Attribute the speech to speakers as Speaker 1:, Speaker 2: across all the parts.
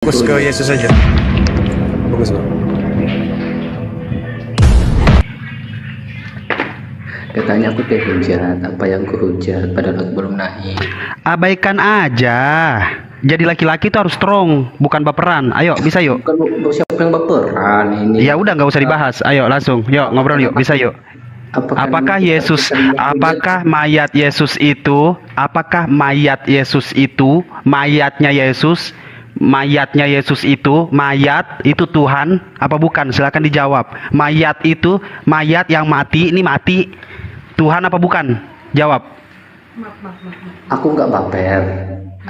Speaker 1: Fokus ke Yesus saja. Bagus, Bang.
Speaker 2: Katanya aku teh hujat, apa yang ku hujat padahal aku belum naik.
Speaker 3: Abaikan aja. Jadi laki-laki itu harus strong, bukan baperan. Ayo, bisa yuk.
Speaker 2: Bukan siapa yang baperan ini.
Speaker 3: Ya udah, nggak usah dibahas. Ayo langsung, yuk ngobrol yuk. Bisa yuk. Apakah Yesus, apakah mayat Yesus itu, mayatnya Yesus, mayat itu Tuhan apa bukan? Silakan dijawab. Mayat itu, mayat yang mati, ini mati, Tuhan apa bukan? Jawab.
Speaker 2: Aku nggak baper.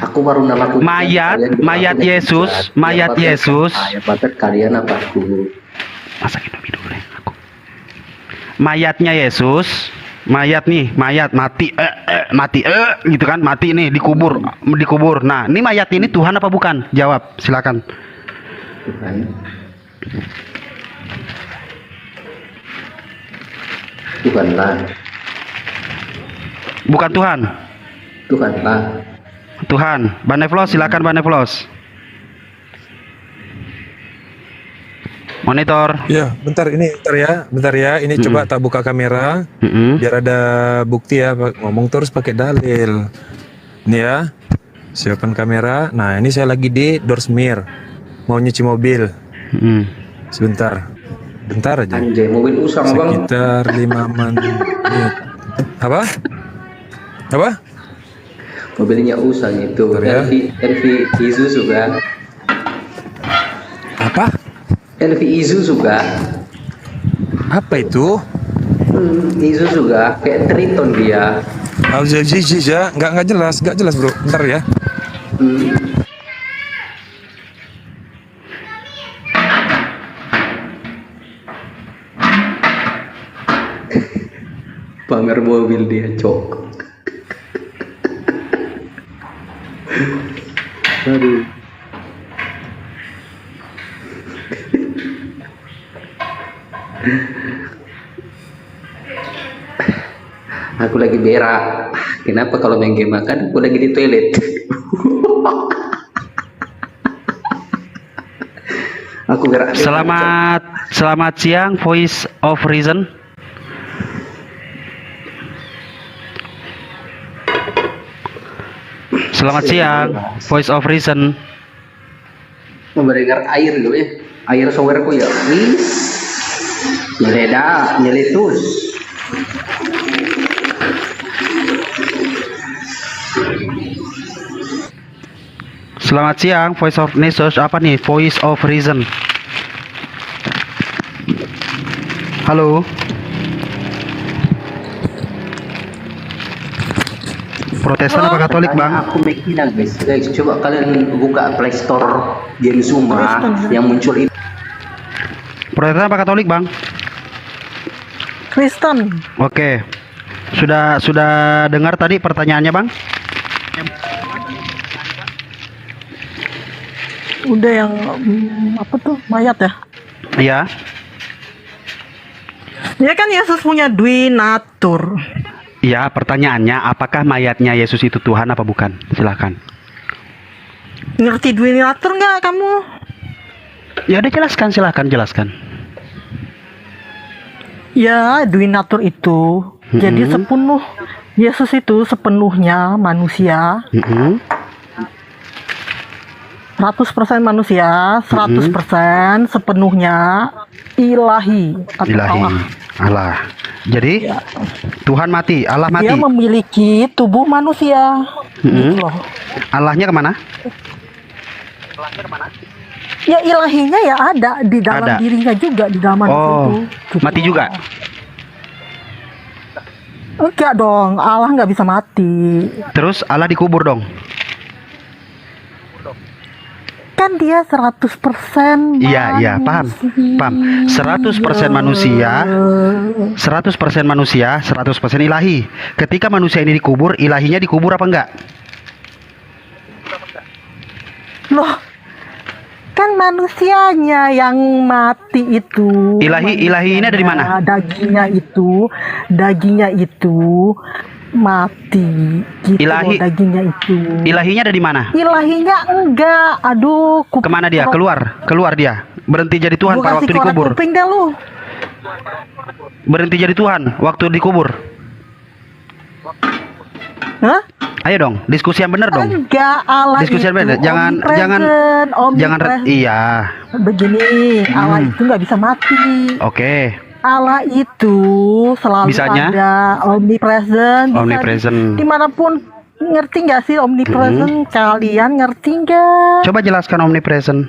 Speaker 2: Aku baru namaku.
Speaker 3: Mayat Yesus.
Speaker 2: Ya baper kalian apa aku?
Speaker 3: Masak Indomie dulu deh aku. Mayatnya Yesus, mayat mati, gitu kan, mati nih dikubur. Nah, ini mayat ini Tuhan apa bukan? Jawab, silakan.
Speaker 2: Tuhan. Tuhanlah.
Speaker 3: Bukan Tuhan.
Speaker 2: Tuhanlah.
Speaker 3: Tuhan. Baneflos, silakan Baneflos. Monitor.
Speaker 1: Ya, bentar ya. Ini coba tak buka kamera, biar ada bukti ya. Ngomong terus pakai dalil. Ini ya, siapkan kamera. Nah, ini saya lagi di Dorsmir, mau nyuci mobil. Sebentar, bentar aja.
Speaker 2: Anjay, mobil usang bang.
Speaker 1: Sekitar 5 menit. Apa?
Speaker 2: Mobilnya usang itu.
Speaker 1: Ya.
Speaker 2: LV Isuzu kan?
Speaker 1: Apa?
Speaker 2: LV Isuzu kan?
Speaker 1: Apa itu?
Speaker 2: Isuzu kan? Kayak Triton dia.
Speaker 1: Ya, nggak jelas bro. Bentar ya.
Speaker 2: Pamer mobil dia cok. Aduh. Aku lagi berak. Kenapa kalau main game makan? Aku lagi di toilet. Aku berak.
Speaker 3: Selamat siang, Voice of Reason. Selamat siang, Voice of Reason.
Speaker 2: Memberikan air gitu ya. Air showerku ya. Wis. Nyeledak, nyeletus.
Speaker 3: Selamat siang, Voice of Reason. Apa nih? Voice of Reason. Halo. Protestan apa Katolik, Bang?
Speaker 2: Aku makinan guys. Coba kalian buka Play Store game Zuma yang muncul itu.
Speaker 3: Protestan apa Katolik, Bang?
Speaker 4: Kristen.
Speaker 3: Oke. Sudah dengar tadi pertanyaannya, Bang?
Speaker 4: Udah yang apa tuh? Mayat ya?
Speaker 3: Iya.
Speaker 4: Ya kan Yesus punya dwi natur.
Speaker 3: Iya, pertanyaannya apakah mayatnya Yesus itu Tuhan apa bukan? Silakan.
Speaker 4: Ngerti dwi natur nggak kamu?
Speaker 3: Ya udah jelaskan.
Speaker 4: Ya, dwi natur itu jadi sepenuh Yesus itu sepenuhnya manusia. 100% manusia, 100% sepenuhnya ilahi atau
Speaker 3: Ilahi. Allah. Jadi
Speaker 4: Ya.
Speaker 3: Tuhan mati, Allah mati.
Speaker 4: Dia memiliki tubuh manusia. Gitu loh.
Speaker 3: Allahnya kemana?
Speaker 4: Ya ilahinya ya ada di dalam
Speaker 3: Ada.
Speaker 4: dirinya juga di dalam manusia
Speaker 3: Oh,
Speaker 4: itu. Gitu
Speaker 3: mati
Speaker 4: loh.
Speaker 3: juga.
Speaker 4: Enggak dong, Allah nggak bisa mati.
Speaker 3: Terus Allah dikubur dong.
Speaker 4: Kan dia 100%
Speaker 3: Iya, paham. 100% manusia, 100% ilahi. Ketika manusia ini dikubur, ilahinya dikubur apa enggak?
Speaker 4: Loh, kan manusianya yang mati itu.
Speaker 3: Ilahi ini ada di mana?
Speaker 4: Dagingnya itu mati gitu
Speaker 3: Ilahi.
Speaker 4: loh, dagingnya itu.
Speaker 3: Ilahinya ada di mana?
Speaker 4: Ilahinya enggak. Aduh,
Speaker 3: Kemana dia? Keluar dia. Berhenti jadi Tuhan pada
Speaker 4: Gua kasih
Speaker 3: waktu
Speaker 4: korek
Speaker 3: dikubur.
Speaker 4: kuping dah lu.
Speaker 3: Berhenti jadi Tuhan waktu dikubur.
Speaker 4: Hah?
Speaker 3: Ayo dong, diskusi yang benar dong.
Speaker 4: Enggak, Allah
Speaker 3: Diskusi yang
Speaker 4: itu
Speaker 3: benar. Jangan
Speaker 4: omnipresent.
Speaker 3: iya.
Speaker 4: Begini, Allah itu nggak bisa mati.
Speaker 3: Oke.
Speaker 4: Allah itu selalu
Speaker 3: Bisanya?
Speaker 4: ada, omnipresent. Bisa
Speaker 3: Omnipresent.
Speaker 4: dimanapun. Ngerti nggak sih omnipresent? Kalian ngerti nggak?
Speaker 3: Coba jelaskan omnipresent.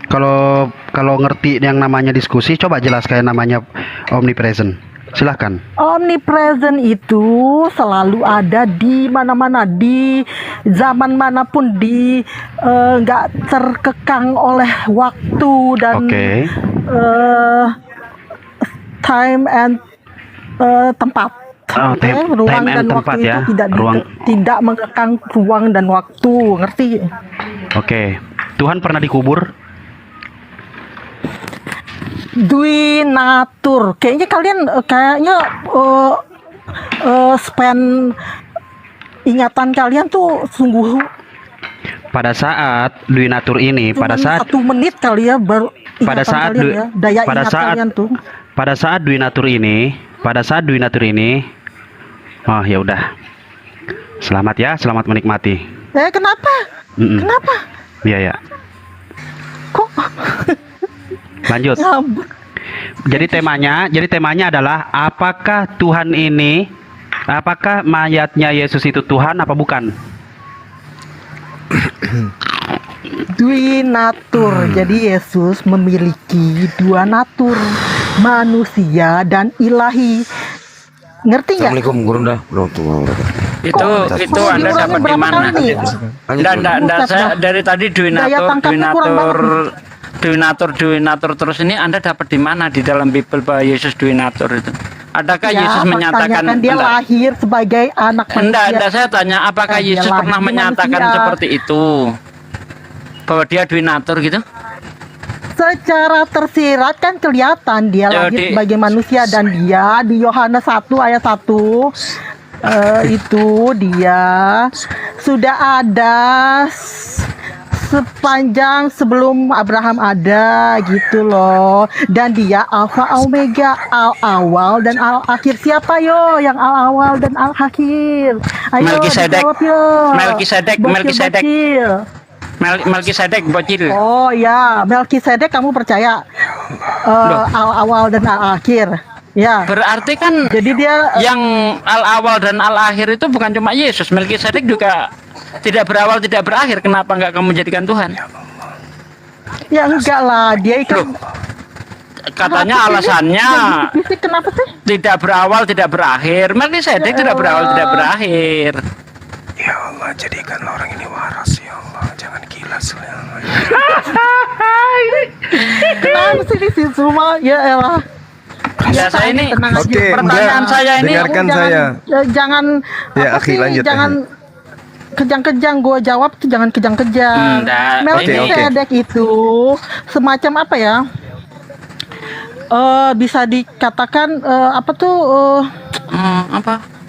Speaker 3: Kalau ngerti yang namanya diskusi, coba jelaskan namanya omnipresent. Silahkan.
Speaker 4: Omnipresent itu selalu ada di mana-mana, di zaman manapun, di nggak terkekang oleh waktu dan
Speaker 3: Oke.
Speaker 4: time and tempat.
Speaker 3: Oh,
Speaker 4: Oke,
Speaker 3: time
Speaker 4: ruang
Speaker 3: and
Speaker 4: dan
Speaker 3: tempat
Speaker 4: waktu
Speaker 3: ya.
Speaker 4: itu tidak mengekang ruang dan waktu, ngerti?
Speaker 3: Oke. Tuhan pernah dikubur?
Speaker 4: Dwi natur, kayaknya kalian spend ingatan kalian tuh sungguh
Speaker 3: Pada saat Dwi Natur ini, pada
Speaker 4: cuman
Speaker 3: saat
Speaker 4: 1 menit kali ya, baru
Speaker 3: pada
Speaker 4: ingatan
Speaker 3: saat
Speaker 4: kalian
Speaker 3: Dwi-
Speaker 4: ya, daya
Speaker 3: pada
Speaker 4: ingat
Speaker 3: saat
Speaker 4: kalian tuh.
Speaker 3: pada saat Dwi Natur ini, oh ya udah. Selamat ya, selamat menikmati.
Speaker 4: Kenapa?
Speaker 3: Mm-mm.
Speaker 4: Kenapa?
Speaker 3: Iya ya.
Speaker 4: Kok
Speaker 3: Lanjut.
Speaker 4: ngambek?
Speaker 3: Jadi temanya adalah apakah mayatnya Yesus itu Tuhan apa bukan?
Speaker 4: Dwi natur. Jadi Yesus memiliki 2 natur, manusia dan ilahi. Ngerti nggak?
Speaker 5: Assalamualaikum Gurunda.
Speaker 6: Itu Anda dapat di mana? Enggak, saya dari tadi Dwi Natur terus ini Anda dapat di mana di dalam Bible bahwa Yesus Dwi Natur itu? Adakah
Speaker 4: Ya,
Speaker 6: Yesus menyatakan
Speaker 4: pertanyakan dia lahir sebagai anak manusia.
Speaker 6: Enggak, saya tanya apakah
Speaker 4: Dia
Speaker 6: Yesus
Speaker 4: lahir
Speaker 6: pernah menyatakan
Speaker 4: manusia.
Speaker 6: seperti itu? Bahwa dia Dwi Natur gitu?
Speaker 4: Secara tersirat kan kelihatan dia lahir sebagai manusia, dan dia di Yohanes 1 ayat 1 itu dia sudah ada sepanjang sebelum Abraham ada gitu loh, dan dia Alfa Omega, al awal dan al akhir. Siapa yo yang al awal dan al akhir? Ayo
Speaker 6: Melkisedek.
Speaker 4: dijawab yo. Bocil-bocil.
Speaker 6: Melkisedek bocil.
Speaker 4: Oh ya, Melkisedek kamu percaya al awal dan al akhir? Ya.
Speaker 6: Berarti kan
Speaker 4: Jadi dia
Speaker 6: yang al awal dan al akhir itu bukan cuma Yesus. Melkisedek juga tidak berawal tidak berakhir. Kenapa enggak kamu jadikan Tuhan?
Speaker 4: ya enggak lah, dia kan
Speaker 6: Katanya alasannya
Speaker 4: bisik, kenapa sih?
Speaker 6: tidak berawal tidak berakhir. Melkisedek tidak berawal tidak berakhir.
Speaker 5: Ya Allah, jadikan orang ini waras ya Allah. Jangan gila ya Allah.
Speaker 4: Kenapa sih di sini semua? Ya elah.
Speaker 6: Ya, saya ini
Speaker 4: tenang aja.
Speaker 5: Oke,
Speaker 6: pertanyaan
Speaker 5: enggak.
Speaker 6: saya ini
Speaker 5: Dengarkan
Speaker 4: Jangan-
Speaker 5: saya.
Speaker 4: jangan
Speaker 5: Ya,
Speaker 4: apa
Speaker 5: Akhi,
Speaker 4: sih,
Speaker 5: lanjut,
Speaker 4: jangan kejang-kejang. Gua jawab tuh jangan kejang-kejang.
Speaker 6: Enggak,
Speaker 4: Melkisedek itu semacam apa ya? Bisa dikatakan apa tuh?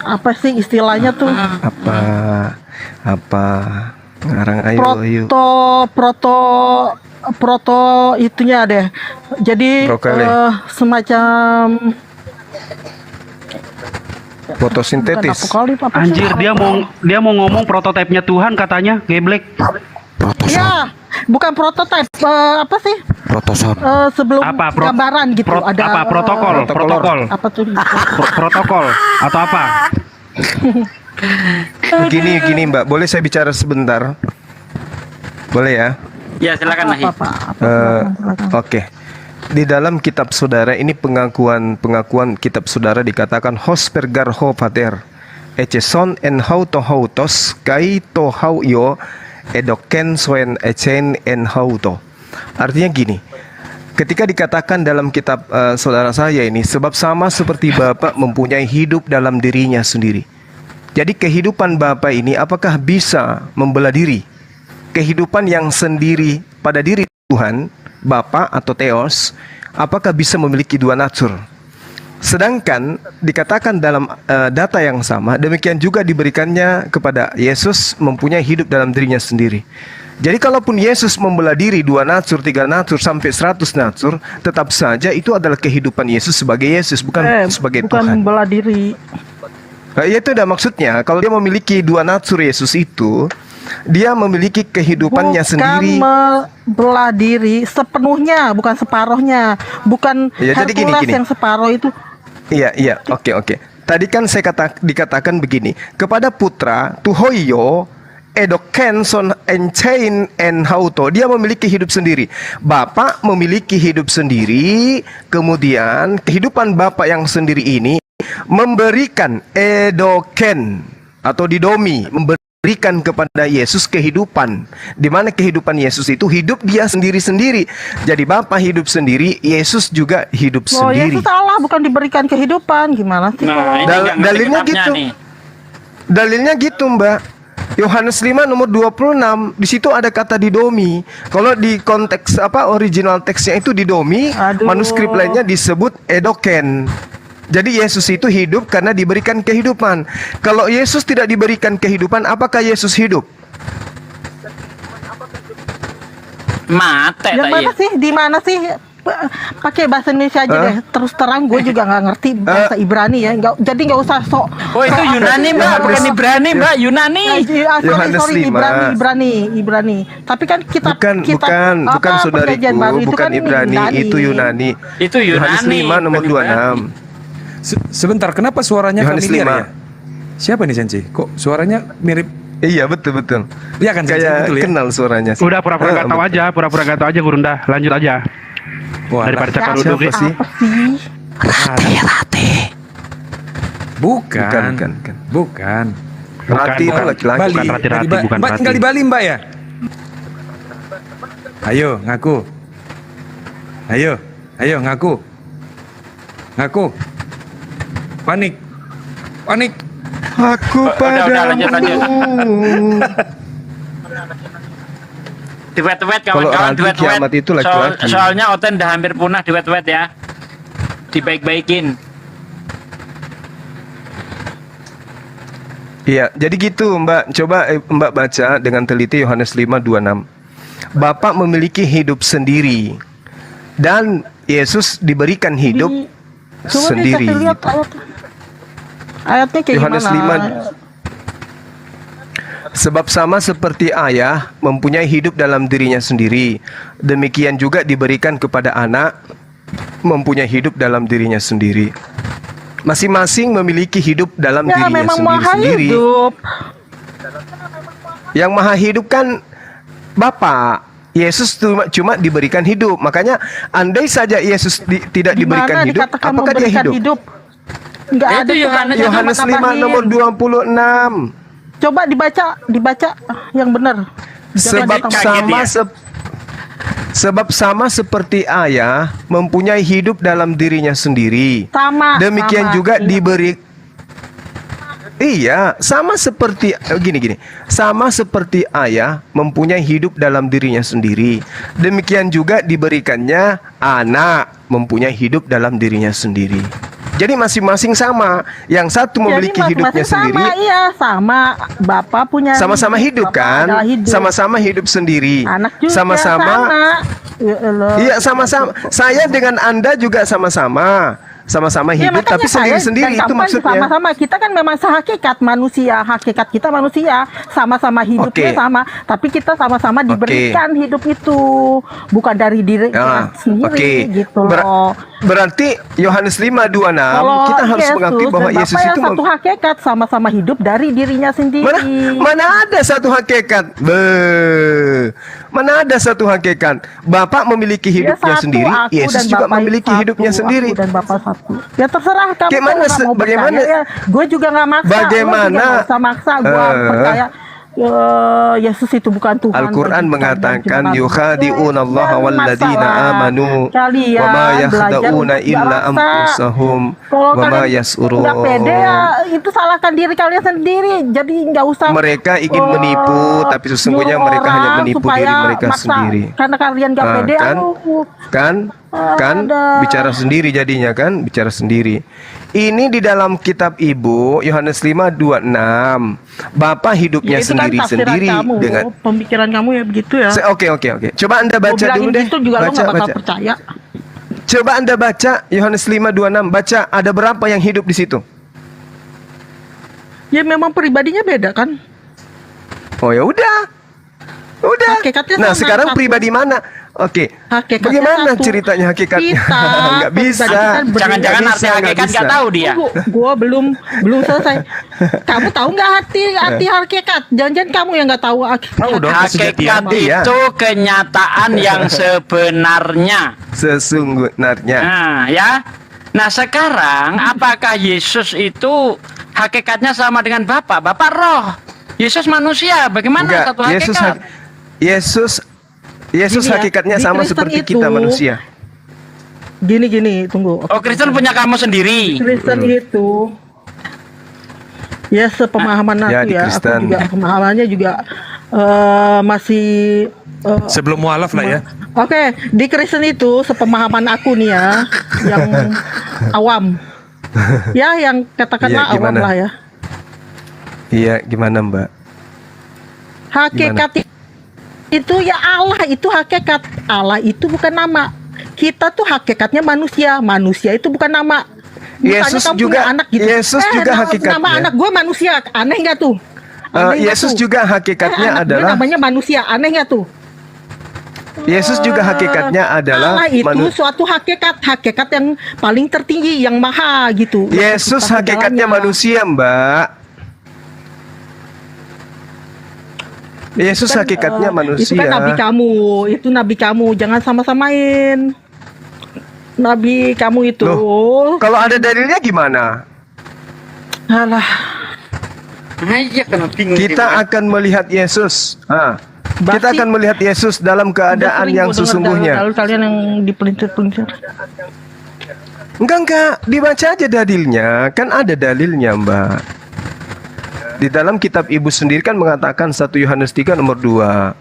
Speaker 4: Apa sih istilahnya tuh?
Speaker 5: Apa ngarang ayo.
Speaker 4: Proto itunya deh. Jadi
Speaker 5: Brokoli.
Speaker 4: semacam
Speaker 5: Fotosintetis.
Speaker 4: bukan apokalip, apa sih?
Speaker 3: Anjir, dia mau ngomong prototipenya Tuhan katanya, geblek.
Speaker 4: Ya, bukan prototipe, apa sih?
Speaker 5: Protosor.
Speaker 4: Sebelum
Speaker 3: Apa
Speaker 4: gambaran gitu ada
Speaker 3: protokol
Speaker 4: apa tuh?
Speaker 3: protokol atau apa?
Speaker 5: Gini Mbak, boleh saya bicara sebentar? Boleh ya?
Speaker 6: ya silakan Nahi.
Speaker 5: Oke. Di dalam kitab saudara ini pengakuan kitab saudara dikatakan hospergar ho pater echeson en hautos kai to hau yo edoken soen echen en hauto. Artinya gini, ketika dikatakan dalam kitab saudara saya ini, sebab sama seperti Bapa mempunyai hidup dalam dirinya sendiri. Jadi kehidupan Bapa ini apakah bisa membelah diri? Kehidupan yang sendiri pada diri Tuhan, Bapa atau Theos, apakah bisa memiliki 2 natur? Sedangkan dikatakan dalam data yang sama, demikian juga diberikannya kepada Yesus mempunyai hidup dalam dirinya sendiri. Jadi kalaupun Yesus membelah diri 2 natsur, 3 natsur, sampai 100 natsur, tetap saja itu adalah kehidupan Yesus sebagai Yesus, bukan sebagai
Speaker 4: bukan
Speaker 5: Tuhan.
Speaker 4: membelah diri.
Speaker 5: Ya itu udah maksudnya, kalau dia memiliki 2 natsur Yesus itu, dia memiliki kehidupannya sendiri.
Speaker 4: Bukan membelah diri sepenuhnya, bukan separohnya, bukan
Speaker 5: Ya, jadi
Speaker 4: Hercules
Speaker 5: gini.
Speaker 4: yang separoh itu.
Speaker 5: Iya, oke. Tadi kan saya dikatakan begini, kepada putra tuhoio edoken son enchain en hauto, dia memiliki hidup sendiri. Bapak memiliki hidup sendiri, kemudian kehidupan Bapak yang sendiri ini memberikan edoken atau didomi, memberikan kepada Yesus kehidupan, di mana kehidupan Yesus itu hidup dia sendiri-sendiri. Jadi Bapa hidup sendiri, Yesus juga hidup
Speaker 4: Oh,
Speaker 5: sendiri.
Speaker 4: Yesus salah, bukan diberikan kehidupan. Gimana sih?
Speaker 6: Nah, ini nggak ngerti
Speaker 5: dalilnya
Speaker 6: kitabnya
Speaker 5: gitu.
Speaker 6: nih.
Speaker 5: Dalilnya gitu, Mbak. Yohanes 5 nomor 26, di situ ada kata didomi. Kalau di konteks original teksnya itu didomi,
Speaker 4: Aduh.
Speaker 5: manuskrip lainnya disebut edoken. Jadi Yesus itu hidup karena diberikan kehidupan. Kalau Yesus tidak diberikan kehidupan, apakah Yesus hidup?
Speaker 6: Mate
Speaker 4: Yang
Speaker 6: tak
Speaker 4: mana
Speaker 6: iya.
Speaker 4: sih? Di mana sih? Pakai bahasa Indonesia aja deh. Terus terang gue juga nggak ngerti bahasa Ibrani ya. Jadi nggak usah sok.
Speaker 6: Oh itu Yunani Mbak, bukan Ibrani Mbak, Yunani.
Speaker 5: Yohanes
Speaker 4: Sorry,
Speaker 5: 5.
Speaker 4: Ibrani. Tapi kan kita
Speaker 5: Bukan saudariku, bukan Ibrani, itu Yunani.
Speaker 6: Itu
Speaker 5: Yohanes
Speaker 6: Yunani.
Speaker 5: 5 nomor
Speaker 6: bukan Ibrani.
Speaker 5: 26.
Speaker 1: Sebentar, kenapa suaranya
Speaker 5: Yohanes
Speaker 1: familiar
Speaker 5: 5.
Speaker 1: ya? Siapa nih Sensi? Kok suaranya mirip?
Speaker 5: Iya, betul.
Speaker 1: Iya kan Sensi,
Speaker 5: Kayak
Speaker 1: betul ya?
Speaker 5: kenal suaranya.
Speaker 3: Udah pura-pura nggak tahu
Speaker 5: betul.
Speaker 3: aja, pura-pura nggak tahu aja Gurunda. Lanjut aja.
Speaker 1: Wah,
Speaker 3: Daripada
Speaker 1: lah.
Speaker 3: cakap
Speaker 5: Siapa
Speaker 3: duduk
Speaker 5: sih?
Speaker 1: Bukan. Bukan.
Speaker 5: Rati itu laki-laki.
Speaker 1: Bali.
Speaker 3: Bukan Rati-Rati, bukan
Speaker 1: Mbak
Speaker 3: Rati.
Speaker 1: tinggal di Bali Mbak ya? Ayo ngaku. Ayo ngaku. Ngaku. Panik.
Speaker 5: Aku
Speaker 6: Udah, lanjut.
Speaker 5: padamu.
Speaker 6: Duet-duet
Speaker 5: Kalau
Speaker 6: kawan-kawan,
Speaker 5: Ranti Kiamat itu laki-laki.
Speaker 6: Soalnya Oten udah hampir punah duet-duet ya. Dibaik-baikin.
Speaker 5: Iya, jadi gitu Mbak. Coba Mbak baca dengan teliti Yohanes 5:26. Bapak memiliki hidup sendiri dan Yesus diberikan hidup sendiri.
Speaker 4: Coba lihat ayatnya kayak
Speaker 5: Yohanes
Speaker 4: gimana?
Speaker 5: 5. Sebab sama seperti ayah mempunyai hidup dalam dirinya sendiri, demikian juga diberikan kepada anak mempunyai hidup dalam dirinya sendiri. Masing-masing memiliki hidup dalam
Speaker 4: Ya
Speaker 5: dirinya
Speaker 4: memang maha
Speaker 5: sendiri-sendiri.
Speaker 4: hidup.
Speaker 5: Yang maha hidup kan Bapa. Yesus cuma diberikan hidup. Makanya andai saja Yesus tidak
Speaker 4: Di
Speaker 5: diberikan
Speaker 4: mana
Speaker 5: hidup,
Speaker 4: dikatakan
Speaker 5: apakah dia
Speaker 4: memberikan
Speaker 5: hidup?
Speaker 4: Nggak
Speaker 6: Itu
Speaker 4: ada
Speaker 6: Yohanes
Speaker 4: Tuhan
Speaker 5: Yohanes 5
Speaker 4: nambahin.
Speaker 5: nomor 26.
Speaker 4: Coba dibaca yang benar.
Speaker 5: Sebab sama seperti ayah mempunyai hidup dalam dirinya sendiri.
Speaker 4: Sama.
Speaker 5: Demikian
Speaker 4: sama.
Speaker 5: juga diberi. Iya, sama seperti gini. Sama seperti ayah mempunyai hidup dalam dirinya sendiri. Demikian juga diberikannya anak mempunyai hidup dalam dirinya sendiri. Jadi masing-masing sama. Yang satu memiliki
Speaker 4: Jadi
Speaker 5: hidupnya
Speaker 4: masing-masing
Speaker 5: sendiri.
Speaker 4: Sama, iya, sama. Bapak punya
Speaker 5: Sama-sama hidup
Speaker 4: Bapak
Speaker 5: kan?
Speaker 4: adalah hidup.
Speaker 5: Sama-sama hidup sendiri.
Speaker 4: Anak juga
Speaker 5: Sama-sama.
Speaker 4: sama. Ya Allah.
Speaker 5: Iya, sama-sama. Saya dengan Anda juga sama-sama. Sama-sama
Speaker 4: Ya,
Speaker 5: hidup
Speaker 4: makanya
Speaker 5: tapi sendiri-sendiri,
Speaker 4: saya dan
Speaker 5: itu
Speaker 4: kapan
Speaker 5: maksudnya.
Speaker 4: Sama-sama kita kan memang sehakikat manusia, hakikat kita manusia, sama-sama hidupnya
Speaker 5: Oke.
Speaker 4: sama, tapi kita sama-sama diberikan hidup itu, bukan dari diri kita sendiri,
Speaker 5: Oke.
Speaker 4: gitu loh.
Speaker 5: Berarti Yohanes 5:26
Speaker 4: Kalau
Speaker 5: kita harus
Speaker 4: Yesus
Speaker 5: mengakui bahwa
Speaker 4: dan
Speaker 5: Yesus
Speaker 4: Bapa
Speaker 5: itu
Speaker 4: yang satu hakikat sama-sama hidup dari dirinya sendiri.
Speaker 5: mana ada satu hakikat. Mana ada satu hakikat. Bapak memiliki
Speaker 4: Dia
Speaker 5: hidupnya
Speaker 4: satu,
Speaker 5: sendiri,
Speaker 4: aku
Speaker 5: Yesus
Speaker 4: dan
Speaker 5: juga
Speaker 4: Bapa
Speaker 5: memiliki
Speaker 4: satu,
Speaker 5: hidupnya
Speaker 4: aku
Speaker 5: sendiri.
Speaker 4: dan Bapak satu. Ya terserah kamu.
Speaker 5: Kayak mana
Speaker 4: kalau nggak mau
Speaker 5: bagaimana?
Speaker 4: percaya, ya. Gue juga nggak maksa.
Speaker 5: Bagaimana?
Speaker 4: Lo juga nggak usah maksa gue percaya. Yesus itu bukan Tuhan.
Speaker 5: Al-Quran
Speaker 4: bagi
Speaker 5: mengatakan
Speaker 4: kalian.
Speaker 5: yukhadi'unallaha
Speaker 4: Jangan
Speaker 5: walladzina
Speaker 4: masalah.
Speaker 5: amanu
Speaker 4: Kalian
Speaker 5: wa ma yakhda'una
Speaker 4: belajar untuk
Speaker 5: illa
Speaker 4: nggak
Speaker 5: anfusahum
Speaker 4: Kalau
Speaker 5: wa ma
Speaker 4: kalian
Speaker 5: yas'urun.
Speaker 4: nggak pede ya itu salahkan diri kalian sendiri. Jadi nggak usah.
Speaker 5: Mereka ingin menipu, tapi sesungguhnya
Speaker 4: nyuruh
Speaker 5: mereka hanya
Speaker 4: orang
Speaker 5: menipu
Speaker 4: supaya
Speaker 5: diri mereka
Speaker 4: maksa.
Speaker 5: sendiri.
Speaker 4: Karena kalian nggak
Speaker 5: Ah,
Speaker 4: pede.
Speaker 5: kan? Kan
Speaker 4: Ada.
Speaker 5: bicara sendiri jadinya kan, bicara sendiri. Ini di dalam kitab Ibu Yohanes 5:26. Bapak hidupnya
Speaker 4: Ya, itu kan tafsiran
Speaker 5: sendiri-sendiri
Speaker 4: kamu,
Speaker 5: dengan
Speaker 4: pemikiran kamu ya begitu ya.
Speaker 5: Oke. Coba Anda
Speaker 4: Gua
Speaker 5: baca
Speaker 4: bilangin
Speaker 5: dulu deh.
Speaker 4: gitu juga lo nggak bakal
Speaker 5: Baca.
Speaker 4: percaya.
Speaker 5: Coba Anda baca Yohanes 5:26. Baca, ada berapa yang hidup di situ?
Speaker 4: Ya memang pribadinya beda kan.
Speaker 5: Oh ya udah.
Speaker 4: Hakikatnya
Speaker 5: Nah,
Speaker 4: sama,
Speaker 5: sekarang
Speaker 4: satu.
Speaker 5: pribadi mana? Oke.
Speaker 4: Hakikatnya
Speaker 5: Bagaimana
Speaker 4: satu.
Speaker 5: ceritanya hakikatnya?
Speaker 4: Kita,
Speaker 5: Nggak bisa.
Speaker 4: pribadi kan berbeda.
Speaker 6: Jangan-jangan
Speaker 5: Nggak
Speaker 6: arti
Speaker 5: bisa,
Speaker 6: hakikat
Speaker 5: nggak
Speaker 6: nggak
Speaker 5: bisa.
Speaker 6: tahu dia.
Speaker 4: Gua belum selesai. Kamu tahu nggak arti hakikat? Jangan-jangan kamu yang nggak tahu hakikat.
Speaker 5: Tahu dong.
Speaker 6: Hakikat
Speaker 5: Iya.
Speaker 6: itu kenyataan yang sebenarnya.
Speaker 5: Sesungguhnya.
Speaker 6: Nah, ya. Nah, sekarang apakah Yesus itu hakikatnya sama dengan Bapa? Bapak roh. Yesus manusia. Bagaimana
Speaker 5: Enggak,
Speaker 6: satu hakikat?
Speaker 5: Yesus
Speaker 4: Gini ya,
Speaker 5: hakikatnya
Speaker 4: di
Speaker 5: sama
Speaker 4: Kristen
Speaker 5: seperti
Speaker 4: itu-
Speaker 5: kita manusia.
Speaker 4: Gini, tunggu.
Speaker 6: Oh, Kristen punya kamu sendiri.
Speaker 4: Kristen itu ya sepemahaman
Speaker 5: Ya,
Speaker 4: aku
Speaker 5: di
Speaker 4: ya,
Speaker 5: Kristen.
Speaker 4: aku juga pemahamannya juga masih
Speaker 1: Sebelum mualaf lah ya.
Speaker 4: Oke, di Kristen itu sepemahaman aku nih ya, yang awam. Ya, yang katakanlah
Speaker 5: Iya,
Speaker 4: awam
Speaker 5: gimana?
Speaker 4: lah ya.
Speaker 5: Iya, gimana Mbak?
Speaker 4: Hakikat itu ya Allah itu hakikat. Allah itu bukan nama. Kita tuh hakikatnya manusia. Manusia itu bukan nama. Misalnya
Speaker 5: Yesus
Speaker 4: kamu
Speaker 5: juga-
Speaker 4: punya anak gitu.
Speaker 5: Yesus juga
Speaker 4: nama
Speaker 5: hakikatnya.
Speaker 4: anak gue manusia. Aneh nggak tuh? Aneh nggak
Speaker 5: Yesus
Speaker 4: tuh?
Speaker 5: juga hakikatnya
Speaker 4: anak gue
Speaker 5: adalah
Speaker 4: namanya manusia. Aneh nggak tuh?
Speaker 5: Yesus juga hakikatnya adalah
Speaker 4: Allah itu suatu hakikat yang paling tertinggi, yang maha gitu.
Speaker 5: Yesus
Speaker 4: Yang
Speaker 5: hakikatnya
Speaker 4: segalanya.
Speaker 5: manusia, Mbak. Yesus
Speaker 4: Kan,
Speaker 5: hakikatnya manusia.
Speaker 4: Itu kan nabi kamu, itu nabi kamu, jangan sama-samain. Nabi kamu itu.
Speaker 5: Kalau ada dalilnya gimana?
Speaker 4: Alah,
Speaker 6: Iya, kena bingung.
Speaker 5: Kita akan melihat Yesus. Kita
Speaker 4: Berarti-
Speaker 5: akan melihat Yesus dalam
Speaker 4: udah
Speaker 5: keadaan
Speaker 4: sering
Speaker 5: yang
Speaker 4: gua dengar
Speaker 5: sesungguhnya.
Speaker 4: dalil kalian yang dipelintir-pelintir.
Speaker 5: Enggak, dibaca aja dalilnya. Kan ada dalilnya, Mbak. Di dalam kitab Ibu sendiri kan mengatakan 1 Yohanes 3 nomor 2.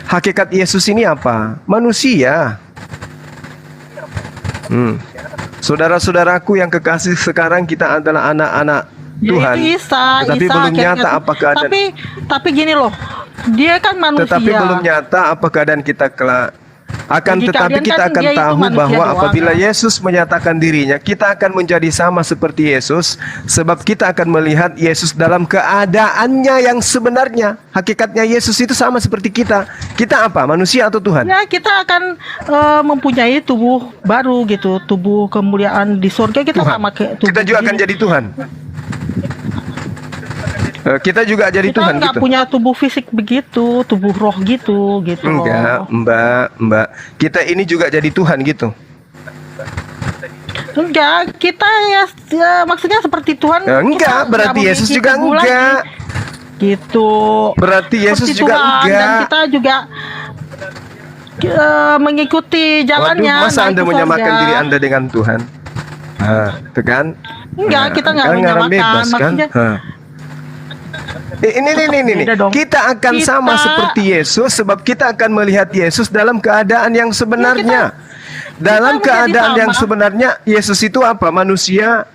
Speaker 5: Hakikat Yesus ini apa? Manusia. Saudara-saudaraku yang kekasih, sekarang kita adalah anak-anak
Speaker 4: Ya,
Speaker 5: Tuhan.
Speaker 4: itu Isa,
Speaker 5: Tetapi
Speaker 4: Isa
Speaker 5: belum
Speaker 4: hakikatnya.
Speaker 5: nyata apa keadaan.
Speaker 4: Tapi gini loh, dia kan manusia.
Speaker 5: Tetapi belum nyata apa keadaan kita kelak.
Speaker 4: Bagi
Speaker 5: Tetapi
Speaker 4: kalian
Speaker 5: kita
Speaker 4: kan
Speaker 5: akan
Speaker 4: dia itu
Speaker 5: tahu
Speaker 4: manusia
Speaker 5: bahwa
Speaker 4: doang,
Speaker 5: apabila
Speaker 4: kan?
Speaker 5: Yesus menyatakan dirinya, kita akan menjadi sama seperti Yesus, sebab kita akan melihat Yesus dalam keadaannya yang sebenarnya. Hakikatnya Yesus itu sama seperti kita. Kita apa? Manusia atau Tuhan?
Speaker 4: Ya, kita akan mempunyai tubuh baru gitu, tubuh kemuliaan di surga kita
Speaker 5: Tuhan.
Speaker 4: sama kayak tubuh
Speaker 5: Kita juga akan
Speaker 4: begini.
Speaker 5: jadi Tuhan. Kita juga jadi
Speaker 4: Kita
Speaker 5: Tuhan
Speaker 4: nggak
Speaker 5: gitu.
Speaker 4: punya tubuh fisik begitu, tubuh roh gitu loh.
Speaker 5: Enggak, Mbak. Kita ini juga jadi Tuhan gitu.
Speaker 4: Enggak, kita ya maksudnya seperti Tuhan.
Speaker 5: Ya, enggak,
Speaker 4: kita
Speaker 5: berarti
Speaker 4: nggak
Speaker 5: Yesus
Speaker 4: memiliki
Speaker 5: juga
Speaker 4: tubuh
Speaker 5: enggak.
Speaker 4: lagi. Gitu.
Speaker 5: Berarti Yesus
Speaker 4: Seperti
Speaker 5: juga
Speaker 4: Tuhan,
Speaker 5: enggak.
Speaker 4: Dan kita juga mengikuti jalannya.
Speaker 5: Waduh, masa
Speaker 4: naik
Speaker 5: Anda
Speaker 4: ke
Speaker 5: menyamakan
Speaker 4: surga.
Speaker 5: diri Anda dengan Tuhan? Itu kan?
Speaker 4: Enggak, kita nggak
Speaker 5: Kan ngarang
Speaker 4: menyamakan.
Speaker 5: bebas, kan?
Speaker 4: Maksudnya
Speaker 5: Ini.
Speaker 4: Beda dong.
Speaker 5: Kita akan sama seperti Yesus sebab kita akan melihat Yesus dalam keadaan yang sebenarnya. Dalam
Speaker 4: kita menjadi
Speaker 5: keadaan yang
Speaker 4: sama.
Speaker 5: sebenarnya Yesus itu apa? Manusia.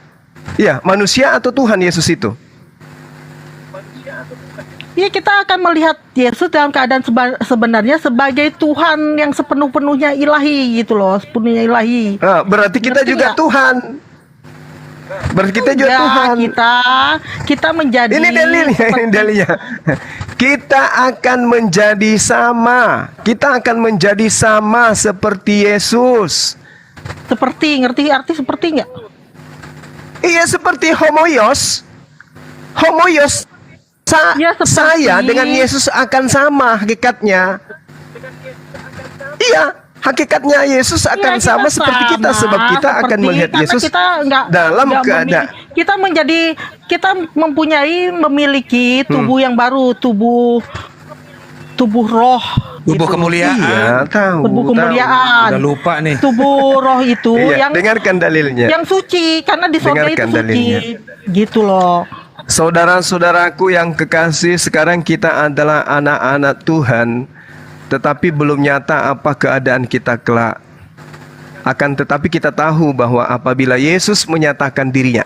Speaker 5: Ya, manusia atau Tuhan Yesus itu?
Speaker 4: ya kita akan melihat Yesus dalam keadaan sebenarnya sebagai Tuhan yang sepenuh-penuhnya ilahi gitu loh, sepenuhnya ilahi.
Speaker 5: Berarti kita
Speaker 4: Ngerti
Speaker 5: juga
Speaker 4: nggak?
Speaker 5: Tuhan. Berarti kita juga
Speaker 4: Ya,
Speaker 5: Tuhan.
Speaker 4: kita menjadi
Speaker 5: Ini dalilnya, ini
Speaker 4: seperti-
Speaker 5: dalilnya. Kita akan menjadi sama. Kita akan menjadi sama seperti Yesus.
Speaker 4: seperti, ngerti arti seperti nggak?
Speaker 5: Iya, seperti homoios. Homoios.
Speaker 4: Ya, seperti-
Speaker 5: Saya dengan Yesus akan sama hakikatnya. Iya, Hakikatnya Yesus akan
Speaker 4: Iya,
Speaker 5: sama seperti kita, sebab kita akan
Speaker 4: seperti-
Speaker 5: melihat
Speaker 4: karena
Speaker 5: Yesus
Speaker 4: kita
Speaker 5: dalam
Speaker 4: nggak
Speaker 5: keadaan.
Speaker 4: kita memiliki tubuh yang baru, tubuh roh.
Speaker 1: Tubuh
Speaker 4: gitu.
Speaker 1: kemuliaan.
Speaker 5: Iya, tahu.
Speaker 4: Tubuh kemuliaan.
Speaker 1: Udah lupa nih.
Speaker 4: Tubuh roh itu
Speaker 5: Iya,
Speaker 4: yang
Speaker 5: dengarkan dalilnya.
Speaker 4: yang suci, karena di surga itu
Speaker 5: Dengarkan
Speaker 4: suci.
Speaker 5: dalilnya.
Speaker 4: Gitu loh.
Speaker 5: Saudara-saudaraku yang kekasih, sekarang kita adalah anak-anak Tuhan, tetapi belum nyata apa keadaan kita kelak. Akan tetapi kita tahu bahwa apabila Yesus menyatakan dirinya,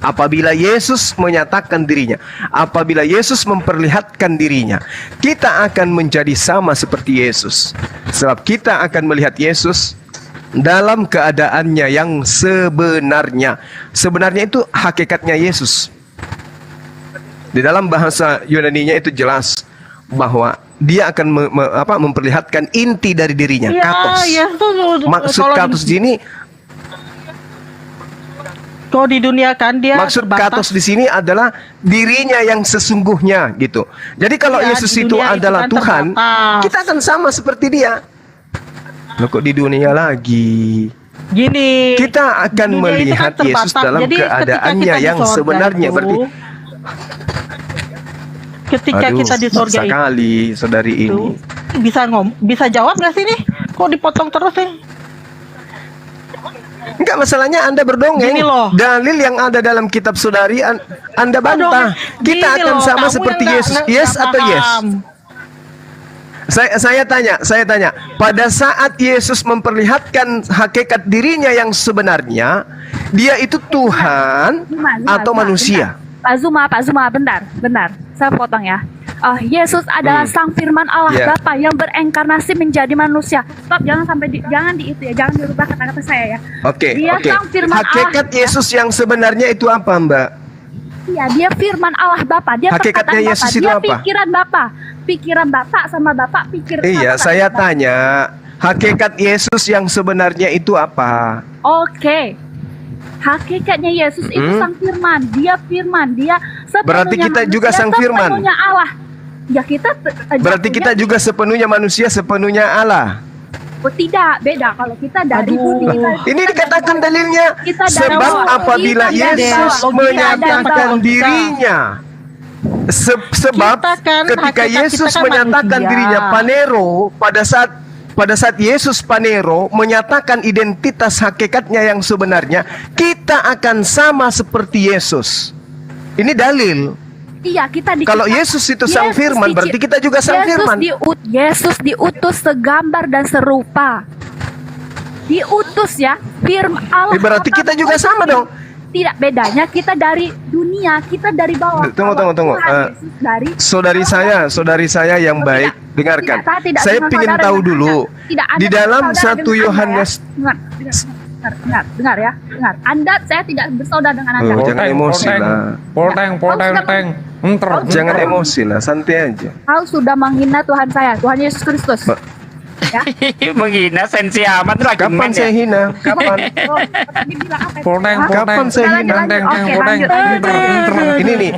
Speaker 5: apabila Yesus menyatakan dirinya, apabila Yesus memperlihatkan dirinya, kita akan menjadi sama seperti Yesus. Sebab kita akan melihat Yesus dalam keadaannya yang sebenarnya. Sebenarnya itu hakikatnya Yesus. Di dalam bahasa Yunaninya itu jelas bahwa dia akan memperlihatkan inti dari dirinya,
Speaker 4: Iya,
Speaker 5: katos.
Speaker 4: iya, tuh,
Speaker 5: Maksud
Speaker 4: kalau
Speaker 5: katos di sini,
Speaker 4: kalau di dunia kan dia
Speaker 5: maksud
Speaker 4: terbatas.
Speaker 5: katos di sini adalah dirinya yang sesungguhnya gitu. Jadi kalau
Speaker 4: Iya,
Speaker 5: Yesus
Speaker 4: di
Speaker 5: itu
Speaker 4: dunia itu
Speaker 5: adalah
Speaker 4: kan
Speaker 5: Tuhan,
Speaker 4: terbatas.
Speaker 5: kita akan sama seperti dia. Loh, kok di dunia lagi?
Speaker 4: Gini,
Speaker 5: Kita akan
Speaker 4: dunia itu kan
Speaker 5: melihat Yesus
Speaker 4: terbatas.
Speaker 5: dalam
Speaker 4: Jadi ketika
Speaker 5: keadaannya
Speaker 4: kita di
Speaker 5: yang
Speaker 4: sorga
Speaker 5: sebenarnya.
Speaker 4: itu,
Speaker 5: Berarti,
Speaker 4: ketika kita di surga itu
Speaker 5: sekali saudari ini.
Speaker 4: bisa jawab nggak sih nih? Kok dipotong terus nih?
Speaker 5: Enggak, masalahnya Anda berdongeng.
Speaker 4: Gini loh.
Speaker 5: Dalil yang ada dalam kitab saudari Anda bantah. Kita
Speaker 4: Gini
Speaker 5: akan
Speaker 4: loh,
Speaker 5: sama
Speaker 4: kamu
Speaker 5: seperti
Speaker 4: yang
Speaker 5: Yesus.
Speaker 4: nggak
Speaker 5: Yes atau yes?
Speaker 4: paham.
Speaker 5: Saya tanya, pada saat Yesus memperlihatkan hakikat dirinya yang sebenarnya, dia itu Tuhan atau manusia?
Speaker 7: Pak Zuma, bentar, saya potong ya. Yesus adalah Sang Firman Allah
Speaker 5: Yeah.
Speaker 7: Bapa yang berenkarnasi menjadi manusia. Stop, jangan jangan dirubah kata-kata saya ya.
Speaker 5: Oke.
Speaker 7: Dia Sang Firman
Speaker 5: Hakikat
Speaker 7: Allah.
Speaker 5: Yesus yang sebenarnya itu apa, Mbak?
Speaker 7: Iya, dia Firman Allah Bapa. Dia
Speaker 5: Hakikatnya
Speaker 7: perkataan
Speaker 5: Yesus
Speaker 7: Bapa.
Speaker 5: itu
Speaker 7: Dia
Speaker 5: apa?
Speaker 7: Pikiran Bapa sama Bapa pikir.
Speaker 5: Iya,
Speaker 7: sama
Speaker 5: saya
Speaker 7: Bapa.
Speaker 5: tanya, hakikat Yesus yang sebenarnya itu apa?
Speaker 7: Oke. Hakikatnya Yesus itu Sang Firman. Dia Firman. Dia sepenuhnya
Speaker 5: Berarti kita juga
Speaker 7: manusia,
Speaker 5: Sang Firman.
Speaker 7: sepenuhnya Allah. Ya kita.
Speaker 5: Berarti kita juga sepenuhnya manusia, sepenuhnya Allah.
Speaker 7: Oh, tidak, beda. Kalau kita dari
Speaker 4: Aduh.
Speaker 7: bumi,
Speaker 5: Ini dikatakan dalilnya,
Speaker 7: Kita dari
Speaker 5: sebab
Speaker 7: bawah.
Speaker 5: apabila
Speaker 7: Kita dari
Speaker 5: Yesus
Speaker 7: bawah.
Speaker 5: menyatakan
Speaker 7: Kita dari
Speaker 5: dirinya, sebab
Speaker 4: Kita kan,
Speaker 5: ketika
Speaker 4: hakikat
Speaker 5: Yesus
Speaker 4: kita kan
Speaker 5: menyatakan
Speaker 4: manusia.
Speaker 5: dirinya panero, pada saat Yesus panero menyatakan identitas hakikatnya yang sebenarnya, kita akan sama seperti Yesus. Ini dalil.
Speaker 7: Iya, kita
Speaker 5: Kalau Yesus itu Sang Firman, berarti kita juga Sang Firman.
Speaker 7: Yesus diutus segambar dan serupa. Diutus ya, Firman Allah.
Speaker 5: Berarti kita juga sama dong.
Speaker 7: Tidak, bedanya kita dari dunia, kita dari bawah.
Speaker 5: Tunggu.
Speaker 7: Kalau Tuhan Yesus dari
Speaker 5: Saudari saya yang baik, dengarkan. Saya ingin tahu dulu.
Speaker 7: Tidak,
Speaker 5: Di dalam 1 Yohanes.
Speaker 7: Dengar ya. Anda, saya tidak bersaudara dengan Anda.
Speaker 5: Oh, jangan emosi lah.
Speaker 6: Polteng.
Speaker 5: Jangan emosi lah, santai aja.
Speaker 7: Kau sudah menghina Tuhan saya, Tuhan Yesus Kristus. Ya.
Speaker 6: Menghina sensi amat lagi
Speaker 5: Kapan
Speaker 6: main
Speaker 5: saya
Speaker 6: ya?
Speaker 5: hina? Kapan?
Speaker 7: Oh, tadi bilang apa?
Speaker 6: Polteng.
Speaker 5: Kapan saya hina?
Speaker 7: Oke, lanjut.
Speaker 5: Ini nih.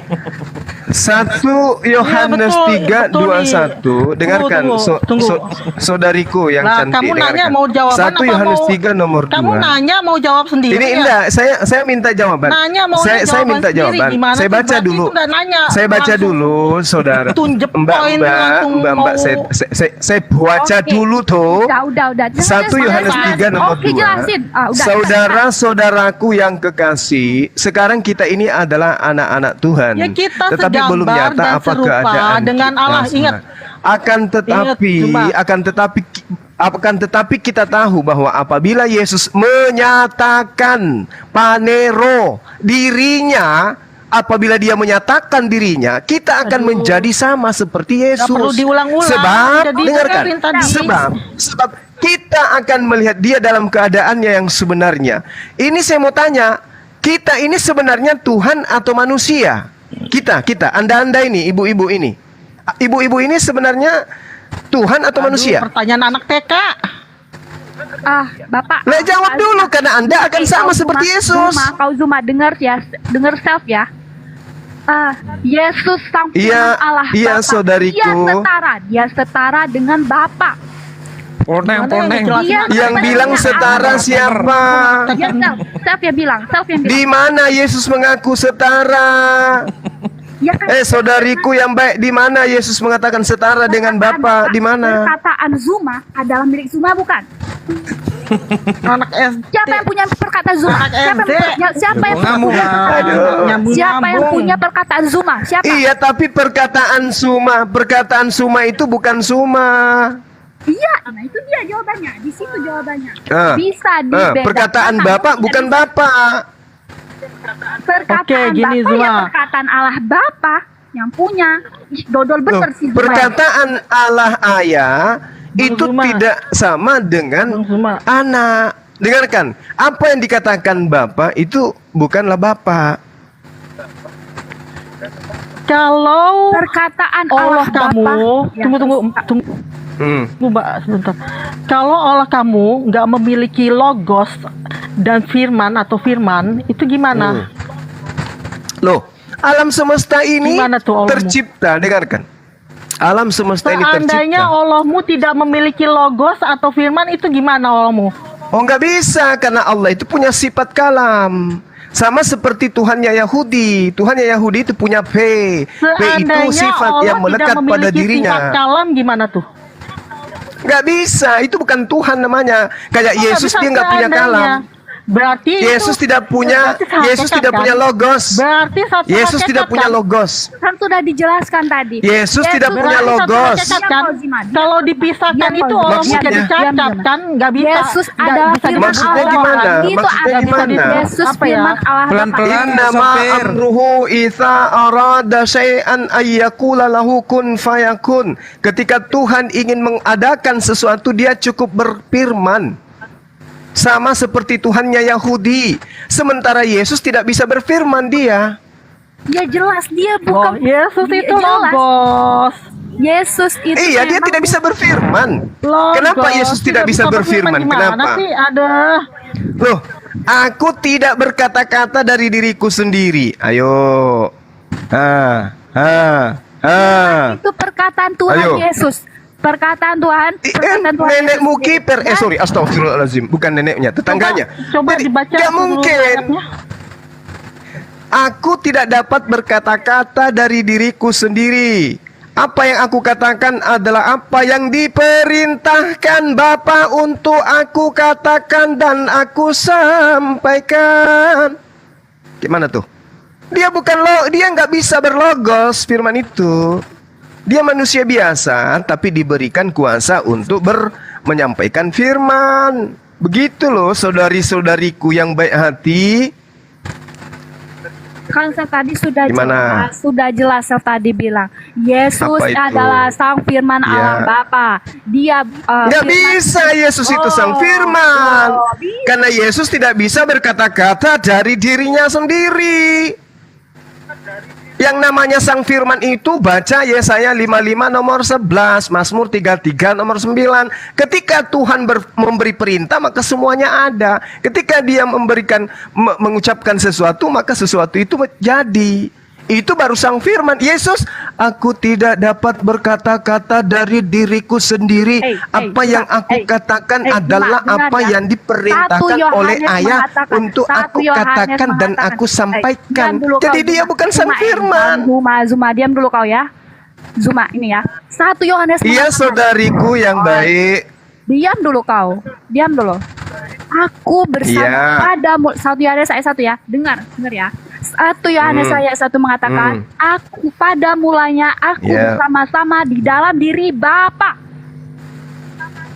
Speaker 5: 1 Yohanes
Speaker 4: Iya, betul,
Speaker 5: 3:21. Dengarkan,
Speaker 4: Tunggu.
Speaker 5: saudariku yang
Speaker 4: Nah,
Speaker 5: cantik.
Speaker 4: kamu nanya
Speaker 5: dengarkan.
Speaker 4: mau jawaban
Speaker 5: 1
Speaker 4: apa
Speaker 5: Yohanes
Speaker 4: mau-
Speaker 5: 3 nomor 2.
Speaker 4: Kamu nanya mau jawab sendiri.
Speaker 5: Ini
Speaker 4: ya?
Speaker 5: enggak, saya minta jawaban.
Speaker 4: Nanya mau
Speaker 5: Saya
Speaker 4: jawaban
Speaker 5: minta
Speaker 4: sendiri,
Speaker 5: jawaban.
Speaker 4: gimana
Speaker 5: Saya
Speaker 4: sih?
Speaker 5: baca
Speaker 4: Berarti
Speaker 5: dulu.
Speaker 4: itu udah nanya,
Speaker 5: Saya baca
Speaker 4: langsung
Speaker 5: dulu, saudara.
Speaker 4: tunjuk
Speaker 5: Mbak,
Speaker 4: poin langsung
Speaker 5: Mbak,
Speaker 4: mau-
Speaker 5: saya baca
Speaker 7: Oke.
Speaker 5: dulu tuh.
Speaker 7: Udah.
Speaker 5: 1 Yohanes 3 nomor 2.
Speaker 7: Oke, jelasin. Udah.
Speaker 5: Saudara-saudaraku yang kekasih, sekarang kita ini adalah anak-anak Tuhan.
Speaker 4: Ya, kita
Speaker 5: tetapi belum
Speaker 4: segambar
Speaker 5: nyata
Speaker 4: dan
Speaker 5: apa
Speaker 4: serupa
Speaker 5: keadaan
Speaker 4: dengan
Speaker 5: kita.
Speaker 4: Allah. Ingat.
Speaker 5: Akan tetapi kita tahu bahwa apabila Yesus menyatakan panero dirinya, apabila dia menyatakan dirinya, kita akan menjadi sama seperti Yesus.
Speaker 4: Nggak perlu diulang-ulang,
Speaker 5: Sebab,
Speaker 4: udah
Speaker 5: dengarkan,
Speaker 4: didengarin tadi.
Speaker 5: sebab kita akan melihat dia dalam keadaannya yang sebenarnya. Ini saya mau tanya, kita ini sebenarnya Tuhan atau manusia? Kita, Anda ini, ibu-ibu ini. Ibu-ibu ini sebenarnya Tuhan atau manusia?
Speaker 4: Pertanyaan anak TK.
Speaker 7: Bapak.
Speaker 5: Nah, jawab dulu karena Anda akan sama seperti Yesus.
Speaker 7: Kau Zuma dengar ya, dengar self ya. Yesus sang
Speaker 5: Iya,
Speaker 7: firman Allah
Speaker 5: iya,
Speaker 7: Bapa.
Speaker 5: saudariku.
Speaker 7: Dia setara dengan Bapa.
Speaker 1: Poneng, poneng.
Speaker 7: Dia
Speaker 5: Yang bilang setara siapa?
Speaker 7: Dia self yang bilang.
Speaker 5: Di mana Yesus mengaku setara?
Speaker 7: Ya kan,
Speaker 5: Saudariku yang baik, di mana Yesus mengatakan setara dengan Bapa? Di mana?
Speaker 7: perkataan Zuma adalah milik Zuma bukan?
Speaker 4: Anak SD.
Speaker 7: Siapa yang punya perkataan Zuma? Siapa yang
Speaker 1: Ngamuk.
Speaker 7: Siapa yang punya perkataan Zuma? Siapa?
Speaker 5: Iya, tapi perkataan Suma itu bukan Suma.
Speaker 7: Iya, nah itu dia jawabannya. Di situ jawabannya.
Speaker 5: Ah.
Speaker 7: Bisa dibedakan.
Speaker 5: Perkataan Bapak bukan Bapak.
Speaker 7: Perkataan
Speaker 4: Oke, gini,
Speaker 7: Bapak ya
Speaker 4: Zuma.
Speaker 7: perkataan Allah Bapa yang punya. Ih, dodol bener
Speaker 5: Loh,
Speaker 7: sih Zuma.
Speaker 5: perkataan Allah Ayah itu
Speaker 4: Zuma.
Speaker 5: tidak sama dengan
Speaker 4: Bang Zuma.
Speaker 5: anak. Dengarkan, apa yang dikatakan Bapak itu bukanlah Bapak.
Speaker 4: Kalau
Speaker 7: Perkataan
Speaker 4: Allah kamu,
Speaker 7: Bapa, ya,
Speaker 4: tunggu,
Speaker 5: Hmm.
Speaker 4: Mbak, sebentar. Kalau Allah kamu nggak memiliki logos dan firman atau firman, itu gimana?
Speaker 5: Loh, alam semesta ini
Speaker 4: Gimana tuh Allahmu?
Speaker 5: tercipta, dengarkan. Alam semesta ini
Speaker 4: Seandainya
Speaker 5: tercipta.
Speaker 4: Allahmu tidak memiliki logos atau firman, itu gimana Allahmu?
Speaker 5: Oh, nggak bisa, karena Allah itu punya sifat kalam. Sama seperti Tuhannya Yahudi. Tuhannya Yahudi itu punya P. P itu
Speaker 4: Seandainya
Speaker 5: sifat
Speaker 4: Allah
Speaker 5: yang melekat
Speaker 4: tidak
Speaker 5: pada
Speaker 4: memiliki
Speaker 5: dirinya.
Speaker 4: sifat kalam, gimana tuh?
Speaker 5: Nggak bisa, itu bukan Tuhan namanya. Kayak
Speaker 4: Oh,
Speaker 5: Yesus
Speaker 4: bisa
Speaker 5: dia nggak punya
Speaker 4: seandainya.
Speaker 5: kalam.
Speaker 4: Berarti
Speaker 5: Yesus
Speaker 4: itu-
Speaker 5: tidak punya,
Speaker 4: berarti satu
Speaker 5: Yesus tidak
Speaker 4: hakikat,
Speaker 5: punya
Speaker 4: kan?
Speaker 5: logos.
Speaker 4: Berarti satu
Speaker 5: Yesus
Speaker 4: hakikat,
Speaker 5: tidak punya
Speaker 4: kan?
Speaker 5: logos.
Speaker 7: Kan sudah dijelaskan tadi.
Speaker 5: Yesus tidak punya
Speaker 4: Berarti satu
Speaker 5: logos.
Speaker 4: hakikat, kan?
Speaker 7: Diam, Zima.
Speaker 4: Kalau dipisahkan
Speaker 7: Diam,
Speaker 4: itu
Speaker 7: Zima.
Speaker 4: Allahmu
Speaker 5: Maksudnya?
Speaker 4: jadi cacat,
Speaker 7: Diam,
Speaker 4: kan? Nggak bisa.
Speaker 7: Yesus
Speaker 4: nggak
Speaker 7: adalah
Speaker 4: bisa
Speaker 7: firman
Speaker 5: Maksudnya
Speaker 7: Allah.
Speaker 5: gimana?
Speaker 7: Itu
Speaker 5: Maksudnya
Speaker 7: ada
Speaker 5: gimana?
Speaker 7: Yesus
Speaker 4: Apa ya?
Speaker 7: firman Allah.
Speaker 1: Pelan-pelan.
Speaker 5: Innama
Speaker 1: sopir.
Speaker 5: amruhu idza arada syai'an ayyakula lahu kun fayakun. Ketika Tuhan ingin mengadakan sesuatu, dia cukup berfirman. Sama seperti Tuhannya Yahudi. Sementara Yesus tidak bisa berfirman dia.
Speaker 7: Ya jelas dia
Speaker 4: Oh,
Speaker 7: bukan.
Speaker 4: Yesus
Speaker 7: Dia
Speaker 4: itu
Speaker 7: jelas.
Speaker 4: logos.
Speaker 7: Yesus itu.
Speaker 5: Iya, dia
Speaker 7: memang-
Speaker 5: tidak bisa berfirman.
Speaker 4: Logos.
Speaker 5: Kenapa Yesus tidak bisa berfirman?
Speaker 4: Gimana
Speaker 5: Kenapa?
Speaker 4: sih? Ada.
Speaker 5: Loh, aku tidak berkata-kata dari diriku sendiri. Ayo.
Speaker 7: Itu perkataan Tuhan
Speaker 5: Ayo.
Speaker 7: Yesus. Perkataan Tuhan. Perkataan Tuhan
Speaker 5: Nenekmu
Speaker 7: Yesus.
Speaker 5: kiper. Sorry, astagfirullahaladzim. Bukan neneknya, tetangganya.
Speaker 4: Coba
Speaker 5: Jadi,
Speaker 4: dibaca.
Speaker 5: nggak
Speaker 4: dulu
Speaker 5: mungkin.
Speaker 4: ayatnya.
Speaker 5: Aku tidak dapat berkata-kata dari diriku sendiri. Apa yang aku katakan adalah apa yang diperintahkan Bapa untuk aku katakan dan aku sampaikan. Gimana tuh? Dia nggak bisa berlogos firman itu. Dia manusia biasa, tapi diberikan kuasa untuk menyampaikan firman. Begitu loh, saudari-saudariku yang baik hati.
Speaker 7: Kan saya tadi sudah
Speaker 5: Gimana?
Speaker 7: jelas saya tadi bilang Yesus
Speaker 5: Apa itu?
Speaker 7: adalah sang firman
Speaker 5: Ya.
Speaker 7: Allah Bapa. Dia
Speaker 5: Nggak bisa Yesus itu sang firman. Karena Yesus tidak bisa berkata-kata dari dirinya sendiri. Yang namanya sang firman itu baca Yesaya 55 nomor 11, Mazmur 33 nomor 9. Ketika Tuhan memberi perintah maka semuanya ada. Ketika dia mengucapkan sesuatu maka sesuatu itu jadi. Itu baru sang firman. Yesus, aku tidak dapat berkata-kata dari diriku sendiri. Apa yang aku katakan adalah apa yang diperintahkan oleh Ayah untuk aku katakan dan aku sampaikan. Jadi dia bukan sang firman.
Speaker 7: Zuma, diam dulu kau ya. Zuma, ini ya. 1 Yohanes
Speaker 5: Iya,
Speaker 7: mengatakan,
Speaker 5: saudariku yang baik.
Speaker 7: diam dulu kau. Diam dulu. Aku bersama
Speaker 5: Iya.
Speaker 7: padamu. 1 Yohanes ayat 1 ya. Dengar ya. 1 Yohanes ayat 1 mengatakan, aku pada mulanya aku
Speaker 5: Iya.
Speaker 7: bersama-sama di dalam diri Bapa.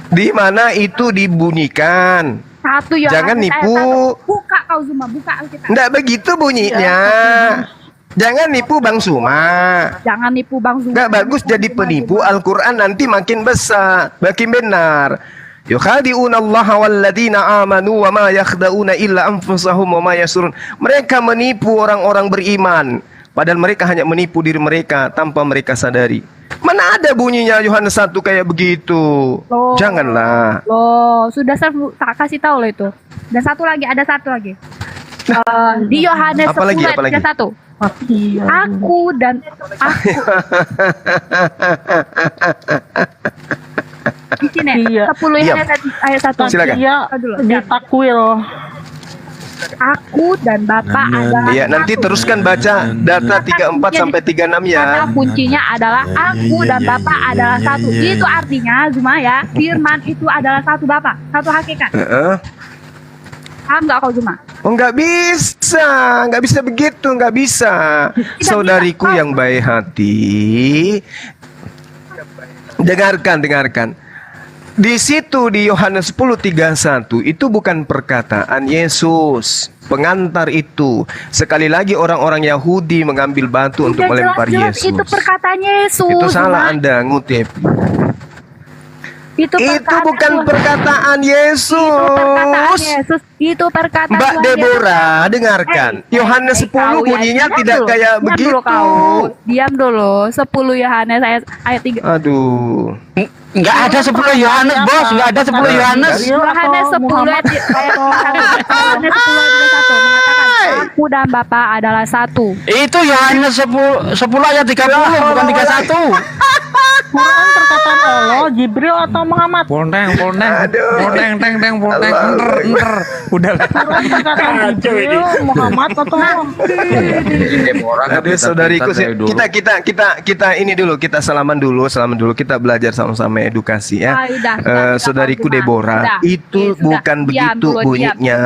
Speaker 5: Di mana itu dibunyikan?
Speaker 7: 1 Yohanes
Speaker 5: Jangan
Speaker 7: ayat
Speaker 5: nipu.
Speaker 7: 1. Buka kau Zuma, buka Alkitab.
Speaker 5: Nggak begitu bunyinya. Jangan nipu Bang Suma.
Speaker 7: Jangan nipu Bang Zuma.
Speaker 5: Nggak bagus jadi penipu. Al-Quran nanti makin besar, makin benar. Yukhadi'una Allah walladzina amanu wa ma yakhda'una illa anfusahum wa ma yasurun. Mereka menipu orang-orang beriman, padahal mereka hanya menipu diri mereka tanpa mereka sadari. Mana ada bunyinya Yohanes 1 kayak begitu?
Speaker 7: Loh.
Speaker 5: Janganlah.
Speaker 7: Loh, sudah saya tak kasih tahu loh itu. Dan ada satu lagi. Di Yohanes
Speaker 5: Apa
Speaker 7: 10
Speaker 5: lagi,
Speaker 7: ayat
Speaker 5: apa lagi?
Speaker 7: 31.
Speaker 4: Mati.
Speaker 7: Aku dan aku. Di sini
Speaker 4: Iya.
Speaker 7: 10
Speaker 5: Diam.
Speaker 7: ayat 1.
Speaker 5: Silakan.
Speaker 4: Iya, ditakwil.
Speaker 7: Aku dan Bapa adalah
Speaker 5: Iya, nanti
Speaker 7: satu.
Speaker 5: teruskan baca data 34 sampai 36
Speaker 7: Kata
Speaker 5: ya.
Speaker 7: kuncinya adalah aku dan Bapa adalah satu. Itu artinya Zuma ya, firman itu adalah satu Bapa, satu hakikat.
Speaker 5: Heeh.
Speaker 7: Paham nggak kau Zuma?
Speaker 5: Oh, nggak bisa begitu, nggak bisa. Saudariku yang baik hati, dengarkan. Di situ di Yohanes 10:31 itu bukan perkataan Yesus. Pengantar itu. Sekali lagi orang-orang Yahudi mengambil batu untuk
Speaker 7: Udah
Speaker 5: melempar
Speaker 7: jelas-jelas
Speaker 5: Yesus.
Speaker 7: itu perkataan Yesus.
Speaker 5: Itu salah
Speaker 7: Zuma.
Speaker 5: Anda ngutip.
Speaker 7: Itu
Speaker 5: Bukan perkataan
Speaker 7: Itu perkataan
Speaker 5: Yesus.
Speaker 7: Yesus. Itu perkataan
Speaker 5: Mbak
Speaker 7: Tuhan
Speaker 5: Deborah, dengarkan. Yohanes 10 bunyinya tidak kayak begitu.
Speaker 7: Diam dulu. 10 Yohanes ayat 3.
Speaker 5: Aduh.
Speaker 6: Nggak ada 10 Yohanes, Bos. Nggak ada 10 Yohanes.
Speaker 7: Yohanes 10 ayat 1 mengatakan aku dan Bapa adalah satu.
Speaker 6: Itu Yohanes 10 ayat 30, bukan 31.
Speaker 4: Quran perkataan Allah, Jibril atau Muhammad?
Speaker 1: Ponteng,
Speaker 5: Aduh.
Speaker 1: ponteng, enter. Udah lah.
Speaker 4: Quran perkataan Jibril, Muhammad atau
Speaker 5: Aduh, saudariku, kita ini dulu, kita salaman dulu, kita belajar sama-sama edukasi ya.
Speaker 7: Sudah,
Speaker 5: Saudariku
Speaker 7: Zuma.
Speaker 5: Deborah,
Speaker 7: Sudah.
Speaker 5: itu
Speaker 7: Sudah.
Speaker 5: bukan
Speaker 7: Diam
Speaker 5: begitu
Speaker 7: dulu,
Speaker 5: bunyinya.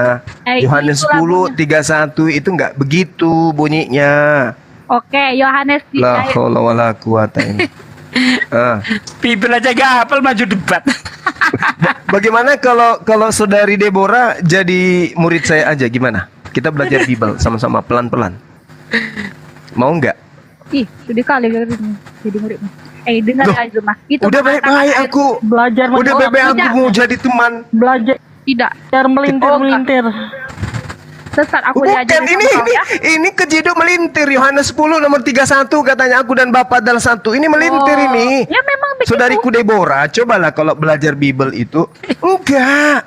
Speaker 5: Yohanes
Speaker 7: itulah
Speaker 5: 10:31 itu nggak begitu bunyinya.
Speaker 7: Oke, Yohanes di
Speaker 5: La
Speaker 7: ayat
Speaker 5: haula wala quwata ini.
Speaker 6: Bibir aja gak hafal, maju debat.
Speaker 5: Bagaimana kalau saudari Deborah jadi murid saya aja, gimana? Kita belajar Bible sama-sama pelan-pelan. Mau nggak?
Speaker 7: Ih, sudah kali jadi muridmu. Dengar
Speaker 5: Loh,
Speaker 7: ya Zuma. Itu
Speaker 5: Udah
Speaker 7: perkataan
Speaker 5: baik-baik
Speaker 7: ayat-
Speaker 5: aku.
Speaker 4: belajar
Speaker 5: Udah baik-baik aku
Speaker 7: tidak.
Speaker 5: mau jadi teman.
Speaker 4: belajar
Speaker 7: Tidak.
Speaker 4: melintir.
Speaker 7: Sesat aku
Speaker 5: Bukan,
Speaker 7: diajarin
Speaker 5: ini
Speaker 7: sama kau, ya.
Speaker 5: ini kejeduk melintir. Yohanes 10 nomor 31 katanya aku dan Bapa adalah satu. Ini melintir
Speaker 7: Oh,
Speaker 5: ini.
Speaker 7: Ya memang begitu.
Speaker 5: Saudariku Deborah, cobalah kalau belajar Bible itu. Enggak.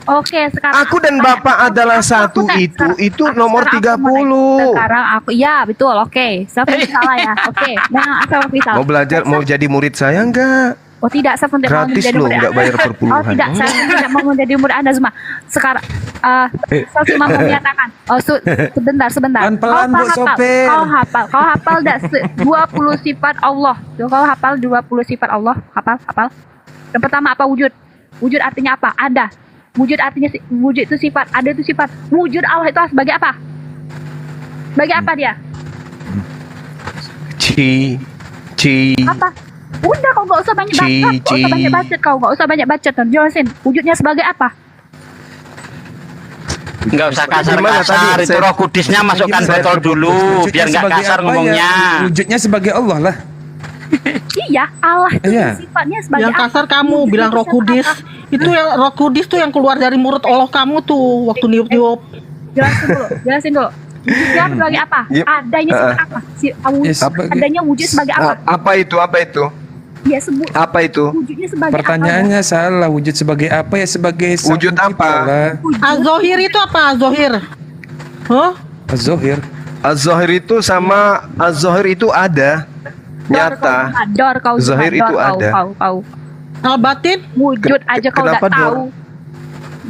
Speaker 7: Oke, sekarang
Speaker 5: Aku dan Bapa adalah satu itu nomor 30.
Speaker 7: Sekarang aku ya betul, oke. Saya salah ya. Oke. Memang saya salah.
Speaker 5: Mau belajar, mau jadi murid saya enggak?
Speaker 7: Oh tidak, saya tidak mau
Speaker 5: Gratis
Speaker 7: menjadi
Speaker 5: loh,
Speaker 7: murid
Speaker 5: nggak
Speaker 7: Anda.
Speaker 5: bayar per puluhan.
Speaker 7: Oh tidak, saya tidak mau menjadi murid Anda Zuma. Sekarang, saya cuma mau menyatakan. Oh sebentar.
Speaker 1: Pelan-pelan, Bu Sopir.
Speaker 7: Kau hafal dah 20 sifat Allah. Kau hafal 20 sifat Allah. Hafal. Yang pertama apa wujud? Wujud artinya apa? Ada. Wujud artinya wujud itu sifat. Ada itu sifat. Wujud Allah itu sebagai apa? Sebagai apa dia?
Speaker 5: Ci.
Speaker 7: Apa? Udah kau nggak usah banyak baca, kau nggak usah banyak baca. Jelasin wujudnya sebagai apa?
Speaker 6: Nggak usah
Speaker 5: Gimana
Speaker 6: kasar-kasar.
Speaker 5: tadi?
Speaker 6: Itu Roh Kudusnya masukkan
Speaker 1: Saya
Speaker 6: botol dulu,
Speaker 1: wujudnya
Speaker 6: biar nggak
Speaker 1: sebagai
Speaker 6: kasar
Speaker 1: apa
Speaker 6: ngomongnya.
Speaker 1: ya? Wujudnya sebagai Allah lah.
Speaker 7: Iya, Allah itu
Speaker 1: Iya.
Speaker 7: sifatnya sebagai
Speaker 4: Yang
Speaker 7: apa?
Speaker 4: kasar kamu
Speaker 7: Wujud
Speaker 4: bilang
Speaker 7: itu
Speaker 4: Roh Kudus. Itu yang Roh Kudus tuh yang keluar dari mulut Allah kamu tuh waktu niup-niup.
Speaker 7: Jelasin dulu. Wujudnya sebagai apa?
Speaker 5: Yep.
Speaker 7: Adanya sebagai apa?
Speaker 1: Yes, apa-
Speaker 7: Adanya wujud sebagai apa?
Speaker 5: Apa itu?
Speaker 7: Dia sebut
Speaker 5: Apa itu?
Speaker 7: wujudnya sebagai
Speaker 1: Pertanyaannya salah. Wujud sebagai apa ya? Sebagai sang
Speaker 5: Wujud
Speaker 1: pencipta
Speaker 5: apa?
Speaker 1: lah.
Speaker 4: Az-Zohir itu apa? Az-Zohir. Hah?
Speaker 1: Az-Zohir.
Speaker 5: Az-Zahir itu sama Az-Zahir itu ada. Nyata.
Speaker 7: Dor kau
Speaker 5: Zahir
Speaker 7: Zuma,
Speaker 5: itu
Speaker 7: dor
Speaker 5: ada.
Speaker 7: Kau.
Speaker 4: Al-Batin?
Speaker 7: Wujud aja kau
Speaker 5: Kenapa
Speaker 7: udah tahu.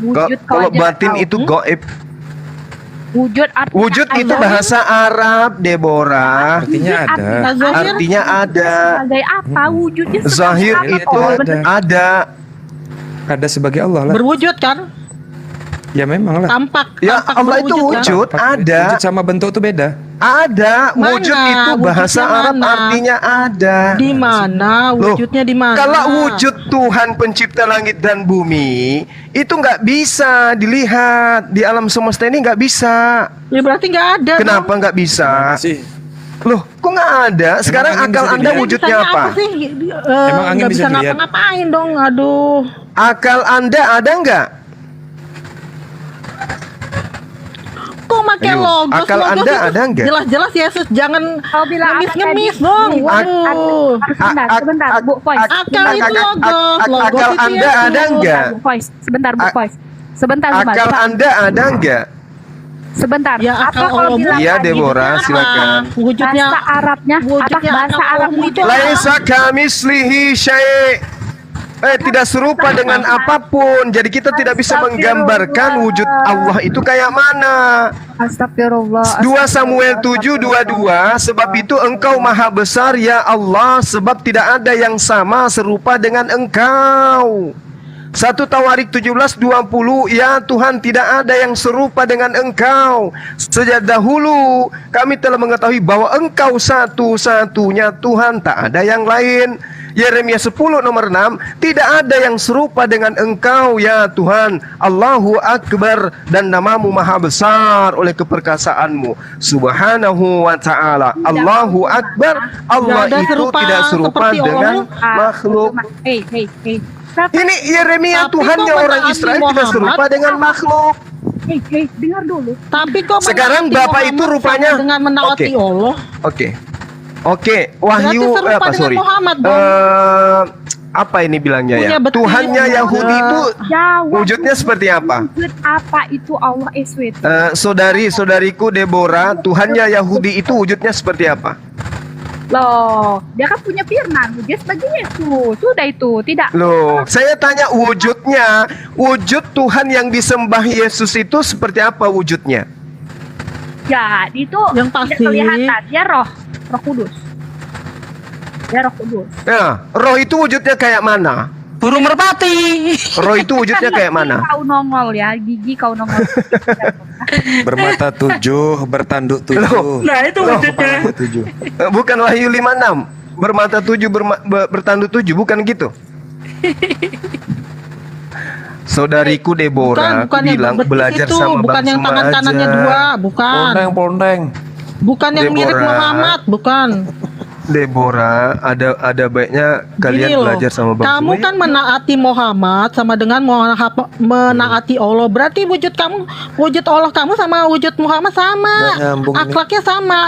Speaker 7: Wujud kau
Speaker 5: Kalau
Speaker 7: aja
Speaker 5: batin
Speaker 7: tahu.
Speaker 5: itu goib.
Speaker 7: Wujud artinya
Speaker 5: Wujud itu
Speaker 7: ada.
Speaker 5: bahasa Arab, Deborah.
Speaker 1: Artinya
Speaker 7: Wujud
Speaker 1: ada.
Speaker 4: Az-Zohir?
Speaker 5: Artinya ada.
Speaker 7: sebagai apa? Wujudnya sebagai
Speaker 5: Zahir
Speaker 7: apa?
Speaker 5: itu
Speaker 7: Oh, bener.
Speaker 5: ada.
Speaker 1: Ada sebagai Allah lah.
Speaker 4: Berwujud kan?
Speaker 1: Ya memang lah.
Speaker 4: Tampak.
Speaker 5: Ya
Speaker 4: tampak
Speaker 5: Allah itu
Speaker 4: berwujud kan?
Speaker 5: wujud, ada.
Speaker 1: Wujud sama bentuk tuh beda.
Speaker 5: Ada.
Speaker 4: Mana?
Speaker 5: Wujud itu bahasa
Speaker 4: Wujudnya
Speaker 5: Arab
Speaker 4: mana?
Speaker 5: artinya ada.
Speaker 4: Di mana?
Speaker 5: Loh,
Speaker 4: Wujudnya di mana?
Speaker 5: Kalau wujud Tuhan pencipta langit dan bumi itu nggak bisa dilihat di alam semesta ini, nggak bisa.
Speaker 4: Ya berarti nggak ada.
Speaker 5: Kenapa nggak bisa?
Speaker 1: Sih.
Speaker 5: Loh, kok nggak ada? Sekarang
Speaker 1: angin
Speaker 5: akal
Speaker 1: bisa
Speaker 5: Anda
Speaker 1: dilihat?
Speaker 5: wujudnya
Speaker 4: Bisanya
Speaker 5: apa?
Speaker 4: sih?
Speaker 1: Emang angin
Speaker 4: Nggak
Speaker 1: bisa
Speaker 4: bisa
Speaker 1: dilihat?
Speaker 4: ngapa-ngapain dong. Aduh.
Speaker 5: Akal Anda ada nggak?
Speaker 4: Kok pakai
Speaker 5: Ayo,
Speaker 4: logos?
Speaker 5: akal
Speaker 4: Logos
Speaker 5: Anda
Speaker 4: itu
Speaker 5: ada nggak?
Speaker 4: Jelas-jelas Yesus jangan
Speaker 7: Kau bilang apa
Speaker 4: ngemis-ngemis
Speaker 7: tadi?
Speaker 4: dong.
Speaker 7: Nih,
Speaker 4: Waduh.
Speaker 7: Sebentar, Bu Voice.
Speaker 4: Akal itu logos. Logos
Speaker 5: Akal
Speaker 4: itu
Speaker 5: Anda
Speaker 4: Yesus.
Speaker 5: ada nggak?
Speaker 7: Bu Voice. Sebentar, Bu
Speaker 5: A-
Speaker 7: Voice. Sebentar,
Speaker 5: Akal Anda ada nggak?
Speaker 7: Sebentar.
Speaker 4: Ya,
Speaker 7: apa
Speaker 4: akal
Speaker 7: kau
Speaker 4: Allah
Speaker 7: bilang
Speaker 5: Iya,
Speaker 7: tadi?
Speaker 5: Deborah,
Speaker 7: Apa?
Speaker 5: silakan.
Speaker 4: Wujudnya
Speaker 7: Bahasa Arabnya, apa
Speaker 4: wujudnya
Speaker 7: bahasa
Speaker 4: akal
Speaker 7: Arabnya
Speaker 4: Allah itu
Speaker 5: Laisa kamislihi syai'. Tidak serupa dengan apapun. Jadi kita tidak bisa menggambarkan wujud Allah itu kayak mana.
Speaker 7: Astagfirullah.
Speaker 5: 2 Samuel 7:22, sebab itu engkau maha besar ya Allah, sebab tidak ada yang sama serupa dengan engkau. 1 Tawarik 17:20, ya Tuhan, tidak ada yang serupa dengan engkau. Sejak dahulu kami telah mengetahui bahwa engkau satu-satunya Tuhan, tak ada yang lain. Yeremia 10 nomor 6, tidak ada yang serupa dengan engkau ya Tuhan. Allahu Akbar, dan namamu maha besar oleh keperkasaanmu subhanahu wa ta'ala. Allahu Akbar, Allah
Speaker 4: Tidak ada
Speaker 5: itu
Speaker 4: serupa
Speaker 5: tidak serupa
Speaker 4: seperti
Speaker 5: dengan
Speaker 4: Allah.
Speaker 5: makhluk.
Speaker 7: Hei.
Speaker 5: Ini Yeremia,
Speaker 4: Tapi
Speaker 5: Tuhannya
Speaker 4: kok
Speaker 5: orang
Speaker 4: menaati
Speaker 5: Israel tidak
Speaker 4: Muhammad?
Speaker 5: serupa dengan makhluk.
Speaker 7: Hei, dengar dulu.
Speaker 4: Tapi kok
Speaker 5: Sekarang
Speaker 4: menaati
Speaker 5: Bapak itu
Speaker 4: Muhammad
Speaker 5: rupanya-
Speaker 4: sama dengan menaati
Speaker 5: Oke.
Speaker 4: Allah?
Speaker 5: Oke, Wahyu
Speaker 4: Berarti serupa dengan Muhammad dong.
Speaker 5: Apa ini bilangnya ya?
Speaker 4: Punya betis.
Speaker 5: Tuhannya Yahudi itu
Speaker 7: Jawab.
Speaker 5: wujudnya seperti apa?
Speaker 7: Wujud apa itu Allah SWT?
Speaker 5: Saudariku Deborah, Tuhannya Yahudi itu wujudnya seperti apa?
Speaker 7: Loh, dia kan punya firman. Dia sebagai Yesus. Sudah itu, tidak.
Speaker 5: Loh, saya tanya wujudnya, wujud Tuhan yang disembah Yesus itu seperti apa wujudnya?
Speaker 7: Ya, itu
Speaker 4: Yang
Speaker 7: tidak
Speaker 4: pasti.
Speaker 7: kelihatan. Dia roh kudus. Dia roh kudus.
Speaker 5: Nah, roh itu wujudnya kayak mana?
Speaker 6: Burung merpati.
Speaker 5: Roh itu wujudnya kayak mana?
Speaker 7: Kau nongol ya, gigi kau nongol.
Speaker 1: Bermata 7, bertanduk 7.
Speaker 6: Nah, itu wujudnya.
Speaker 1: 7.
Speaker 5: Bukan Wahyu 56, bermata 7, bertanduk 7, bukan gitu. Saudariku Deborah,
Speaker 4: Bukan
Speaker 5: aku
Speaker 4: yang
Speaker 5: bilang
Speaker 4: betis
Speaker 5: belajar
Speaker 4: itu,
Speaker 5: sama
Speaker 4: bukan
Speaker 5: Bang
Speaker 4: yang
Speaker 5: Suma
Speaker 4: tangan
Speaker 5: aja.
Speaker 4: kanannya dua, bukan.
Speaker 1: Pondeng.
Speaker 4: Bukan yang mirip
Speaker 5: Deborah.
Speaker 4: Muhammad, bukan.
Speaker 5: Deborah, ada baiknya kalian
Speaker 4: Gini loh,
Speaker 5: belajar sama Bang
Speaker 4: kamu
Speaker 5: Suma.
Speaker 4: kan menaati Muhammad sama dengan menaati Allah. Berarti wujud Allah kamu sama wujud Muhammad sama.
Speaker 1: Nggak nyambung ini.
Speaker 4: Akhlaknya sama.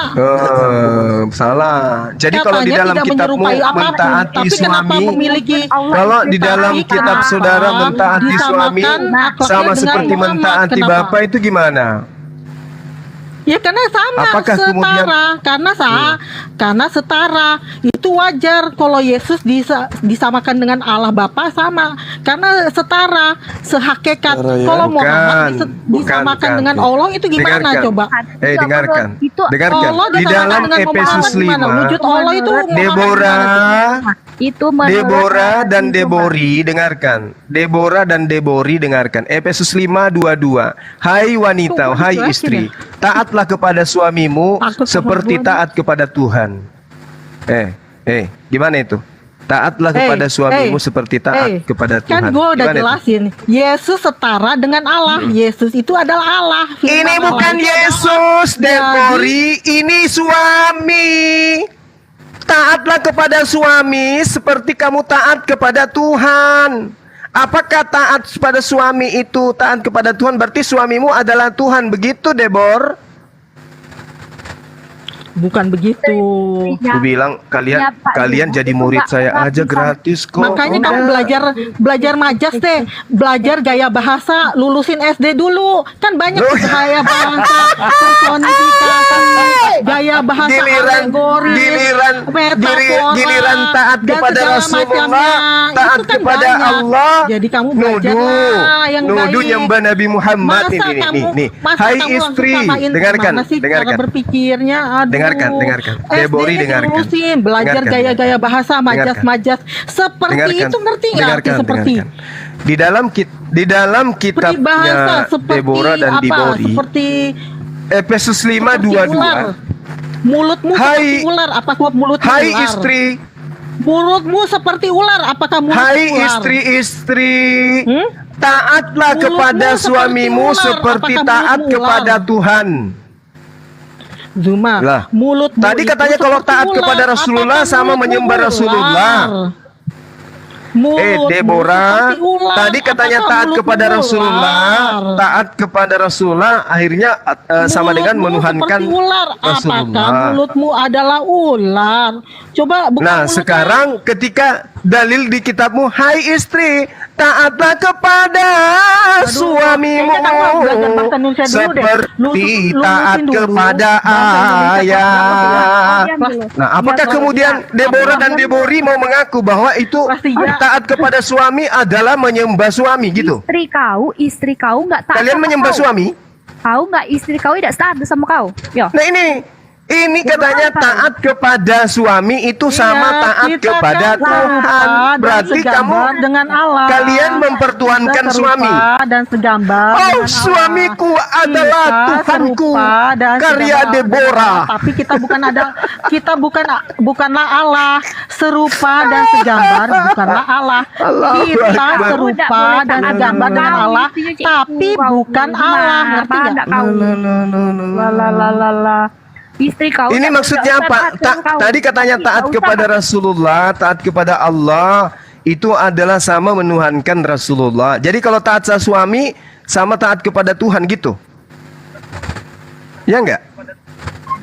Speaker 5: Salah. Jadi kalau di
Speaker 4: Katanya
Speaker 5: dalam
Speaker 4: tidak
Speaker 5: kitabmu
Speaker 4: menyerupai apapun,
Speaker 5: mentaati
Speaker 4: tapi kenapa
Speaker 5: suami,
Speaker 4: memiliki
Speaker 5: kalau di dalam
Speaker 4: Tapi
Speaker 5: kitab
Speaker 4: kenapa
Speaker 5: saudara mentaati suami
Speaker 4: disamakan akhlaknya
Speaker 5: sama
Speaker 4: dengan
Speaker 5: seperti
Speaker 4: Muhammad?
Speaker 5: mentaati
Speaker 4: Kenapa?
Speaker 5: bapak itu gimana?
Speaker 4: Ya karena sama,
Speaker 5: Apakah
Speaker 4: setara.
Speaker 5: kemudian-
Speaker 4: Karena setara. Itu wajar kalau Yesus disamakan dengan Allah Bapa sama. Karena setara, sehakikat.
Speaker 1: Setara ya.
Speaker 4: Kalau
Speaker 5: Bukan,
Speaker 4: Muhammad
Speaker 5: bukan.
Speaker 4: disamakan dengan Allah itu gimana
Speaker 5: Dengarkan.
Speaker 4: coba?
Speaker 5: Dengarkan.
Speaker 7: Itu
Speaker 5: Dengarkan.
Speaker 4: Allah
Speaker 5: Di
Speaker 4: disamakan
Speaker 5: dalam
Speaker 4: dengan
Speaker 5: Efesus
Speaker 4: Muhammad gimana?
Speaker 5: 5,
Speaker 4: Wujud Allah itu Muhammad gimana?
Speaker 5: Deborah,
Speaker 7: itu menurut
Speaker 5: Deborah dan
Speaker 7: itu,
Speaker 5: Debori dengarkan. Deborah dan Debori dengarkan. Efesus 5:22. Hai wanita,
Speaker 4: Tuh,
Speaker 5: hai
Speaker 4: jelasin
Speaker 5: istri,
Speaker 4: ya.
Speaker 5: taatlah kepada suamimu
Speaker 4: Takut sama
Speaker 5: seperti
Speaker 4: gua nih.
Speaker 5: taat kepada Tuhan. Gimana itu? Taatlah kepada suamimu seperti taat kepada Tuhan.
Speaker 4: Kan gue udah
Speaker 5: Gimana itu?
Speaker 4: jelasin. Yesus setara dengan Allah. Yesus itu adalah Allah. Firman
Speaker 5: Ini
Speaker 4: Allah
Speaker 5: bukan
Speaker 4: itu
Speaker 5: Yesus,
Speaker 4: Jadi-
Speaker 5: Debori, ini suami. Taatlah kepada suami seperti kamu taat kepada Tuhan. Apakah taat kepada suami itu taat kepada Tuhan berarti suamimu adalah Tuhan, begitu Debor?
Speaker 4: Bukan begitu.
Speaker 7: Ya,
Speaker 5: Aku bilang kalian
Speaker 7: Ya, Pak,
Speaker 5: kalian
Speaker 7: Ibu.
Speaker 5: jadi
Speaker 7: Itu
Speaker 5: murid
Speaker 7: nggak
Speaker 5: saya
Speaker 7: berarti
Speaker 5: aja
Speaker 7: sama-
Speaker 5: gratis kok.
Speaker 4: Makanya
Speaker 5: Udah.
Speaker 4: kamu belajar majas deh, belajar gaya bahasa, lulusin SD dulu. Kan banyak
Speaker 5: Loh.
Speaker 4: gaya bahasa, personifikasi, gaya bahasa alegori, metafor,
Speaker 5: giliran taat
Speaker 4: dan
Speaker 5: kepada
Speaker 4: segala
Speaker 5: Rasulullah,
Speaker 4: macamnya.
Speaker 5: taat
Speaker 4: Itu kan
Speaker 5: kepada
Speaker 4: banyak.
Speaker 5: Allah.
Speaker 4: Jadi kamu belajar yang
Speaker 5: Nuduh
Speaker 4: baik.
Speaker 5: nyembah Nabi Muhammad nih. Hai istri, dengarkan, dengarkan.
Speaker 4: Berpikirnya, aduh.
Speaker 5: Dengarkan. Debori,
Speaker 4: SD-nya
Speaker 5: dengarkan.
Speaker 4: diurusin, belajar
Speaker 5: Dengarkan.
Speaker 4: gaya-gaya bahasa, majas-majas. Seperti itu ngerti nggak? Arti seperti
Speaker 5: Di dalam
Speaker 4: peribahasa
Speaker 5: kitabnya
Speaker 4: seperti
Speaker 5: Deborah dan
Speaker 4: apa?
Speaker 5: Dibori,
Speaker 4: Seperti
Speaker 5: Efesus
Speaker 4: seperti ular.
Speaker 5: 5:22.
Speaker 4: Mulutmu
Speaker 5: Hai-
Speaker 4: seperti ular. Apakah mulutmu
Speaker 5: Hai
Speaker 4: ular?
Speaker 5: istri,
Speaker 4: Mulutmu seperti ular. Apakah mulutmu
Speaker 5: hai
Speaker 4: ular?
Speaker 5: istri-istri,
Speaker 4: Hmm?
Speaker 5: taatlah
Speaker 4: Mulutmu
Speaker 5: kepada
Speaker 4: seperti
Speaker 5: suamimu
Speaker 4: ular.
Speaker 5: seperti
Speaker 4: Apakah
Speaker 5: taat
Speaker 4: mulutmu
Speaker 5: kepada
Speaker 4: ular?
Speaker 5: Tuhan.
Speaker 4: Zuma,
Speaker 5: Lah,
Speaker 4: mulutmu
Speaker 5: tadi
Speaker 4: itu
Speaker 5: katanya kalau
Speaker 4: seperti
Speaker 5: taat
Speaker 4: ular.
Speaker 5: kepada Rasulullah
Speaker 4: Apakah
Speaker 5: sama
Speaker 4: mulutmu
Speaker 5: menyembah
Speaker 4: ular?
Speaker 5: Rasulullah.
Speaker 4: Mulutmu
Speaker 5: Deborah,
Speaker 4: seperti ular.
Speaker 5: tadi katanya
Speaker 4: Apakah
Speaker 5: taat
Speaker 4: mulutmu
Speaker 5: kepada Rasulullah,
Speaker 4: ular?
Speaker 5: taat kepada Rasulullah, akhirnya sama dengan
Speaker 4: Mulutmu
Speaker 5: menuhankan
Speaker 4: seperti ular. Apakah
Speaker 5: Rasulullah.
Speaker 4: mulutmu adalah ular? Coba bukan
Speaker 5: Nah,
Speaker 4: mulutnya.
Speaker 5: sekarang ketika dalil di kitabmu, hai istri, taatlah kepada suamimu
Speaker 4: kayaknya kamu harus belajar bahasa Indonesia dulu deh.
Speaker 5: seperti
Speaker 4: Lulusin
Speaker 5: taat
Speaker 4: dulu
Speaker 5: kepada
Speaker 4: bahasa Indonesia.
Speaker 5: ayah.
Speaker 7: Diam dulu.
Speaker 5: Nah, apakah
Speaker 4: Iya,
Speaker 5: kemudian Deborah dan Debori mau mengaku bahwa itu
Speaker 4: Pasti ya.
Speaker 5: taat kepada suami adalah menyembah suami gitu?
Speaker 7: Istri kau nggak taat
Speaker 5: Kalian
Speaker 7: sama
Speaker 5: menyembah
Speaker 7: kau.
Speaker 5: suami?
Speaker 7: Tahu nggak istri kau tidak taat sama kau? Yo.
Speaker 5: Nah ini katanya taat kepada suami itu sama
Speaker 4: Iya,
Speaker 5: taat
Speaker 4: kita
Speaker 5: kepada
Speaker 4: kan
Speaker 5: Tuhan.
Speaker 4: serupa dan
Speaker 5: Berarti kamu
Speaker 4: segambar dengan Allah.
Speaker 5: kalian mempertuhankan
Speaker 4: Kita serupa
Speaker 5: suami.
Speaker 4: dan segambar
Speaker 5: Oh,
Speaker 4: dengan Allah.
Speaker 5: suamiku adalah
Speaker 4: Kita
Speaker 5: Tuhanku.
Speaker 4: serupa dan
Speaker 5: Karya
Speaker 4: segambar
Speaker 5: Deborah.
Speaker 4: dengan Allah. Tapi kita bukanlah Allah, serupa dan segambar bukanlah Allah.
Speaker 5: Allahu
Speaker 4: Kita
Speaker 5: Akbar.
Speaker 4: serupa dan segambar dengan Allah, tapi bukan Allah. Ngerti nggak?
Speaker 7: Lalalala. Istri kau.
Speaker 5: Ini
Speaker 7: tak
Speaker 5: maksudnya
Speaker 7: usah
Speaker 5: apa?
Speaker 7: taat sama kau.
Speaker 5: Tadi katanya
Speaker 7: Tidak
Speaker 5: taat
Speaker 7: usah.
Speaker 5: kepada Rasulullah, taat kepada Allah itu adalah sama menuhankan Rasulullah. Jadi kalau taat sama suami sama taat kepada Tuhan gitu. Ya enggak?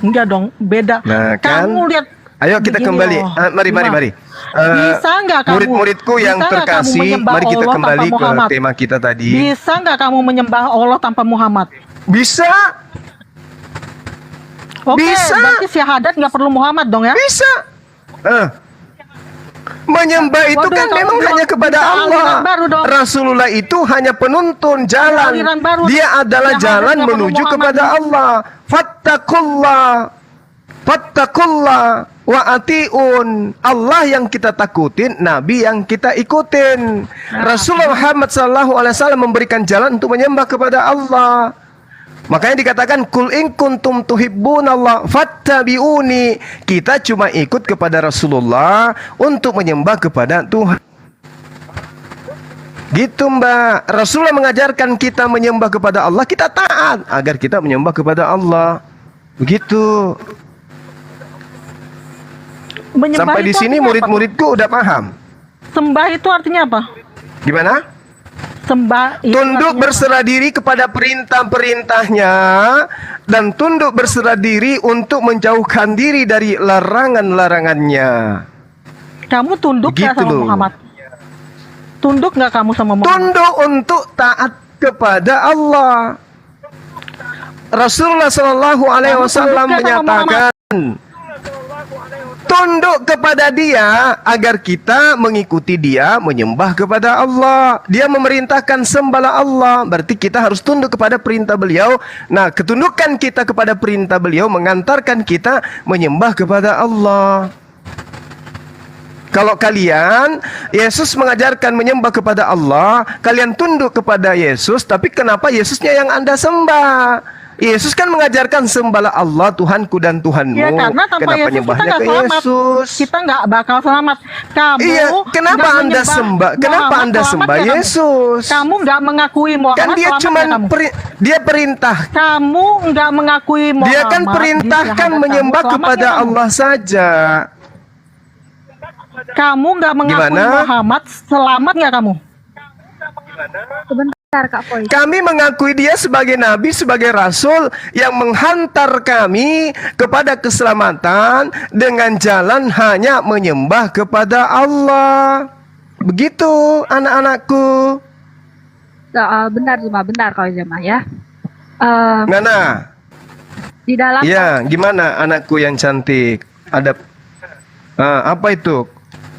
Speaker 4: Enggak dong, beda.
Speaker 5: Nah, kan?
Speaker 4: Kamu lihat.
Speaker 5: Ayo kita
Speaker 4: Begini
Speaker 5: kembali.
Speaker 4: loh,
Speaker 5: Mari.
Speaker 4: Bisa nggak kamu?
Speaker 5: Murid-muridku yang
Speaker 4: Bisa nggak kamu
Speaker 5: terkasih,
Speaker 4: menyembah
Speaker 5: mari kita
Speaker 4: Allah
Speaker 5: kembali
Speaker 4: tanpa
Speaker 5: ke
Speaker 4: Muhammad?
Speaker 5: tema kita tadi.
Speaker 4: Bisa nggak kamu menyembah Allah tanpa Muhammad?
Speaker 5: Bisa,
Speaker 4: Oke,
Speaker 5: Bisa.
Speaker 4: berarti syahadat nggak perlu Muhammad dong ya?
Speaker 5: bisa. Menyembah itu
Speaker 4: Waduh,
Speaker 5: kan
Speaker 4: kamu
Speaker 5: memang
Speaker 4: bilang
Speaker 5: hanya kepada
Speaker 4: bisa
Speaker 5: Allah.
Speaker 4: aliran baru dong.
Speaker 5: Rasulullah itu hanya penuntun jalan.
Speaker 4: Aliran baru.
Speaker 5: Dia adalah
Speaker 4: Syahadat
Speaker 5: jalan
Speaker 4: nggak perlu
Speaker 5: menuju
Speaker 4: Muhammad.
Speaker 5: kepada Allah. Fattakullah wa atiun. Allah yang kita takutin, Nabi yang kita ikutin. Rasulullah Muhammad SAW memberikan jalan untuk menyembah kepada Allah. Makanya dikatakan kul in kuntum tuhibbunallah fattabi'uni. Kita cuma ikut kepada Rasulullah untuk menyembah kepada Tuhan. Gitu Mbak. Rasulullah mengajarkan kita menyembah kepada Allah, kita taat agar kita menyembah kepada Allah. Begitu.
Speaker 4: Menyembah
Speaker 5: Sampai di
Speaker 4: itu
Speaker 5: sini
Speaker 4: artinya apa?
Speaker 5: murid-muridku udah paham.
Speaker 4: Sembah itu artinya apa?
Speaker 5: Gimana?
Speaker 4: Sembah itu
Speaker 5: Tunduk
Speaker 4: artinya
Speaker 5: berserah diri kepada perintah-perintahnya dan tunduk berserah diri untuk menjauhkan diri dari larangan-larangannya.
Speaker 4: apa? Kamu tunduk nggak
Speaker 5: Begitu
Speaker 4: sama
Speaker 5: loh.
Speaker 4: Muhammad? Tunduk nggak kamu sama Muhammad?
Speaker 5: Tunduk untuk taat kepada Allah. Rasulullah Shallallahu Alaihi
Speaker 4: Kamu
Speaker 5: Wasallam
Speaker 4: tunduk nggak sama
Speaker 5: menyatakan tunduk kepada dia agar kita mengikuti dia menyembah kepada Allah. Dia memerintahkan sembahlah Allah, berarti kita harus tunduk kepada perintah beliau. Nah, ketundukan kita kepada perintah beliau mengantarkan kita menyembah kepada Allah. Kalau kalian, Yesus mengajarkan menyembah kepada Allah, kalian tunduk kepada Yesus, tapi kenapa Yesusnya yang Anda sembah? Yesus kan mengajarkan sembahlah Allah Tuhanku dan Tuhanmu.
Speaker 4: Ya karena tanpa
Speaker 5: Kenapa
Speaker 4: Yesus kita
Speaker 5: nyembahnya
Speaker 4: nggak
Speaker 5: ke
Speaker 4: selamat.
Speaker 5: Yesus?
Speaker 4: Kita nggak bakal selamat. Kamu
Speaker 5: Iya, kenapa
Speaker 4: nggak
Speaker 5: Anda
Speaker 4: menyembah
Speaker 5: sembah? Kenapa
Speaker 4: Muhammad,
Speaker 5: Anda
Speaker 4: selamat
Speaker 5: sembah
Speaker 4: nggak kamu?
Speaker 5: Yesus?
Speaker 4: Kamu nggak mengakui Muhammad.
Speaker 5: Kan dia
Speaker 4: selamat
Speaker 5: cuma
Speaker 4: nggak kamu?
Speaker 5: dia perintah.
Speaker 4: Kamu nggak mengakui Muhammad.
Speaker 5: Dia kan perintahkan
Speaker 4: di syahadat
Speaker 5: menyembah
Speaker 4: kamu. Selamat
Speaker 5: kepada
Speaker 4: nggak kamu?
Speaker 5: Allah saja.
Speaker 4: Kamu nggak mengakui
Speaker 5: Gimana?
Speaker 4: Muhammad, selamat nggak kamu?
Speaker 7: Sebentar Kak Boy.
Speaker 5: Kami mengakui dia sebagai nabi, sebagai rasul yang menghantar kami kepada keselamatan dengan jalan hanya menyembah kepada Allah. Begitu anak-anakku.
Speaker 7: Bentar Zuma, bentar kau Zuma ya.
Speaker 5: Ngana?
Speaker 7: Di dalam
Speaker 5: Iya, gimana anakku yang cantik? Ada apa itu?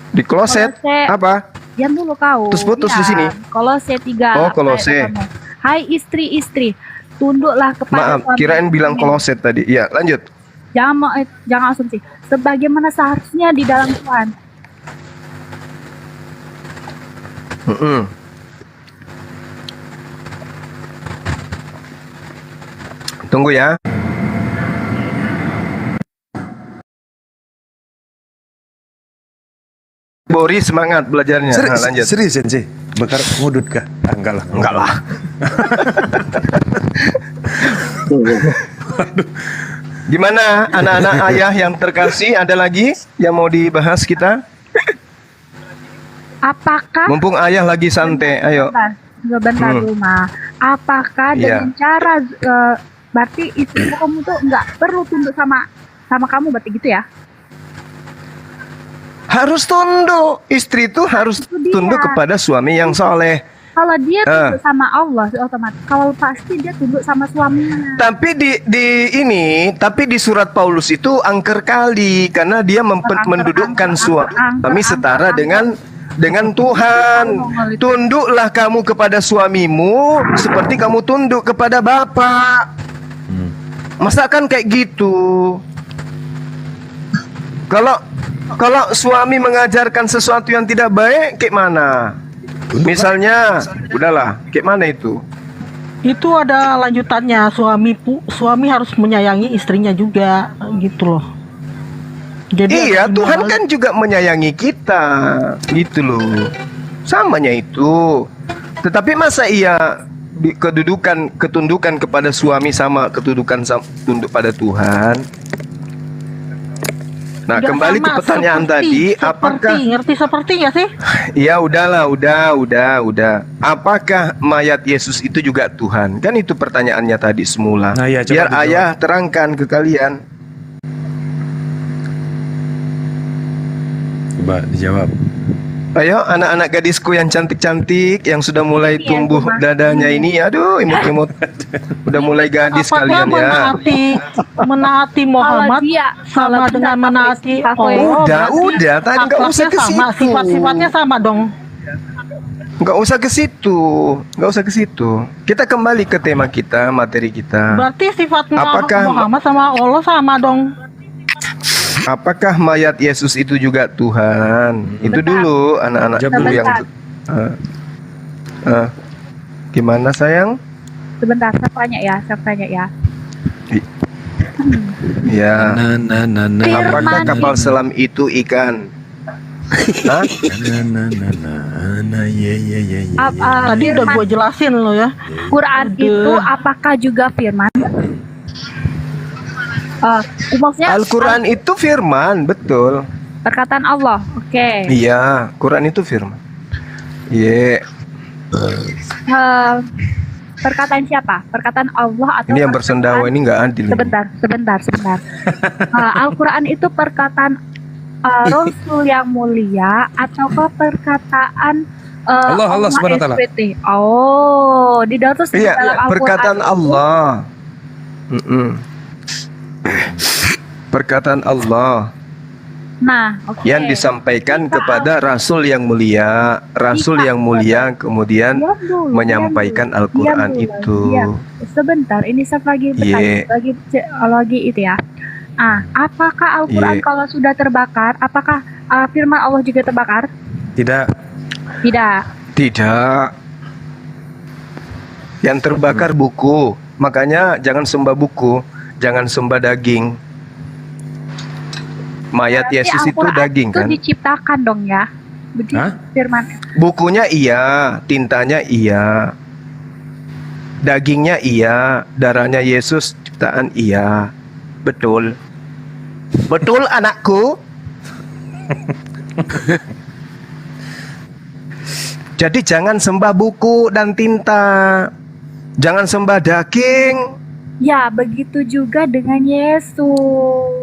Speaker 5: Di kloset?
Speaker 7: Kolose.
Speaker 5: Apa?
Speaker 7: diam dulu kau.
Speaker 5: Putus-putus di sini.
Speaker 7: Kolose 3.
Speaker 5: Oh, Kolose.
Speaker 7: Hai istri-istri, tunduklah kepada
Speaker 5: Maaf, kirain bilang kloset tadi. Iya, lanjut.
Speaker 7: Jangan asumsi. Sebagaimana seharusnya di dalam Tuhan.
Speaker 5: Tunggu ya. Bori semangat belajarnya. Nah, lanjut.
Speaker 1: Serius sih? Bakar ngudut kah? Enggak lah.
Speaker 5: Enggak lah. Gimana anak-anak ayah yang terkasih? Ada lagi yang mau dibahas kita?
Speaker 7: Apakah
Speaker 5: Mumpung ayah lagi santai, ayo.
Speaker 7: sebentar rumah. Apakah
Speaker 5: Iya.
Speaker 7: dengan cara berarti istri kamu tuh nggak perlu tunduk sama kamu berarti gitu ya?
Speaker 5: Harus tunduk. Istri itu harus
Speaker 7: Itu dia.
Speaker 5: tunduk kepada suami yang soleh.
Speaker 7: Kalau dia tunduk sama Allah, otomatis. Kalau pasti dia tunduk sama suaminya.
Speaker 5: Tapi tapi di surat Paulus itu angker kali karena dia mendudukkan suami setara dengan Tuhan. Tunduklah kamu kepada suamimu seperti kamu tunduk kepada Bapa. Masa kan kayak gitu? Kalau suami mengajarkan sesuatu yang tidak baik, kayak mana? Misalnya, udahlah, kayak mana itu?
Speaker 4: Itu ada lanjutannya, suami harus menyayangi istrinya juga gitu loh. Jadi
Speaker 5: Iya, Tuhan kan juga menyayangi kita, gitu loh. Samanya itu. Tetapi masa iya ketundukan kepada suami sama ketundukan tunduk pada Tuhan? Nah,
Speaker 4: nggak
Speaker 5: kembali ke
Speaker 4: sama,
Speaker 5: pertanyaan tadi, apakah
Speaker 4: ngerti seperti nggak sih?
Speaker 5: ya udahlah, udah. Apakah mayat Yesus itu juga Tuhan? Kan itu pertanyaannya tadi semula.
Speaker 1: Nah, iya, coba
Speaker 5: Biar
Speaker 1: dijawab.
Speaker 5: ayah terangkan ke kalian.
Speaker 1: Coba dijawab.
Speaker 5: Ayo anak-anak gadisku yang cantik-cantik, yang sudah mulai
Speaker 7: Iya,
Speaker 5: tumbuh
Speaker 7: Cuma.
Speaker 5: dadanya ini, aduh imut-imut, udah mulai gadis
Speaker 4: Apakah
Speaker 5: kalian ya.
Speaker 4: menaati Muhammad sama dengan menaati Allah?
Speaker 5: Udah, tadi nggak usah ke
Speaker 4: Akhlaknya sama,
Speaker 5: situ.
Speaker 4: sifat-sifatnya sama dong.
Speaker 5: Nggak usah ke situ. Kita kembali ke tema kita, materi kita.
Speaker 4: Berarti sifat
Speaker 5: Apakah-
Speaker 4: Muhammad sama Allah sama dong.
Speaker 5: Apakah mayat Yesus itu juga Tuhan? Itu dulu anak-anak
Speaker 1: Jawab
Speaker 5: dulu yang gimana sayang?
Speaker 7: Sebentar, saya tanya ya.
Speaker 5: Ya.
Speaker 1: Nah.
Speaker 5: Apakah kapal selam itu ikan? Hah?
Speaker 1: Iya.
Speaker 4: Tadi udah gue jelasin lo ya.
Speaker 7: Quran itu apakah juga firman? Maksudnya
Speaker 5: Al-Quran itu firman, betul.
Speaker 7: perkataan Allah. Oke.
Speaker 5: Iya, Quran itu firman. Iya.
Speaker 7: Perkataan siapa? Perkataan Allah atau
Speaker 5: Ini yang bersendawa ini nggak adil.
Speaker 7: Sebentar. Al-Quran itu perkataan Rasul yang mulia ataukah perkataan
Speaker 1: Allah Subhanahu wa ta'ala.
Speaker 7: SWT? Oh, di dalam dalam
Speaker 5: Iya,
Speaker 7: Al-Quran
Speaker 5: perkataan
Speaker 7: itu-
Speaker 5: Allah. Perkataan Allah
Speaker 7: Nah, oke.
Speaker 5: yang disampaikan kepada Rasul yang mulia. Rasul yang mulia kemudian
Speaker 7: Diam dulu,
Speaker 5: menyampaikan
Speaker 7: diam dulu,
Speaker 5: Al-Quran
Speaker 7: diam dulu,
Speaker 5: itu.
Speaker 7: diam. Sebentar, ini saya lagi bertanya, lagi itu ya. Apakah Al-Quran
Speaker 5: Iya.
Speaker 7: kalau sudah terbakar, apakah firman Allah juga terbakar?
Speaker 1: Tidak.
Speaker 7: Tidak.
Speaker 5: Tidak. Yang terbakar buku. Makanya jangan sembah buku, jangan sembah daging. Mayat
Speaker 7: Berarti
Speaker 5: Yesus itu
Speaker 7: Al-Quran
Speaker 5: daging
Speaker 7: itu
Speaker 5: kan?
Speaker 7: diciptakan dong ya. Begitu
Speaker 1: Hah?
Speaker 7: firman.
Speaker 5: Bukunya iya, tintanya iya. Dagingnya iya, darahnya Yesus ciptaan iya. Betul. Betul anakku. Jadi jangan sembah buku dan tinta. Jangan sembah daging.
Speaker 7: Ya, begitu juga dengan Yesus.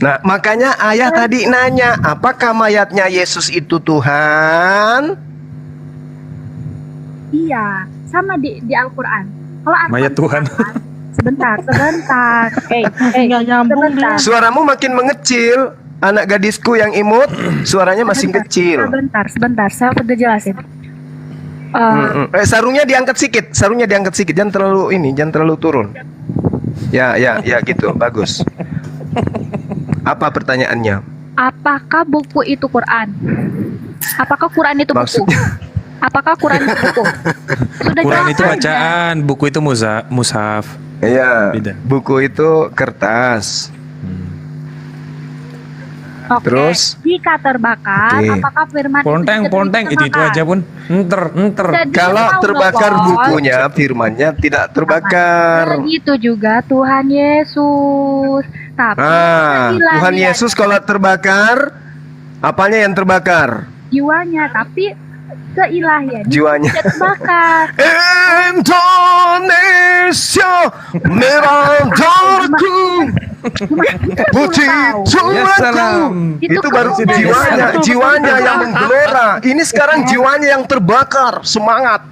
Speaker 5: Nah, makanya ayah tadi nanya, apakah mayatnya Yesus itu Tuhan?
Speaker 7: Iya, sama di Al-Quran. Kalau Al-Quran
Speaker 1: Mayat Tuhan.
Speaker 7: Sebentar.
Speaker 4: Nggak nyambung
Speaker 7: Sebentar.
Speaker 5: Suaramu makin mengecil. Anak gadisku yang imut, suaranya masih kecil.
Speaker 7: Sebentar, saya udah jelasin.
Speaker 5: Sarungnya diangkat sedikit, jangan terlalu turun. Ya, gitu, bagus. Apa pertanyaannya?
Speaker 7: Apakah buku itu Quran? Apakah Quran itu buku?
Speaker 5: Maksudnya?
Speaker 7: Apakah Quran itu buku? Sudah
Speaker 1: Quran
Speaker 7: jawab
Speaker 1: itu
Speaker 7: aja.
Speaker 1: bacaan, buku itu mushaf.
Speaker 5: Iya,
Speaker 1: Beda.
Speaker 5: buku itu kertas.
Speaker 7: Oke.
Speaker 5: Terus?
Speaker 7: Jika terbakar,
Speaker 5: Oke.
Speaker 7: apakah firman
Speaker 1: Ponteng, itu aja pun. Enter.
Speaker 7: Jadi
Speaker 5: Kalau
Speaker 7: tahu
Speaker 5: terbakar
Speaker 7: dong, Bos.
Speaker 5: bukunya, firmannya tidak terbakar.
Speaker 7: Begitu juga Tuhan Yesus. Tapi ilahiat
Speaker 5: Tuhan Yesus kalau terbakar, apanya yang terbakar?
Speaker 7: jiwanya, tapi keilahiannya
Speaker 5: Jiwanya.
Speaker 7: tidak terbakar.
Speaker 5: Indonesia merah darahku. Puji
Speaker 1: Ya salam.
Speaker 5: Itu
Speaker 7: Itu
Speaker 5: baru
Speaker 7: kemudian.
Speaker 5: jiwanya yang menggelora. Ini sekarang jiwanya yang terbakar, semangat.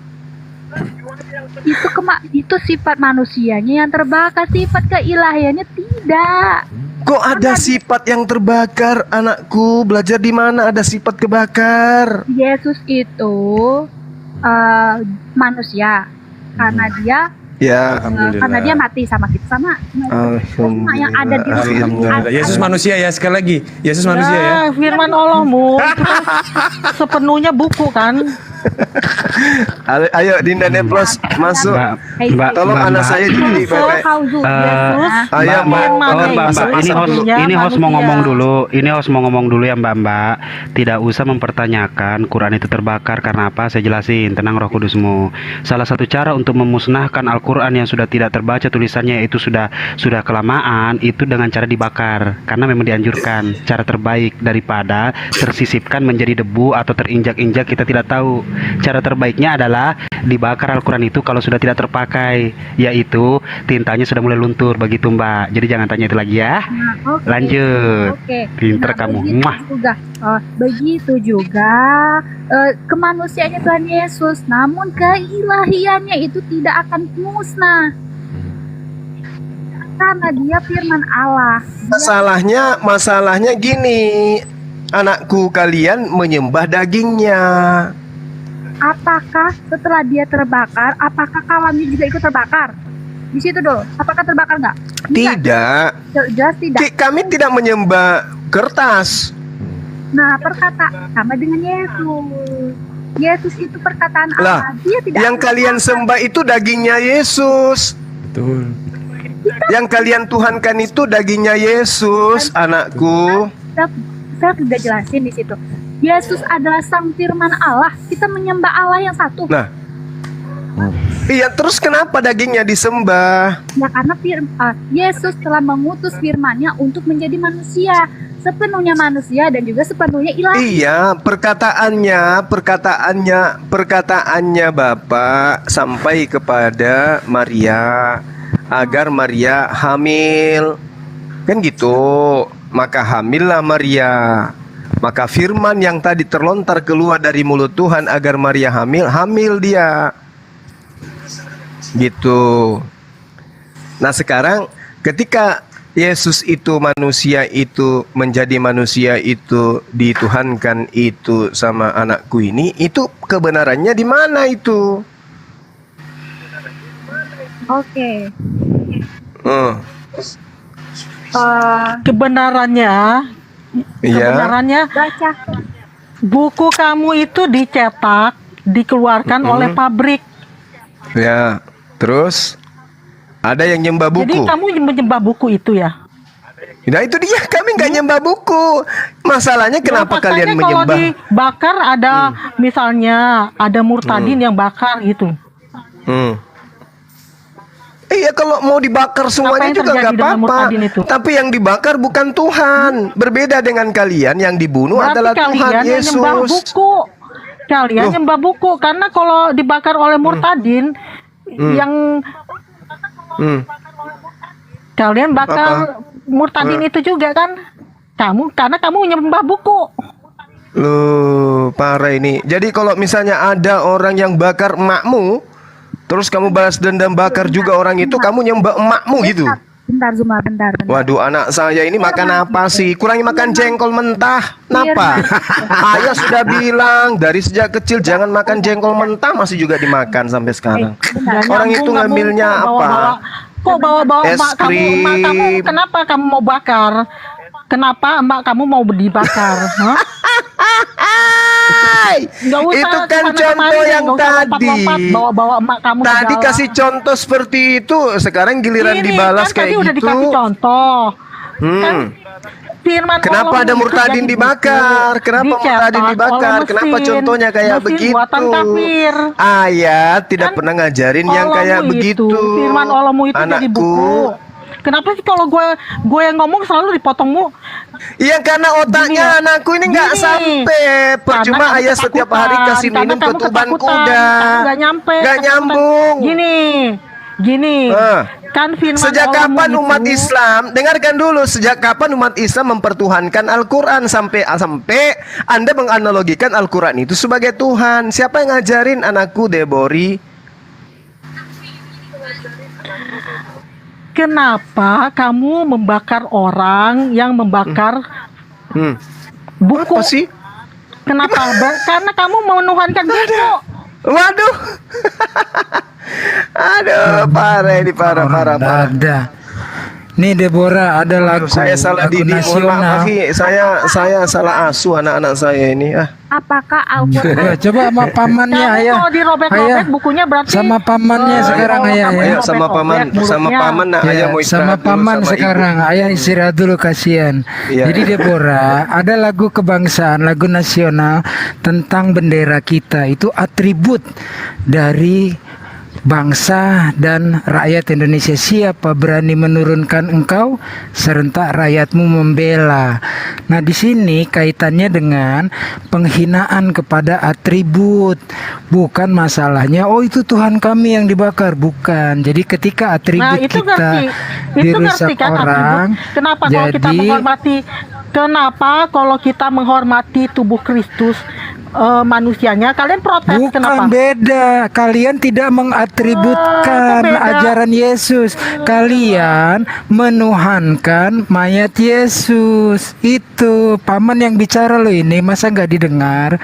Speaker 7: Itu sifat manusianya yang terbakar, sifat keilahiannya tidak.
Speaker 5: Kok ada sifat yang terbakar, anakku? Belajar di mana ada sifat kebakar?
Speaker 7: Yesus itu manusia karena dia
Speaker 5: Ya,
Speaker 7: karena dia mati sama kita sama yang ada di
Speaker 1: Alhamdulillah. Yesus manusia ya, sekali lagi. Yesus manusia ya.
Speaker 4: Firman Allahmu itu kan sepenuhnya buku kan.
Speaker 5: ayo Dinda Neplos masuk.
Speaker 3: Mbak,
Speaker 5: Tolong anak saya dididik baik-baik. Ayo Mbak.
Speaker 3: Ini host mau ngomong dulu. Ini host mau ngomong dulu ya Mbak. Tidak usah mempertanyakan Quran itu terbakar karena apa? Saya jelasin. Tenang Roh Kudusmu. Salah satu cara untuk memusnahkan Al-Quran yang sudah tidak terbaca tulisannya itu sudah kelamaan itu dengan cara dibakar. Karena memang dianjurkan. Cara terbaik daripada tersisipkan menjadi debu atau terinjak-injak kita tidak tahu. Cara terbaiknya adalah dibakar Al-Quran itu kalau sudah tidak terpakai, yaitu tintanya sudah mulai luntur, begitu Mbak. Jadi jangan tanya itu lagi ya. Lanjut. Pinter kamu.
Speaker 7: Begitu juga kemanusiaannya Tuhan Yesus, namun keilahiannya itu tidak akan musnah karena dia firman Allah.
Speaker 5: Masalahnya gini, anakku, kalian menyembah dagingnya.
Speaker 7: Apakah setelah dia terbakar, apakah kawannya juga ikut terbakar? Di situ dulu, apakah terbakar nggak?
Speaker 5: Tidak.
Speaker 7: Jelas tidak.
Speaker 5: Kami tidak menyembah kertas.
Speaker 7: Nah, perkataan sama dengan Yesus. Yesus itu perkataan
Speaker 5: Lah,
Speaker 7: Allah. Dia tidak
Speaker 5: yang kalian sembah itu dagingnya Yesus.
Speaker 1: Betul.
Speaker 5: Yang kalian tuhankan itu dagingnya Yesus, anakku.
Speaker 7: Saya sudah jelasin di situ. Yesus adalah sang firman Allah. Kita menyembah Allah yang satu.
Speaker 5: Nah, iya, terus kenapa dagingnya disembah?
Speaker 7: Ya karena Yesus telah mengutus firman-Nya untuk menjadi manusia, sepenuhnya manusia dan juga sepenuhnya ilahi.
Speaker 5: Iya, perkataannya Bapak sampai kepada Maria agar Maria hamil. Kan gitu. Maka hamillah Maria. Maka firman yang tadi terlontar keluar dari mulut Tuhan agar Maria hamil dia. Gitu. Nah, sekarang ketika Yesus itu manusia itu menjadi manusia itu dituhankan itu sama anakku ini, itu kebenarannya di mana itu?
Speaker 7: Oke.
Speaker 4: Kebenarannya
Speaker 7: Baca.
Speaker 4: buku kamu itu dicetak, dikeluarkan oleh pabrik.
Speaker 5: Ya, terus ada yang nyembah buku.
Speaker 4: Jadi kamu menyembah buku itu ya?
Speaker 5: Nah itu dia, kami nggak nyembah buku. Masalahnya kenapa kalian menyembah?
Speaker 4: Kalau dibakar ada misalnya ada murtadin yang bakar gitu.
Speaker 5: Iya, kalau mau dibakar semuanya juga nggak apa-apa. Tapi yang dibakar bukan Tuhan. Berbeda dengan kalian, yang dibunuh adalah Tuhan Yesus.
Speaker 4: Nyembah buku. Kalian nyembah buku karena kalau dibakar oleh murtadin yang kalian bakar murtadin itu juga kan? Karena kamu nyembah buku.
Speaker 5: Loh, parah ini. Jadi kalau misalnya ada orang yang bakar emakmu, terus kamu balas dendam bakar juga orang itu, kamu nyembah emakmu gitu.
Speaker 7: Bentar Zuma, bentar.
Speaker 5: Waduh, anak saya ini makan apa sih? Kurangi makan jengkol mentah. Kenapa? Ayah sudah bilang dari sejak kecil jangan makan jengkol mentah, masih juga dimakan sampai sekarang. Orang itu ngambilnya apa?
Speaker 4: Kok bawa-bawa
Speaker 5: Es
Speaker 4: emak kamu? Emak kamu
Speaker 5: krim.
Speaker 4: kenapa kamu mau bakar? Kenapa emak kamu mau dibakar? Hah? Nggak usah
Speaker 5: Itu kan
Speaker 4: kesana
Speaker 5: contoh
Speaker 4: kemari,
Speaker 5: yang
Speaker 4: nggak usah
Speaker 5: tadi.
Speaker 4: lompat-lompat, bawa-bawa emak kamu ke
Speaker 5: Tadi
Speaker 4: dalam.
Speaker 5: kasih contoh seperti itu, sekarang giliran
Speaker 4: Ini
Speaker 5: dibalas
Speaker 4: kan tadi
Speaker 5: kayak
Speaker 4: udah
Speaker 5: gitu.
Speaker 4: dikasih contoh. Kan firman
Speaker 5: Kenapa
Speaker 4: Allah
Speaker 5: ada
Speaker 4: itu
Speaker 5: murtadin
Speaker 4: jadi
Speaker 5: dibakar?
Speaker 4: buku,
Speaker 5: Kenapa
Speaker 4: dicetak
Speaker 5: murtadin dibakar?
Speaker 4: oleh
Speaker 5: Kenapa
Speaker 4: mesin,
Speaker 5: contohnya kayak
Speaker 4: mesin
Speaker 5: begitu?
Speaker 4: buatan kafir.
Speaker 5: Ayah tidak
Speaker 4: Kan
Speaker 5: pernah ngajarin yang kayak
Speaker 4: Allahmu
Speaker 5: begitu.
Speaker 4: itu, firman Allahmu itu jadi
Speaker 5: Anakku.
Speaker 4: buku. Kenapa sih kalau gue yang ngomong selalu dipotongmu?
Speaker 5: Iya, karena otaknya anakku ini nggak
Speaker 4: Gini.
Speaker 5: sampai. Percuma
Speaker 4: Karena kamu
Speaker 5: ayah setiap hari
Speaker 4: ketakutan,
Speaker 5: kasih
Speaker 4: karena
Speaker 5: minum
Speaker 4: kamu
Speaker 5: ketuban
Speaker 4: ketakutan,
Speaker 5: kuda.
Speaker 4: kamu nggak nyampe,
Speaker 5: Nggak
Speaker 4: ketakutan.
Speaker 5: nyambung.
Speaker 4: Gini,
Speaker 5: Ah.
Speaker 4: kan firman
Speaker 5: Sejak
Speaker 4: Allahmu
Speaker 5: kapan umat
Speaker 4: itu-
Speaker 5: Islam, dengarkan dulu, sejak kapan umat Islam mempertuhankan Al-Quran sampai Anda menganalogikan Al-Quran itu sebagai Tuhan? Siapa yang ngajarin anakku, Debori?
Speaker 4: Kenapa kamu membakar orang yang membakar buku?
Speaker 5: Apa sih?
Speaker 4: Kenapa? Karena kamu menuhankan buku.
Speaker 5: Waduh. Aduh, parah ini, parah.
Speaker 8: Ada. Nih Deborah, ada lagu
Speaker 5: Saya salah
Speaker 8: lagu
Speaker 5: didik, mohon
Speaker 8: nasional.
Speaker 5: maaf, Aki. Saya salah asuh anak-anak saya ini.
Speaker 7: Apakah Al-Quran
Speaker 8: Coba sama pamannya
Speaker 4: Kamu
Speaker 8: ayah.
Speaker 4: kalau dirobek-robek bukunya berarti
Speaker 8: Sama pamannya sekarang
Speaker 4: kalau
Speaker 8: ayah
Speaker 4: kamu
Speaker 8: ya.
Speaker 5: Ayo sama paman,
Speaker 4: dirobek-robek
Speaker 5: sama
Speaker 4: mulutnya.
Speaker 5: paman nak,
Speaker 8: Ya,
Speaker 5: ayah mau
Speaker 8: sama
Speaker 5: istirahat dulu
Speaker 8: paman
Speaker 5: sama
Speaker 8: sekarang ayah istirahat dulu kasihan.
Speaker 5: Iya.
Speaker 8: Jadi Deborah, ada lagu kebangsaan, lagu nasional tentang bendera kita, itu atribut dari bangsa dan rakyat Indonesia. Siapa berani menurunkan engkau, serentak rakyatmu membela. Nah, di sini kaitannya dengan penghinaan kepada atribut. Bukan masalahnya, oh itu Tuhan kami yang dibakar, bukan. Jadi ketika atribut
Speaker 4: Nah, itu
Speaker 8: kita
Speaker 4: ngerti. Itu
Speaker 8: dirusak
Speaker 4: ngerti kan
Speaker 8: orang,
Speaker 4: atribut. Kenapa kalau kita
Speaker 8: jadi
Speaker 4: menghormati tubuh Kristus manusianya, kalian protes
Speaker 8: bukan
Speaker 4: kenapa?
Speaker 8: beda. Kalian tidak mengatributkan
Speaker 4: itu beda.
Speaker 8: ajaran Yesus. Kalian menuhankan mayat Yesus. Itu paman yang bicara loh ini. Masa nggak didengar?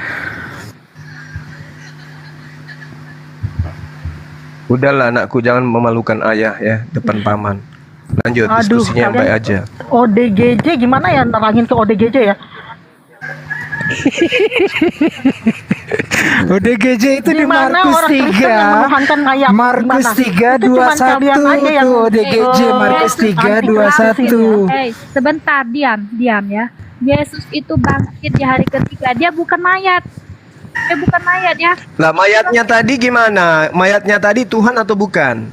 Speaker 5: Udahlah anakku, jangan memalukan ayah ya depan paman. Lanjut
Speaker 4: Aduh,
Speaker 5: diskusinya yang baik
Speaker 4: kalian-
Speaker 5: aja.
Speaker 4: ODGJ gimana ya, nerangin ke ODGJ ya?
Speaker 8: ODGJ itu di
Speaker 4: Gimana
Speaker 8: Markus
Speaker 4: orang Kristen
Speaker 8: 3.
Speaker 4: yang menuhankan mayat?
Speaker 8: Markus
Speaker 4: Gimana?
Speaker 8: 3
Speaker 4: Itu cuman kalian aja yang-
Speaker 8: 21 tuh ODGJ Markus 3 21.
Speaker 7: sebentar, diam ya. Yesus itu bangkit di hari ketiga. Dia bukan mayat. Dia bukan mayat ya.
Speaker 5: Lah mayatnya tadi gimana? Mayatnya tadi Tuhan atau bukan?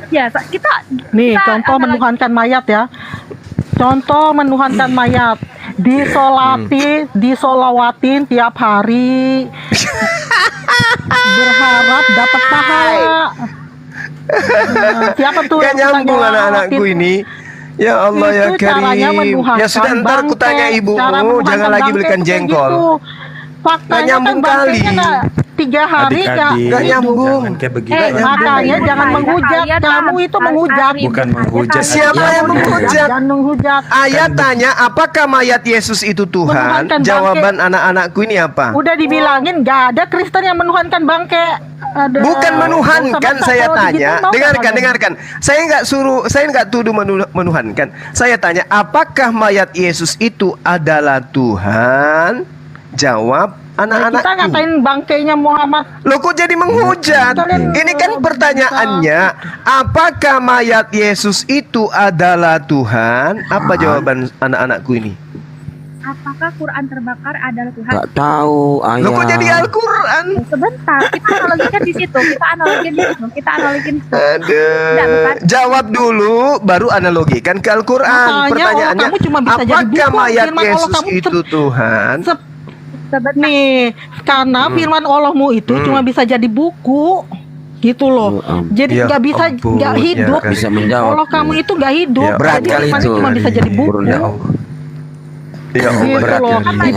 Speaker 7: Ya, kita
Speaker 4: Nih,
Speaker 7: kita
Speaker 4: contoh
Speaker 7: analog-
Speaker 4: menuhankan mayat ya. Contoh menuhankan mayat. Disolawatin tiap hari. Berharap dapat pahala. Nah, siapa tuh
Speaker 5: Gak
Speaker 4: yang
Speaker 5: nyambung
Speaker 4: tanya
Speaker 5: anak-anakku
Speaker 4: lawatin?
Speaker 5: ini. Ya Allah ya
Speaker 4: Itu caranya
Speaker 5: Karim.
Speaker 4: menuhankan
Speaker 5: Ya sudah, ntar ku
Speaker 4: bangke.
Speaker 5: tanya
Speaker 4: Cara
Speaker 5: ibumu,
Speaker 4: menuhankan
Speaker 5: jangan lagi
Speaker 4: bangke
Speaker 5: belikan
Speaker 4: itu kayak
Speaker 5: jengkol.
Speaker 4: gitu. Faktanya
Speaker 5: nyambung
Speaker 4: kan bangkainya
Speaker 5: kali.
Speaker 4: nggak 3 hari nggak
Speaker 1: Adik-adik,
Speaker 5: Nggak nyambung.
Speaker 1: jangan kayak begitu.
Speaker 4: makanya jangan menghujat. Kamu itu menghujat.
Speaker 1: Bukan menghujat.
Speaker 5: Siapa yang menghujat?
Speaker 4: Jangan menghujat.
Speaker 5: Ayat tanya, apakah mayat Yesus itu Tuhan?
Speaker 4: Menuhankan bangke.
Speaker 5: Jawaban anak-anakku ini apa?
Speaker 4: Udah dibilangin nggak ada Kristen yang menuhankan bangke. Ada.
Speaker 5: Bukan menuhankan,
Speaker 4: Sama-
Speaker 5: saya
Speaker 4: kalau
Speaker 5: tanya.
Speaker 4: digituin mau
Speaker 5: Dengarkan,
Speaker 4: nggak
Speaker 5: dengarkan. Saya nggak tuduh menuhankan. Saya tanya, apakah mayat Yesus itu adalah Tuhan? Jawab
Speaker 4: kalian? Kita
Speaker 5: anak-anakku.
Speaker 4: ngatain bangkainya Muhammad.
Speaker 5: Loh kok jadi menghujat?
Speaker 4: Kalian-
Speaker 5: Ini kan pertanyaannya, apakah mayat Yesus itu adalah Tuhan? Apa jawaban anak-anakku ini?
Speaker 7: Apakah Quran terbakar adalah Tuhan?
Speaker 9: Gak tahu ayah.
Speaker 5: Loh kok jadi Al-Quran?
Speaker 7: Sebentar, kita analogikan di situ. Kita analogikan di situ. Tidak,
Speaker 5: Aduh.
Speaker 7: bukan.
Speaker 5: Jawab dulu, baru analogikan ke Al-Quran.
Speaker 4: Makanya
Speaker 5: Pertanyaannya,
Speaker 4: Allah kamu cuma bisa jadi
Speaker 5: apakah
Speaker 4: buku,
Speaker 5: mayat
Speaker 4: firman Allah
Speaker 5: Yesus
Speaker 4: kamu
Speaker 5: itu Tuhan?
Speaker 7: Sebentar.
Speaker 4: Nih, karena firman Allahmu itu cuma bisa jadi buku. Gitu loh. Jadi
Speaker 5: Ya
Speaker 4: nggak bisa
Speaker 5: ampun,
Speaker 4: nggak
Speaker 5: ya
Speaker 4: hidup.
Speaker 5: kan.
Speaker 9: Bisa menjawab.
Speaker 4: Allah kamu itu nggak hidup.
Speaker 5: Ya,
Speaker 9: berat
Speaker 4: Jadi
Speaker 9: kali
Speaker 4: firman
Speaker 9: itu.
Speaker 4: cuma bisa jadi buku.
Speaker 5: Ya Allah. Ya Allah.
Speaker 4: Gitu
Speaker 9: berat
Speaker 4: loh.
Speaker 9: kali.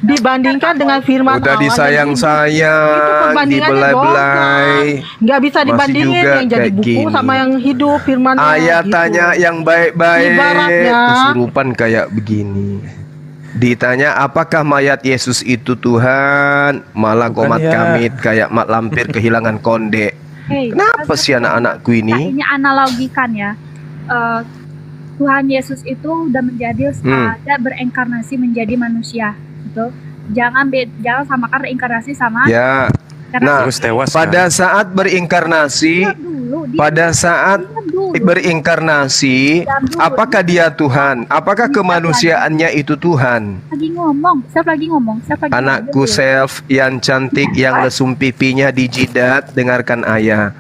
Speaker 4: Dibandingkan dengan firman
Speaker 5: Udah
Speaker 4: Allah.
Speaker 5: disayang-sayang,
Speaker 4: Itu perbandingannya
Speaker 5: dibelai-belai.
Speaker 4: Nggak bisa
Speaker 5: Masih
Speaker 4: dibandingin
Speaker 5: juga
Speaker 4: yang jadi
Speaker 5: kayak
Speaker 4: buku
Speaker 5: gini.
Speaker 4: sama yang hidup firmannya.
Speaker 5: Ayah
Speaker 4: gitu.
Speaker 5: tanya yang baik-baik,
Speaker 4: Ibaratnya-
Speaker 5: kesurupan kayak begini. Ditanya apakah mayat Yesus itu Tuhan, malah
Speaker 1: Bukan
Speaker 5: komat
Speaker 1: ya.
Speaker 5: kamit kayak mak lampir kehilangan konde.
Speaker 7: Hey,
Speaker 5: Kenapa sih anak-anakku ini?
Speaker 7: Ini analogikan ya. Tuhan Yesus itu udah menjadi ada bereinkarnasi menjadi manusia, gitu. Jangan samakan reinkarnasi sama
Speaker 5: Ya,
Speaker 7: karena
Speaker 5: nah
Speaker 1: Terus tewas.
Speaker 5: pada saat berinkarnasi, pada saat berinkarnasi, apakah dia Tuhan? Apakah kemanusiaannya itu Tuhan?
Speaker 7: Siapa lagi ngomong?
Speaker 5: Anakku self yang cantik yang lesung pipinya di jidat, dengarkan ayah.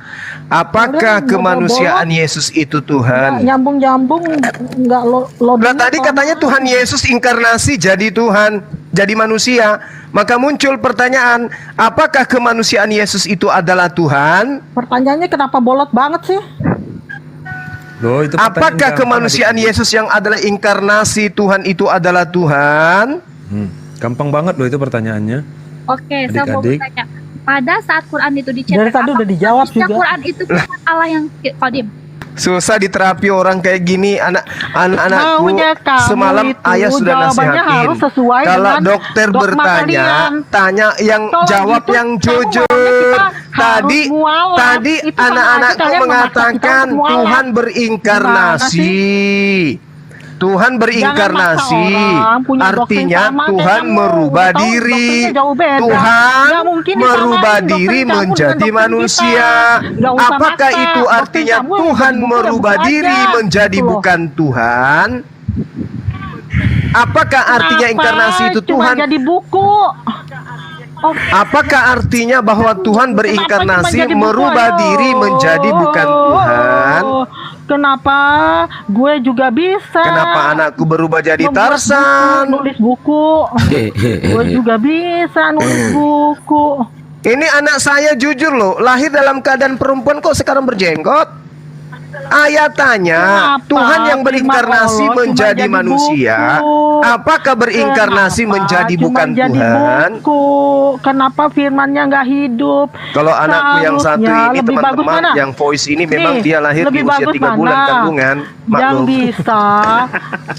Speaker 5: Apakah
Speaker 4: Kalian
Speaker 5: kemanusiaan Yesus itu
Speaker 4: Nggak
Speaker 5: Tuhan?
Speaker 4: nyambung nggak lo
Speaker 5: Lah tadi katanya Tuhan Yesus inkarnasi jadi Tuhan. jadi manusia. Maka muncul pertanyaan, apakah kemanusiaan Yesus itu adalah Tuhan?
Speaker 4: Pertanyaannya kenapa bolot banget sih?
Speaker 1: Loh, itu pertanyaan
Speaker 5: Apakah
Speaker 1: gampang,
Speaker 5: kemanusiaan
Speaker 1: adik-adik.
Speaker 5: Yesus yang adalah inkarnasi Tuhan itu adalah Tuhan?
Speaker 1: Gampang banget loh itu pertanyaannya.
Speaker 7: Oke, saya mau
Speaker 1: Adik-adik.
Speaker 7: bertanya. Pada saat Quran itu dicetak,
Speaker 4: Dari tadi udah dijawab
Speaker 7: maksudnya
Speaker 4: juga.
Speaker 7: Quran itu firman Allah yang qadim.
Speaker 5: Susah diterapi orang kayak gini. Anak-anakku
Speaker 4: Maunya kamu
Speaker 5: semalam
Speaker 4: itu
Speaker 5: ayah sudah
Speaker 4: jawabannya
Speaker 5: nasihatin.
Speaker 4: harus sesuai
Speaker 5: Kalau
Speaker 4: dengan
Speaker 5: dokter
Speaker 4: dogma
Speaker 5: bertanya,
Speaker 4: kalian.
Speaker 5: tanya yang
Speaker 4: Kalau
Speaker 5: jawab
Speaker 4: gitu,
Speaker 5: yang
Speaker 4: kamu
Speaker 5: jujur.
Speaker 4: maunya kita
Speaker 5: Tadi
Speaker 4: harus mualaf.
Speaker 5: tadi
Speaker 4: Itu sama aja
Speaker 5: anak-anakku
Speaker 4: kalian memaksa kita
Speaker 5: mengatakan
Speaker 4: untuk mualaf.
Speaker 5: Tuhan berinkarnasi. Tuhan berinkarnasi,
Speaker 4: Jangan maksa orang punya doktrin
Speaker 5: artinya
Speaker 4: sama kayak
Speaker 5: Tuhan
Speaker 4: kamu.
Speaker 5: merubah
Speaker 4: Tahu
Speaker 5: diri.
Speaker 4: doktrinnya jauh beda.
Speaker 5: Tuhan
Speaker 4: Nggak mungkin
Speaker 5: merubah
Speaker 4: disamain
Speaker 5: diri
Speaker 4: doktrin kamu dengan
Speaker 5: menjadi
Speaker 4: doktrin
Speaker 5: manusia.
Speaker 4: kita. Nggak usah
Speaker 5: Apakah
Speaker 4: maksa.
Speaker 5: itu
Speaker 4: Doktrin
Speaker 5: artinya
Speaker 4: kamu yang
Speaker 5: Tuhan
Speaker 4: jadi buku,
Speaker 5: merubah
Speaker 4: ya buku
Speaker 5: diri
Speaker 4: aja,
Speaker 5: menjadi
Speaker 4: gitu loh.
Speaker 5: bukan Tuhan? Apakah artinya
Speaker 4: Kenapa
Speaker 5: inkarnasi itu
Speaker 4: cuma
Speaker 5: Tuhan?
Speaker 4: jadi buku?
Speaker 5: Apakah artinya bahwa Tuhan berinkarnasi
Speaker 4: Kenapa cuma jadi buku?
Speaker 5: merubah
Speaker 4: Ayo.
Speaker 5: diri menjadi bukan Tuhan?
Speaker 4: Kenapa gue juga bisa?
Speaker 5: Kenapa anakku berubah jadi
Speaker 4: membuat buku,
Speaker 5: Tarsan?
Speaker 4: nulis buku. Gue juga bisa nulis buku.
Speaker 5: Ini anak saya jujur loh, lahir dalam keadaan perempuan kok sekarang berjenggot? Ayah tanya,
Speaker 4: Kenapa
Speaker 5: Tuhan yang
Speaker 4: firman
Speaker 5: berinkarnasi
Speaker 4: Allah cuma
Speaker 5: menjadi
Speaker 4: jadi
Speaker 5: manusia,
Speaker 4: buku?
Speaker 5: apakah berinkarnasi
Speaker 4: Kenapa
Speaker 5: menjadi
Speaker 4: cuma
Speaker 5: bukan
Speaker 4: jadi
Speaker 5: Tuhan?
Speaker 4: buku? Kenapa firmannya nggak hidup?
Speaker 5: Kalau anakku yang satu
Speaker 4: Seharusnya
Speaker 5: ini
Speaker 4: lebih bagus
Speaker 5: teman-teman
Speaker 4: mana?
Speaker 5: yang voice ini memang
Speaker 4: Nih,
Speaker 5: dia lahir di
Speaker 4: lebih
Speaker 5: usia
Speaker 4: bagus
Speaker 5: 3 bulan
Speaker 4: mana?
Speaker 5: kandungan.
Speaker 4: Yang
Speaker 5: Maklum.
Speaker 4: bisa,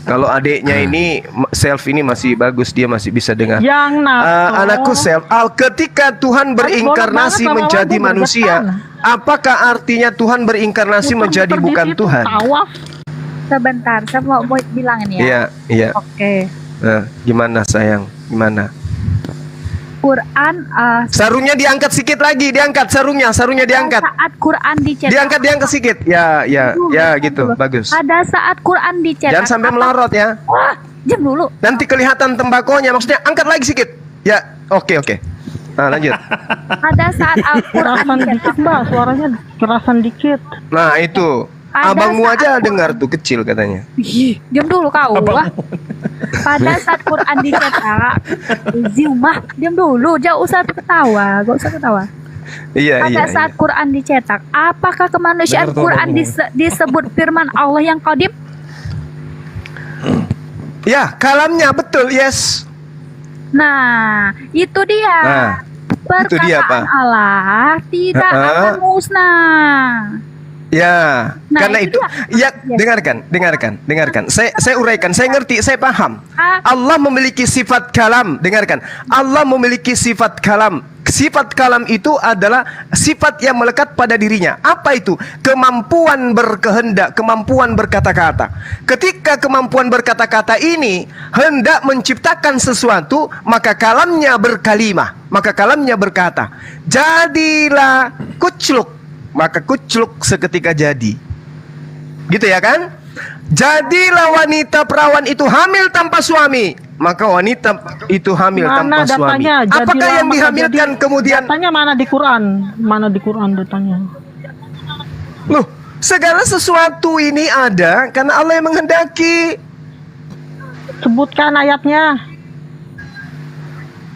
Speaker 5: Kalau adiknya ini self ini masih bagus, dia masih bisa dengar.
Speaker 4: yang nafsu.
Speaker 5: Anakku self, ketika Tuhan berinkarnasi
Speaker 4: boleh banget
Speaker 5: menjadi
Speaker 4: sama
Speaker 5: manusia,
Speaker 4: bergetan.
Speaker 5: apakah artinya Tuhan berinkarnasi menjadi
Speaker 4: Muter-muter
Speaker 5: bukan
Speaker 4: di situ,
Speaker 5: Tuhan?
Speaker 4: tawaf.
Speaker 7: Sebentar, saya mau bilang ini ya.
Speaker 5: Iya, iya.
Speaker 7: Oke.
Speaker 5: Gimana sayang? Gimana?
Speaker 7: Quran
Speaker 5: Sarungnya diangkat sedikit lagi, diangkat sarungnya diangkat.
Speaker 7: saat Quran dicetak.
Speaker 5: Diangkat sedikit. Ya, gitu. Bagus.
Speaker 7: Pada saat Quran dicetak.
Speaker 5: Jangan sampai melorot ya.
Speaker 7: Wah, jam dulu.
Speaker 5: Nanti kelihatan tembakonya, maksudnya angkat lagi sedikit. Ya, oke. Nah, lanjut.
Speaker 7: Pada saat Al-Quran
Speaker 4: Kerasan dikit
Speaker 7: dicetak.
Speaker 4: mbak, suaranya kerasan dikit.
Speaker 5: Nah, itu.
Speaker 7: Ada
Speaker 5: Abangmu
Speaker 7: saat
Speaker 5: aja dengar tuh kecil katanya.
Speaker 7: Diam dulu kau. Wah. Pada saat Quran dicetak, Zumah, diam dulu, jangan usah ketawa, gak usah ketawa.
Speaker 5: Iya.
Speaker 7: Pada saat Quran dicetak, apakah kemanusiaan
Speaker 1: Dengar tuh
Speaker 7: Quran
Speaker 1: abangmu.
Speaker 7: disebut firman Allah yang qadim?
Speaker 5: Ya, kalamnya betul, yes.
Speaker 7: Nah, itu dia.
Speaker 5: Nah, itu dia,
Speaker 7: Perkataan
Speaker 5: Pak.
Speaker 7: Allah tidak akan musnah.
Speaker 5: Ya,
Speaker 7: Nah,
Speaker 5: karena
Speaker 7: itu
Speaker 5: itu,
Speaker 7: dia.
Speaker 5: ya dengarkan. Saya uraikan, saya ngerti, saya paham.
Speaker 7: Ah.
Speaker 5: Allah memiliki sifat kalam, dengarkan. Allah memiliki sifat kalam. Sifat kalam itu adalah sifat yang melekat pada dirinya. Apa itu? Kemampuan berkehendak, kemampuan berkata-kata. Ketika kemampuan berkata-kata ini hendak menciptakan sesuatu, maka kalamnya berkalimah, maka kalamnya berkata, jadilah kucluk. Maka kucluk seketika jadi. Gitu ya kan? Jadilah wanita perawan itu hamil tanpa suami. Maka wanita itu hamil
Speaker 4: Mana
Speaker 5: tanpa suami.
Speaker 4: datanya? Jadilah
Speaker 5: Apakah yang
Speaker 4: maka
Speaker 5: dihamilkan
Speaker 4: jadi.
Speaker 5: kemudian?
Speaker 4: Datanya mana di Quran? Mana di Quran datanya?
Speaker 5: Loh, segala sesuatu ini ada karena Allah yang menghendaki.
Speaker 4: Sebutkan ayatnya.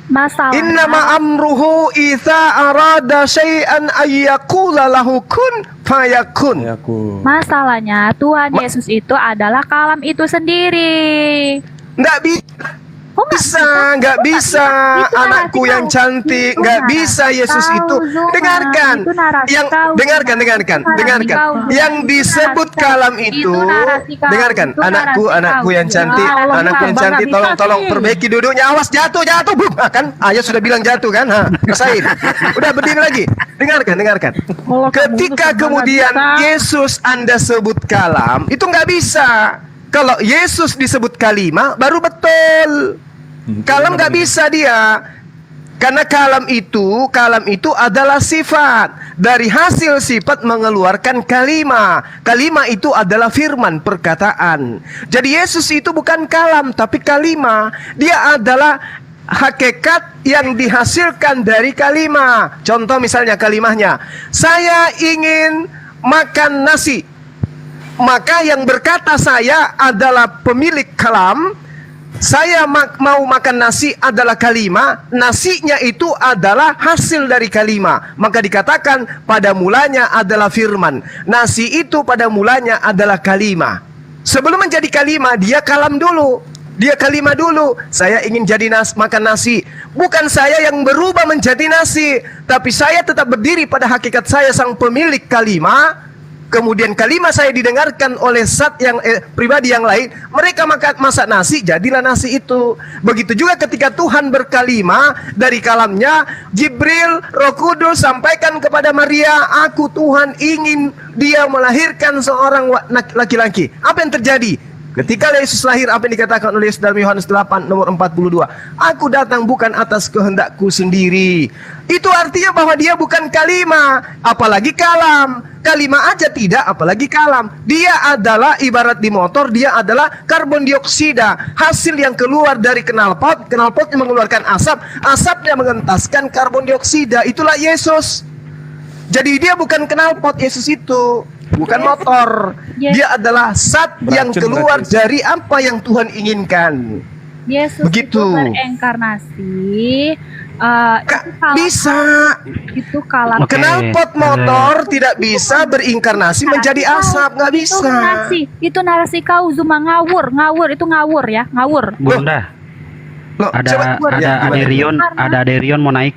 Speaker 7: Masalahnya,
Speaker 5: Innama amruhu idza arada syai'an ayyaqula lahu kun fayakun.
Speaker 1: Ya aku.
Speaker 7: masalahnya Tuhan Yesus itu adalah kalam itu sendiri.
Speaker 5: Nggak bisa, nggak bisa.
Speaker 7: Itu
Speaker 5: Anakku
Speaker 7: narasi
Speaker 5: yang
Speaker 7: kau.
Speaker 5: cantik,
Speaker 7: Itu
Speaker 5: nggak
Speaker 7: narasi
Speaker 5: bisa Yesus
Speaker 7: kau,
Speaker 5: itu.
Speaker 7: Zuma.
Speaker 5: Dengarkan,
Speaker 7: Itu narasi
Speaker 5: yang
Speaker 7: kau,
Speaker 5: dengarkan,
Speaker 7: Zuma.
Speaker 5: dengarkan,
Speaker 7: Itu narasi
Speaker 5: dengarkan.
Speaker 7: kau, Zuma.
Speaker 5: Yang
Speaker 7: Itu
Speaker 5: disebut
Speaker 7: narasi kau.
Speaker 5: kalam
Speaker 7: Itu
Speaker 5: itu,
Speaker 7: narasi kau.
Speaker 5: dengarkan.
Speaker 7: Itu
Speaker 5: Anakku,
Speaker 7: narasi
Speaker 5: anakku
Speaker 7: kau.
Speaker 5: yang cantik,
Speaker 4: Ya Allah,
Speaker 5: anakku yang
Speaker 4: Bang,
Speaker 5: cantik.
Speaker 4: nggak bisa
Speaker 5: Tolong
Speaker 4: sih.
Speaker 5: perbaiki duduknya. Awas jatuh. Kan? Ayah sudah bilang jatuh kan? Rasain. Udah berdiri lagi. Dengarkan.
Speaker 4: Allah,
Speaker 5: Ketika
Speaker 4: kamu itu
Speaker 5: kemudian
Speaker 4: nggak bisa.
Speaker 5: Yesus Anda sebut kalam, itu nggak bisa. Kalau Yesus disebut kalimah, baru betul. Kalam nggak bisa dia. Karena kalam itu adalah sifat. Dari hasil sifat mengeluarkan kalimah. Kalimah itu adalah firman, perkataan. Jadi Yesus itu bukan kalam, tapi kalimah. Dia adalah hakikat yang dihasilkan dari kalimah. Contoh misalnya kalimahnya, saya ingin makan nasi. Maka yang berkata saya adalah pemilik kalam. Saya mau makan nasi adalah kalima, nasinya itu adalah hasil dari kalima. Maka dikatakan pada mulanya adalah firman. Nasi itu pada mulanya adalah kalima. Sebelum menjadi kalima, dia kalam dulu. Dia kalima dulu. Saya ingin jadi makan nasi. Bukan saya yang berubah menjadi nasi, tapi saya tetap berdiri pada hakikat saya sang pemilik kalima. Kemudian kalima saya didengarkan oleh zat yang pribadi yang lain. Mereka masak nasi, jadilah nasi itu. Begitu juga ketika Tuhan berkalima dari kalamnya, Jibril, Roh Kudus sampaikan kepada Maria, aku Tuhan ingin dia melahirkan seorang laki-laki. Apa yang terjadi? Ketika Yesus lahir, apa yang dikatakan oleh Yesus dalam Yohanes 8 nomor 42? Aku datang bukan atas kehendakku sendiri. Itu artinya bahwa dia bukan kalima, apalagi kalam. Kalima aja tidak, apalagi kalam. Dia adalah ibarat di motor, dia adalah karbon dioksida. Hasil yang keluar dari knalpot, knalpotnya mengeluarkan asap, asapnya mengentaskan karbon dioksida. Itulah Yesus. Jadi dia bukan knalpot, Yesus itu. Bukan motor. Dia adalah zat yang keluar dari apa yang Tuhan inginkan.
Speaker 7: Yesus
Speaker 5: Begitu.
Speaker 7: itu bereinkarnasi.
Speaker 5: Bisa.
Speaker 7: Itu kalam.
Speaker 5: Knalpot motor tidak bisa berinkarnasi menjadi asap, nggak bisa.
Speaker 7: Itu narasi kau Zuma ngawur itu ngawur ya, ngawur.
Speaker 3: Bunda.
Speaker 5: Loh,
Speaker 3: Ada
Speaker 5: coba, ya, gimana?
Speaker 3: ada Aderion mau naik.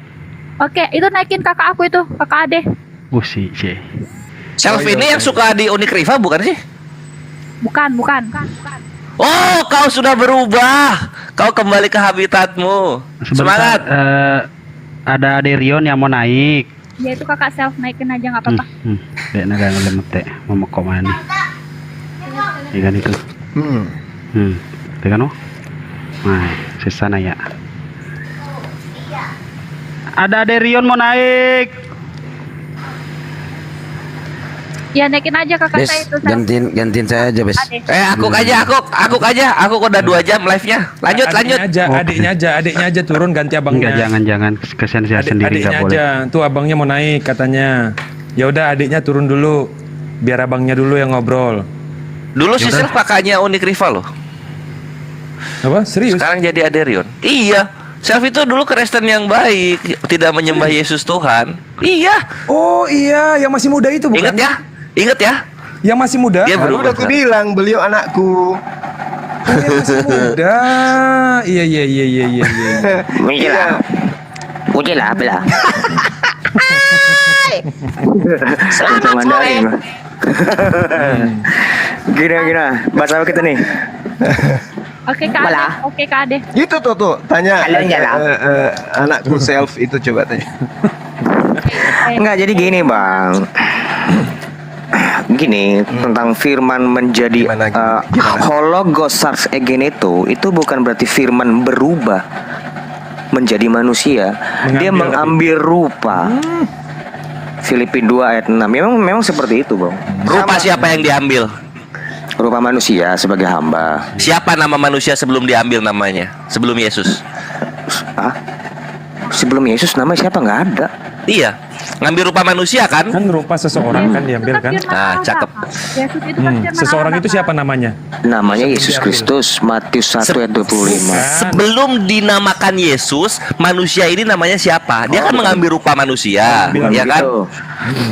Speaker 7: Oke, itu naikin kakak aku itu, kakak Ade.
Speaker 3: Si.
Speaker 9: Self ini yang suka di Unik Riva bukan sih?
Speaker 7: Bukan.
Speaker 9: Oh, kau sudah berubah. Kau kembali ke habitatmu. Semangat.
Speaker 3: Ada Aderion yang mau naik.
Speaker 7: Ya itu kakak self naikin aja nggak apa-apa.
Speaker 3: Dek naga ngelemet teh. Mau kok mana? Ikan itu. Tekan oh. Nah, sesana ya. Ada Aderion mau naik.
Speaker 7: Ya naikin aja kakak saya itu.
Speaker 10: Gantiin saya aja, Bes.
Speaker 9: Aku aja. Aku udah 2 jam live-nya. Lanjut.
Speaker 1: Adiknya aja turun ganti abangnya.
Speaker 3: Enggak, jangan kesian saya sendiri
Speaker 1: Adiknya
Speaker 3: enggak boleh.
Speaker 1: aja. Tuh abangnya mau naik katanya. Ya udah adiknya turun dulu. Biar abangnya dulu yang ngobrol.
Speaker 9: Dulu si Self kakaknya Unik Riva loh.
Speaker 1: Apa? Serius?
Speaker 9: Sekarang jadi Aderion. Iya. Self itu dulu Kristen yang baik, tidak menyembah Yesus Tuhan. Iya.
Speaker 1: Oh iya, yang masih muda itu bukan?
Speaker 9: Ingat ya.
Speaker 1: Yang masih muda?
Speaker 9: Dia berubah.
Speaker 5: Udah aku bilang beliau anakku.
Speaker 1: Oh, yang masih muda. Iya.
Speaker 2: Uji lah, belah. Selamat sore. Gila. Bahasa apa kita nih?
Speaker 7: Oke Kak Ade. Oke Kak Ade.
Speaker 5: Itu tuh tanya anakku Self itu coba tanya.
Speaker 2: Enggak, jadi gini bang. Gini tentang firman menjadi hologos sars egen itu bukan berarti firman berubah menjadi manusia. Dia mengambil rupa. Filipi 2 ayat 6. Memang seperti itu bang.
Speaker 9: Rupa siapa yang diambil?
Speaker 2: Rupa manusia sebagai hamba.
Speaker 9: Siapa nama manusia sebelum diambil namanya? Sebelum Yesus?
Speaker 2: Sebelum Yesus nama siapa? Nggak ada.
Speaker 9: Iya. Ngambil rupa manusia kan?
Speaker 1: Kan rupa seseorang kan diambil kan?
Speaker 9: Nah, cakep.
Speaker 7: Yesus itu kan
Speaker 1: Seseorang itu siapa namanya?
Speaker 2: Namanya Yesus Kristus. Matius 1 ayat 25.
Speaker 9: Sebelum dinamakan Yesus, manusia ini namanya siapa? Dia kan mengambil rupa manusia, ya kan?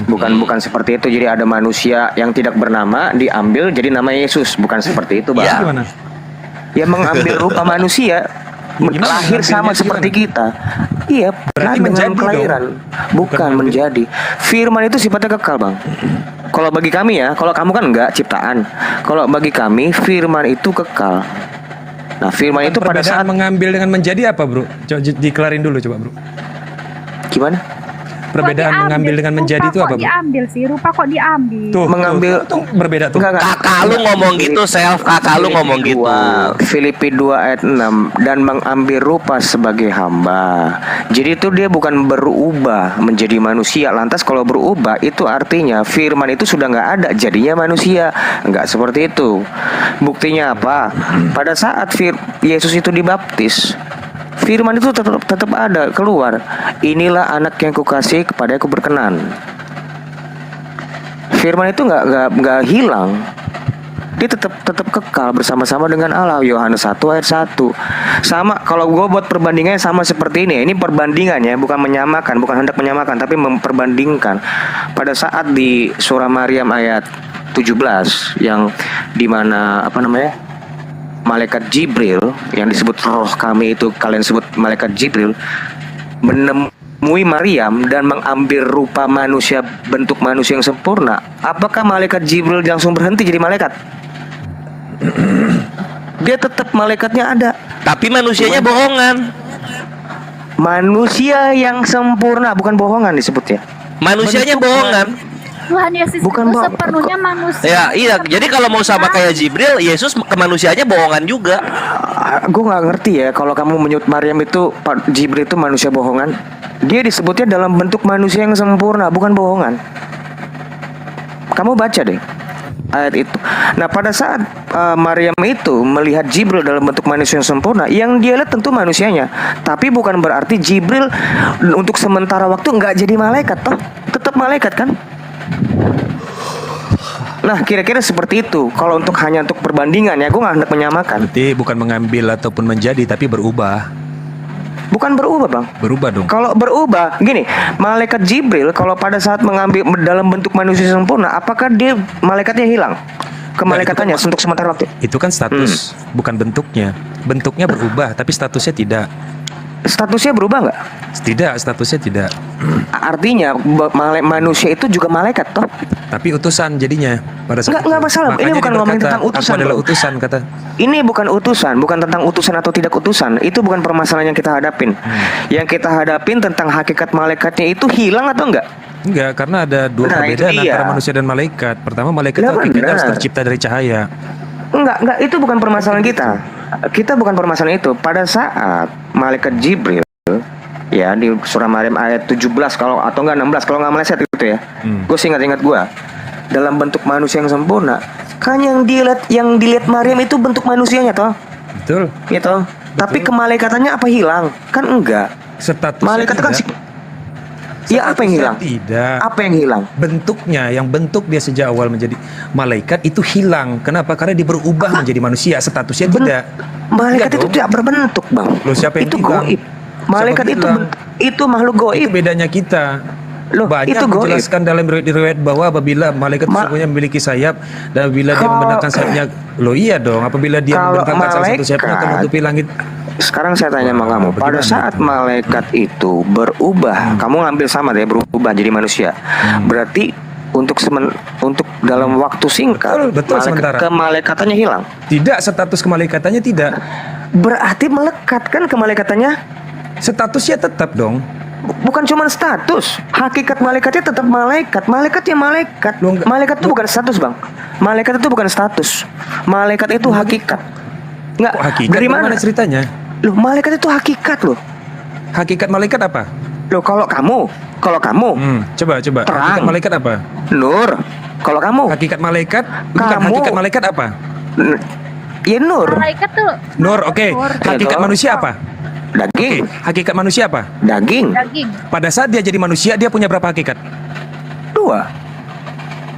Speaker 2: Bukan seperti itu. Jadi ada manusia yang tidak bernama diambil jadi nama Yesus. Bukan seperti itu, Bang.
Speaker 1: Gimana?
Speaker 2: Ya mengambil rupa manusia. Lahir sama seperti kita. Iya,
Speaker 1: berarti menjadi
Speaker 2: kelahiran. Bukan menjadi. Firman itu sifatnya kekal, Bang. Kalau bagi kami ya, kalau kamu kan enggak ciptaan. Kalau bagi kami firman itu kekal. Nah, firman itu pada saat
Speaker 1: mengambil dengan menjadi apa, Bro? Coba dikelarin dulu coba, Bro.
Speaker 2: Gimana?
Speaker 1: Perbedaan mengambil dengan menjadi itu apa, Bro?
Speaker 7: Diambil sih, rupa kok diambil.
Speaker 1: Tuh,
Speaker 2: mengambil
Speaker 1: tuh berbeda tuh.
Speaker 9: Kakak lu ngomong gitu, Self. Kakak lu ngomong gitu.
Speaker 2: Filipi 2 ayat 6 dan mengambil rupa sebagai hamba. Jadi itu dia bukan berubah menjadi manusia. Lantas kalau berubah itu artinya firman itu sudah nggak ada, jadinya manusia. Nggak seperti itu. Buktinya apa? Pada saat Yesus itu dibaptis, firman itu tetap ada keluar. Inilah anak yang kukasihi, kepada aku berkenan. Firman itu nggak hilang. Dia tetap kekal bersama-sama dengan Allah. Yohanes 1 ayat 1. Sama kalau gue buat perbandingannya sama seperti ini. Ini perbandingannya bukan menyamakan, bukan hendak menyamakan, tapi memperbandingkan. Pada saat di surah Maryam ayat 17 yang dimana malaikat Jibril yang disebut roh kami itu kalian sebut malaikat Jibril menemui Maryam dan mengambil rupa manusia, bentuk manusia yang sempurna. Apakah malaikat Jibril langsung berhenti jadi malaikat? Dia tetap malaikatnya ada,
Speaker 9: Tapi manusianya bohongan.
Speaker 2: manusia yang sempurna, bukan bohongan disebutnya.
Speaker 9: Manusianya bohongan.
Speaker 7: Tuhan Yesus
Speaker 2: Bukan,
Speaker 7: itu
Speaker 2: Bang.
Speaker 7: sepenuhnya manusia.
Speaker 9: Ya, iya. Jadi kalau mau sama kayak Jibril, Yesus kemanusiaannya bohongan juga.
Speaker 2: Gue nggak ngerti ya kalau kamu menyebut Maryam itu Jibril itu manusia bohongan. Dia disebutnya dalam bentuk manusia yang sempurna, bukan bohongan. Kamu baca deh ayat itu. Nah pada saat Maryam itu melihat Jibril dalam bentuk manusia yang sempurna, yang dia lihat tentu manusianya. Tapi bukan berarti Jibril untuk sementara waktu nggak jadi malaikat toh, tetap malaikat kan? Nah kira-kira seperti itu. Kalau hanya untuk perbandingan ya, gue nggak hendak menyamakan.
Speaker 1: Berarti bukan mengambil ataupun menjadi, tapi berubah.
Speaker 2: Bukan berubah bang.
Speaker 1: Berubah dong.
Speaker 2: Kalau berubah, gini, malaikat Jibril kalau pada saat mengambil dalam bentuk manusia sempurna, apakah dia malaikatnya hilang? Kemalaikatannya untuk sementara waktu.
Speaker 1: Itu kan status, bukan bentuknya. Bentuknya berubah, tapi statusnya tidak.
Speaker 2: Statusnya berubah nggak?
Speaker 1: Tidak, statusnya tidak.
Speaker 2: Artinya manusia itu juga malaikat toh?
Speaker 1: Tapi utusan jadinya pada saat
Speaker 2: Nggak
Speaker 1: itu.
Speaker 2: masalah. Ini
Speaker 1: Makanya
Speaker 2: bukan
Speaker 1: dia
Speaker 2: ngomongin
Speaker 1: berkata,
Speaker 2: tentang utusan,
Speaker 1: Aku adalah
Speaker 2: bro.
Speaker 1: utusan, kata.
Speaker 2: Ini bukan utusan, bukan tentang utusan atau tidak utusan. Itu bukan permasalahan yang kita hadapin. Yang kita hadapin tentang hakikat malaikatnya itu hilang atau enggak?
Speaker 1: Enggak, karena ada dua
Speaker 2: Nah, itu
Speaker 1: perbedaan
Speaker 2: dia.
Speaker 1: antara manusia dan malaikat. Pertama, malaikat
Speaker 2: Lah,
Speaker 1: itu hakikatnya harus
Speaker 2: benar.
Speaker 1: tercipta dari cahaya.
Speaker 2: Enggak, itu bukan permasalahan kita. Kita bukan permasalahan itu. Pada saat malaikat Jibril ya di surah Maryam ayat 17 atau enggak 16 kalau nggak meleset gitu ya. Gue ingat gue dalam bentuk manusia yang sempurna. Kan yang dilihat Maryam itu bentuk manusianya toh.
Speaker 1: Betul.
Speaker 2: Gitu. Tapi kemalaikatannya apa hilang? Kan enggak.
Speaker 1: Statusnya
Speaker 2: Malaikat itu kan
Speaker 1: tidak.
Speaker 2: ya apa yang hilang?
Speaker 1: Tidak.
Speaker 2: Apa yang hilang?
Speaker 1: Bentuknya, yang bentuk dia sejak awal menjadi malaikat itu hilang. Kenapa? Karena dia berubah menjadi manusia. Statusnya tidak.
Speaker 2: Malaikat
Speaker 1: Tidak
Speaker 2: itu
Speaker 1: dong.
Speaker 2: tidak berbentuk, Bang.
Speaker 1: Loh, siapa yang
Speaker 2: itu
Speaker 1: bilang?
Speaker 2: goib. Malaikat
Speaker 1: Siapa
Speaker 2: itu
Speaker 1: bilang?
Speaker 2: itu makhluk
Speaker 1: Itu
Speaker 2: goib.
Speaker 1: bedanya kita.
Speaker 2: Loh,
Speaker 1: Banyak
Speaker 2: itu goib.
Speaker 1: menjelaskan dalam riwayat bahwa apabila malaikat sesungguhnya memiliki sayap dan apabila dia
Speaker 2: Kalau-
Speaker 1: membentangkan sayapnya, loh iya dong, apabila dia
Speaker 2: Kalau
Speaker 1: membentangkan salah satu sayapnya akan
Speaker 2: malaikat-
Speaker 1: menutupi langit.
Speaker 2: Sekarang saya tanya sama kamu, pada
Speaker 1: bagaimana?
Speaker 2: saat malaikat itu berubah, kamu ngambil sama deh berubah jadi manusia. Berarti untuk dalam waktu singkat,
Speaker 1: Betul, sementara.
Speaker 2: kemalaikatannya hilang.
Speaker 1: Tidak, status kemalaikatannya tidak.
Speaker 2: Berarti melekat kan kemalaikatannya?
Speaker 1: Statusnya tetap dong.
Speaker 2: Bukan cuma status, hakikat malaikatnya tetap malaikat. Malaikatnya malaikat.
Speaker 1: Loh, enggak.
Speaker 2: Malaikat itu bukan status, Bang. Malaikat itu bukan status. Malaikat itu hakikat. Enggak.
Speaker 1: Kok hakikat?
Speaker 2: Dari mana?
Speaker 1: Bagaimana ceritanya?
Speaker 2: Loh, malaikat itu hakikat loh.
Speaker 1: Hakikat malaikat apa?
Speaker 2: Loh, kalau kamu
Speaker 1: Coba.
Speaker 2: Terang.
Speaker 1: Hakikat malaikat apa?
Speaker 2: nur. Kalau kamu
Speaker 1: Hakikat malaikat? Bukan,
Speaker 2: Kamu-
Speaker 1: hakikat malaikat apa?
Speaker 2: ya nur.
Speaker 7: Malaikat tuh
Speaker 1: Nur, oke. Hakikat
Speaker 2: Betul.
Speaker 1: manusia apa?
Speaker 2: Daging.
Speaker 1: Oke, hakikat manusia apa?
Speaker 2: Daging.
Speaker 7: daging.
Speaker 1: Pada saat dia jadi manusia, dia punya berapa hakikat?
Speaker 2: 2.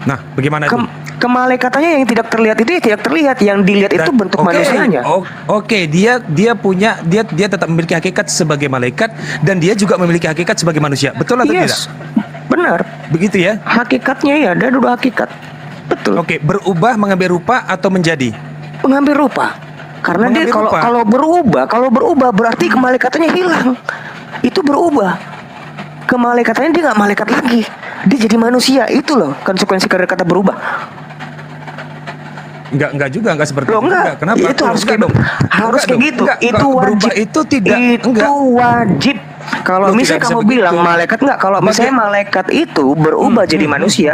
Speaker 1: Nah, bagaimana itu?
Speaker 2: Kemalaikatannya yang tidak terlihat itu ya tidak terlihat, yang dilihat itu
Speaker 1: Dan-
Speaker 2: bentuk
Speaker 1: oke,
Speaker 2: manusianya.
Speaker 1: Oke, dia tetap memiliki hakikat sebagai malaikat dan dia juga memiliki hakikat sebagai manusia. Betul atau tidak?
Speaker 2: Yes. Benar.
Speaker 1: Begitu ya?
Speaker 2: Hakikatnya ya ada 2 hakikat. Betul.
Speaker 1: Oke, berubah mengambil rupa atau menjadi?
Speaker 2: Mengambil rupa. Karena dia
Speaker 1: Mengambil rupa.
Speaker 2: kalau berubah berarti kemalaikatannya hilang. Itu berubah. Kemalaikatannya dia nggak malaikat lagi. Dia jadi manusia. Itu loh konsekuensi dari kata berubah.
Speaker 1: Enggak juga, enggak seperti
Speaker 2: Loh
Speaker 1: itu.
Speaker 2: enggak.
Speaker 1: Kenapa?
Speaker 2: Itu
Speaker 1: Enggak
Speaker 2: harus kayak
Speaker 1: dong.
Speaker 2: harus
Speaker 1: Enggak
Speaker 2: kayak
Speaker 1: dong.
Speaker 2: gitu.
Speaker 1: Enggak,
Speaker 2: Itu
Speaker 1: berubah
Speaker 2: wajib.
Speaker 1: itu tidak.
Speaker 2: Itu
Speaker 1: Enggak.
Speaker 2: wajib. Kalau
Speaker 1: Loh,
Speaker 2: misalnya
Speaker 1: tidak bisa
Speaker 2: kamu
Speaker 1: begitu.
Speaker 2: bilang malaikat enggak, kalau misalnya malaikat itu berubah jadi manusia,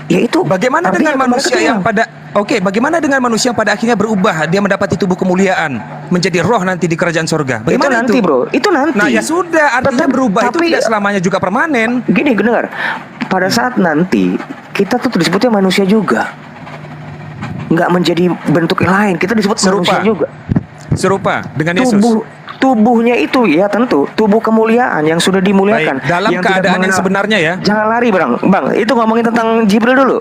Speaker 2: ya itu
Speaker 1: Bagaimana
Speaker 2: artinya
Speaker 1: dengan manusia
Speaker 2: malaikat
Speaker 1: yang
Speaker 2: hilang.
Speaker 1: bagaimana dengan manusia yang pada akhirnya berubah, dia mendapati tubuh kemuliaan, menjadi roh nanti di kerajaan sorga?
Speaker 2: Itu
Speaker 1: Bagaimana
Speaker 2: nanti, Bro. Itu nanti.
Speaker 1: Nah, ya sudah, artinya
Speaker 2: Tetap-
Speaker 1: berubah itu
Speaker 2: tapi-
Speaker 1: tidak selamanya juga permanen.
Speaker 2: Gini, dengar. Pada saat nanti kita tuh disebutnya manusia juga. Nggak menjadi bentuk yang lain. Kita disebut
Speaker 1: Serupa.
Speaker 2: manusia juga.
Speaker 1: Serupa dengan Yesus.
Speaker 2: Tubuhnya itu ya tentu tubuh kemuliaan yang sudah dimuliakan.
Speaker 1: Baik, dalam
Speaker 2: Yang tidak
Speaker 1: keadaan yang
Speaker 2: mengenal-
Speaker 1: sebenarnya ya.
Speaker 2: Jangan lari, Bang. Bang, itu ngomongin tentang Jibril dulu.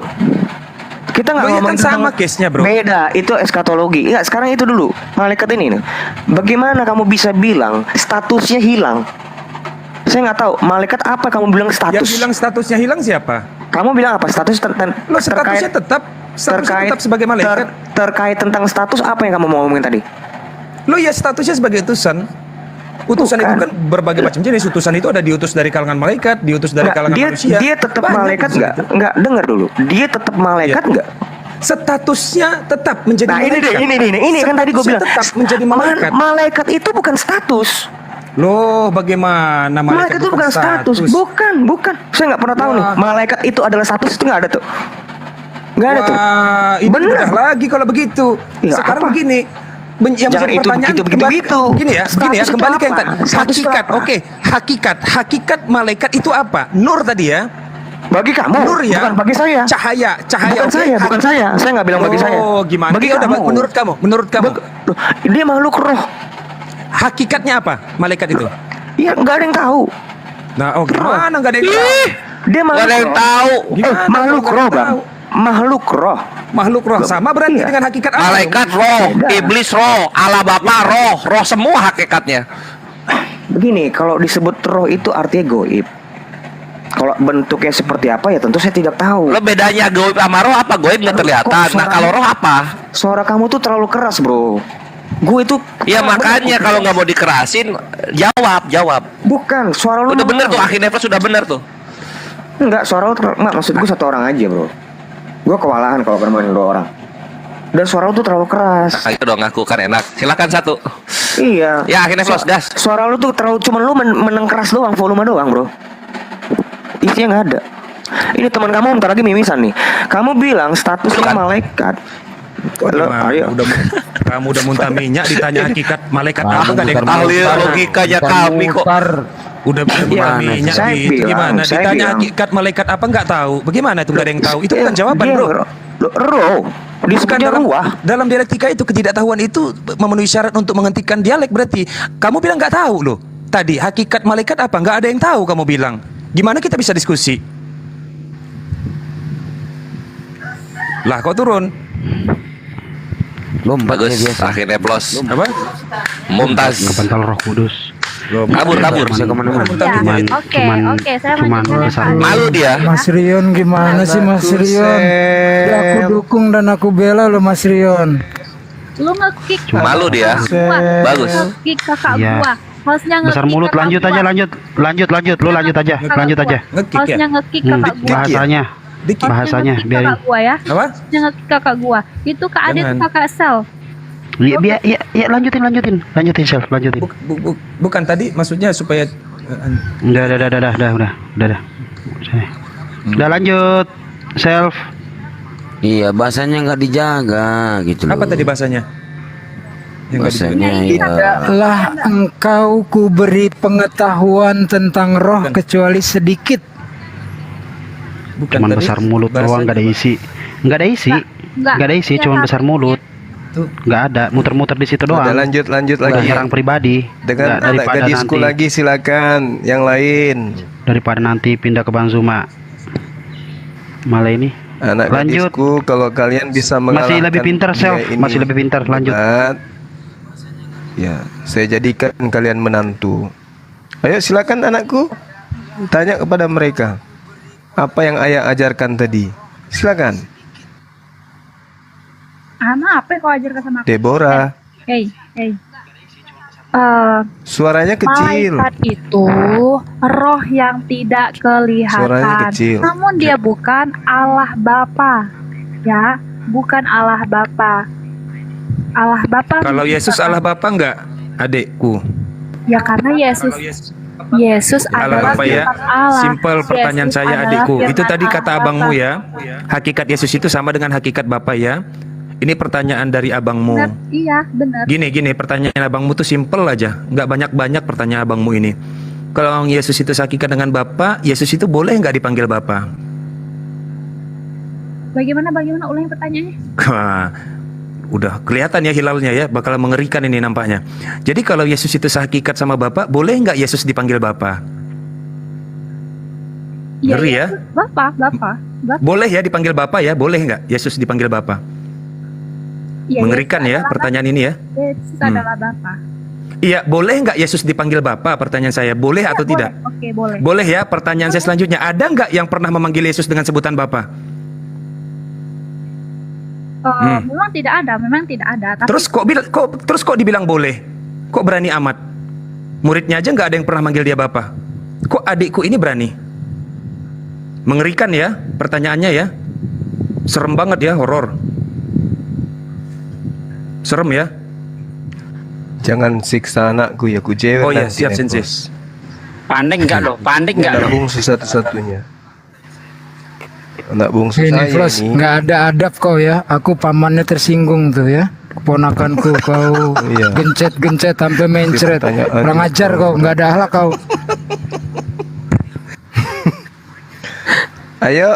Speaker 2: Kita nggak
Speaker 1: Loh, ya
Speaker 2: ngomong
Speaker 1: kan sama case-nya, bro.
Speaker 2: Beda, itu eskatologi. Enggak, sekarang itu dulu. Malaikat ini nih. Bagaimana kamu bisa bilang statusnya hilang? Saya nggak tahu. Malaikat apa kamu bilang status?
Speaker 1: Yang bilang statusnya hilang siapa?
Speaker 2: Kamu bilang apa? Status
Speaker 1: Lo statusnya tetap sebagai malaikat.
Speaker 2: terkait tentang status apa yang kamu mau ngomongin tadi?
Speaker 1: Lo ya statusnya sebagai utusan. Utusan
Speaker 2: Bukan.
Speaker 1: itu kan berbagai macam jenis. Utusan itu ada diutus dari kalangan malaikat, diutus dari
Speaker 2: Nggak,
Speaker 1: kalangan manusia.
Speaker 2: dia tetap
Speaker 1: Banyak
Speaker 2: malaikat
Speaker 1: utusan
Speaker 2: nggak?
Speaker 1: itu.
Speaker 2: Nggak, dengar dulu. Dia tetap malaikat
Speaker 1: Iya.
Speaker 2: nggak?
Speaker 1: Statusnya tetap menjadi
Speaker 2: Nah ini
Speaker 1: malaikat.
Speaker 2: deh, ini kan tadi gue
Speaker 1: Statusnya
Speaker 2: bilang
Speaker 1: tetap menjadi malaikat.
Speaker 2: Malaikat itu bukan status.
Speaker 1: Loh, bagaimana
Speaker 2: Malaikat itu bukan status. Bukan. Saya nggak pernah tahu nih.
Speaker 1: Wah.
Speaker 2: Malaikat itu adalah status, itu nggak ada tuh. Nggak ada tuh.
Speaker 1: Wah, ini
Speaker 2: Bener.
Speaker 1: mudah lagi kalau begitu.
Speaker 2: Ya,
Speaker 1: Sekarang
Speaker 2: apa?
Speaker 1: begini. Yang
Speaker 2: Jangan
Speaker 1: menjadi
Speaker 2: itu
Speaker 1: pertanyaan
Speaker 2: begitu.
Speaker 1: Gini ya,
Speaker 2: Status itu
Speaker 1: kembali ke yang
Speaker 2: apa?
Speaker 1: tadi.
Speaker 2: Status itu
Speaker 1: Hakikat,
Speaker 2: apa?
Speaker 1: oke. Hakikat malaikat itu apa? Nur tadi ya.
Speaker 2: Bagi kamu,
Speaker 1: Nur ya.
Speaker 2: bukan bagi saya.
Speaker 1: Cahaya.
Speaker 2: Bukan
Speaker 1: oke.
Speaker 2: bukan saya. Saya nggak bilang bagi saya.
Speaker 1: Oh, gimana?
Speaker 2: Bagi
Speaker 1: Ya udah,
Speaker 2: kamu.
Speaker 1: menurut kamu.
Speaker 2: Loh, dia makhluk roh.
Speaker 1: Hakikatnya apa? Malaikat itu?
Speaker 2: Iya, nggak ada yang tahu.
Speaker 1: Nah, oh gimana nggak ada yang tahu?
Speaker 2: Dia makhluk
Speaker 9: Gak ada yang
Speaker 2: roh.
Speaker 9: tahu.
Speaker 1: Gimana
Speaker 2: Makhluk
Speaker 1: kalau
Speaker 2: roh,
Speaker 1: nggak
Speaker 2: Bang.
Speaker 1: tahu?
Speaker 2: Makhluk roh.
Speaker 1: Makhluk roh sama berarti
Speaker 2: Iya.
Speaker 1: dengan hakikat apa?
Speaker 9: Malaikat roh, iblis roh, Allah Bapa roh semua hakikatnya.
Speaker 2: Begini, kalau disebut roh itu artinya goib. Kalau bentuknya seperti apa ya tentu saya tidak tahu.
Speaker 9: Lo bedanya goib sama roh apa? Goib nggak kelihatan. Nah kalau roh apa?
Speaker 2: Suara kamu tuh terlalu keras, bro. Gue itu.
Speaker 9: Ya makanya kalau nggak mau dikerasin, jawab.
Speaker 2: Bukan, suara lu.
Speaker 9: Udah bener tuh, akhirnya sudah bener tuh.
Speaker 2: Enggak, suara lu enggak, maksud gue satu orang aja, bro. Gue kewalahan kalau bermain 2 orang. Dan suara lu tuh terlalu keras.
Speaker 9: Ayo dong ngaku kan enak. Silakan satu.
Speaker 2: Iya.
Speaker 9: Ya akhirnya plus gas.
Speaker 2: Suara lu tuh terlalu, cuman lu meneng keras doang, volume doang, bro. Isinya nggak ada. Ini teman kamu bentar lagi mimisan nih. Kamu bilang statusnya
Speaker 9: Bukan.
Speaker 2: malaikat. Lo,
Speaker 1: Gimana?
Speaker 2: ayo.
Speaker 1: Kamu udah muntah minyak ditanya hakikat malaikat apa nggak ada yang tahu?
Speaker 9: Ahli logikanya kami kok.
Speaker 1: Udah muntah
Speaker 2: Iya,
Speaker 1: minyak
Speaker 2: saya
Speaker 1: gitu
Speaker 2: bilang,
Speaker 1: gimana?
Speaker 2: saya
Speaker 1: Ditanya
Speaker 2: bilang.
Speaker 1: hakikat malaikat apa nggak tahu? Bagaimana itu nggak ada yang tahu? Itu bukan jawaban,
Speaker 2: Dia
Speaker 1: bro.
Speaker 2: roh.
Speaker 1: Bukan
Speaker 2: Disebutnya ruah.
Speaker 1: dalam dialektika itu ketidaktahuan itu memenuhi syarat untuk menghentikan dialek berarti. Kamu bilang nggak tahu loh. Tadi hakikat malaikat apa? Nggak ada yang tahu kamu bilang. Gimana kita bisa diskusi? Lah kok turun?
Speaker 10: Lompatnya
Speaker 9: Bagus,
Speaker 10: biasa.
Speaker 9: akhirnya plus.
Speaker 1: Apa?
Speaker 9: Mumtaz.
Speaker 3: Ngepental Roh Kudus.
Speaker 9: Kabur.
Speaker 10: Bisa kemana-mana.
Speaker 7: Ya, oke, saya
Speaker 3: cuman
Speaker 7: lanjut dengan
Speaker 3: besar.
Speaker 7: Pak.
Speaker 9: Malu dia.
Speaker 8: Mas Rion gimana sih Mas Rion? Ya, aku dukung dan aku bela lo Mas Rion.
Speaker 7: Lu nge-kick
Speaker 9: Malu dia.
Speaker 7: gua.
Speaker 9: Bagus.
Speaker 7: Nge-kick kakak
Speaker 3: Iya.
Speaker 7: gua. Hostnya
Speaker 3: Besar
Speaker 7: nge-kick
Speaker 3: mulut,
Speaker 7: kakak
Speaker 3: lanjut
Speaker 7: gua.
Speaker 3: aja, lanjut. Lu lanjut aja.
Speaker 1: Nge-kick ya?
Speaker 7: Hostnya nge-kick kakak gua.
Speaker 3: Bahasanya.
Speaker 1: Dikit.
Speaker 3: Bahasanya,
Speaker 7: Hostnya nge-kick
Speaker 3: biarin.
Speaker 7: kakak gua ya.
Speaker 1: Apa?
Speaker 7: Hostnya nge-kick kakak gua. Itu Kak Ade tuh
Speaker 1: Jangan.
Speaker 7: kakak Sel.
Speaker 3: Ya, lanjutin, Chef, lanjutin.
Speaker 1: Bukan tadi maksudnya supaya
Speaker 3: Udah. Sini. Udah lanjut. Self.
Speaker 10: Iya, bahasanya nggak dijaga gitu loh.
Speaker 1: apa tadi bahasanya? Yang nggak
Speaker 10: Bahasanya
Speaker 7: Iya.
Speaker 10: ya.
Speaker 8: Lah engkau ku beri pengetahuan tentang roh kecuali sedikit.
Speaker 1: Bukan
Speaker 3: Cuman
Speaker 1: tadi
Speaker 3: besar mulut doang,
Speaker 1: bahasanya
Speaker 3: nggak ada
Speaker 1: apa?
Speaker 3: isi. Nggak ada isi. Nggak ada isi, cuman besar mulut.
Speaker 1: Tuh.
Speaker 3: Nggak ada, muter-muter di situ doang.
Speaker 5: Udah lanjut
Speaker 3: Nggak
Speaker 5: lagi.
Speaker 3: nyerang pribadi.
Speaker 5: Dengan
Speaker 3: Nggak,
Speaker 5: anak gadisku lagi silakan yang lain.
Speaker 3: Daripada nanti pindah ke Bang Zuma. Malah ini.
Speaker 5: Anak
Speaker 3: Lanjut.
Speaker 5: gadisku kalau kalian bisa mengalahkan
Speaker 3: Masih lebih pintar, Self.
Speaker 5: dia ini
Speaker 3: Masih lebih pintar. Lanjut.
Speaker 5: berat, ya, saya jadikan kalian menantu. Ayo silakan anakku. Tanya kepada mereka. Apa yang ayah ajarkan tadi? Silakan.
Speaker 7: Ana apa yang kau ajarkan sama aku?
Speaker 5: Deborah.
Speaker 7: Hey.
Speaker 5: Suaranya kecil.
Speaker 7: Malaikat itu roh yang tidak kelihatan.
Speaker 5: Suaranya kecil.
Speaker 7: Namun dia bukan Allah Bapa. Ya, bukan Allah Bapa. Allah Bapa.
Speaker 1: Kalau Yesus Allah Bapa enggak, adekku?
Speaker 7: Ya karena Yesus
Speaker 1: Allah
Speaker 7: adalah
Speaker 1: Bapa ya.
Speaker 7: firman Allah.
Speaker 1: Simpel pertanyaan
Speaker 7: Yesus
Speaker 1: saya
Speaker 7: adalah
Speaker 1: adikku.
Speaker 7: firman
Speaker 1: Itu tadi
Speaker 7: Allah
Speaker 1: kata
Speaker 7: Bapa.
Speaker 1: abangmu ya. Hakikat Yesus itu sama dengan hakikat Bapa ya. Ini pertanyaan dari abangmu.
Speaker 7: Benar, iya, benar.
Speaker 1: Gini, pertanyaan abangmu tuh simpel aja, nggak banyak pertanyaan abangmu ini. Kalau Yesus itu hakikat dengan Bapa, Yesus itu boleh nggak dipanggil Bapa?
Speaker 7: Bagaimana ulangi pertanyaannya?
Speaker 1: Wah, udah kelihatan ya hilalnya ya, bakal mengerikan ini nampaknya. Jadi kalau Yesus itu sehakikat sama Bapa, boleh nggak Yesus dipanggil Bapa?
Speaker 7: Iya,
Speaker 1: Ngeri ya?
Speaker 7: Bapak.
Speaker 1: Boleh ya dipanggil Bapak ya? Boleh nggak Yesus dipanggil Bapak?
Speaker 7: Iya,
Speaker 1: Mengerikan
Speaker 7: Yesus
Speaker 1: ya
Speaker 7: adalah
Speaker 1: pertanyaan ini ya.
Speaker 7: Bapak. Yesus adalah Bapak.
Speaker 1: Iya, boleh nggak Yesus dipanggil Bapak? Pertanyaan saya, boleh atau
Speaker 7: Boleh.
Speaker 1: tidak?
Speaker 7: Oke, boleh.
Speaker 1: Boleh ya. Pertanyaan saya selanjutnya, ada nggak yang pernah memanggil Yesus dengan sebutan Bapak?
Speaker 7: Memang tidak ada, tapi
Speaker 1: Terus kok dibilang boleh? Kok berani amat? Muridnya aja nggak ada yang pernah manggil dia Bapak. Kok adikku ini berani? Mengerikan ya pertanyaannya ya. Serem banget ya, horor. Serem ya.
Speaker 5: Jangan siksa anakku ya, ku jewer
Speaker 1: Oh ya,
Speaker 5: nanti,
Speaker 1: siap
Speaker 5: Nepos.
Speaker 1: Sensei.
Speaker 6: Panik nggak lo? Panik nggak
Speaker 5: Anak
Speaker 6: lo?
Speaker 5: bungsu satu-satunya. Anak bungsu
Speaker 8: Ini
Speaker 5: saya
Speaker 8: Flos,
Speaker 5: ini.
Speaker 8: nggak ada adab kau ya. Aku pamannya tersinggung tuh ya. Keponakanku kau
Speaker 5: Iya.
Speaker 8: gencet-gencet sampai mencret.
Speaker 5: Pertanyaan
Speaker 8: Kurang
Speaker 5: itu.
Speaker 8: ajar kau, nggak ada akhlak kau.
Speaker 5: Ayo,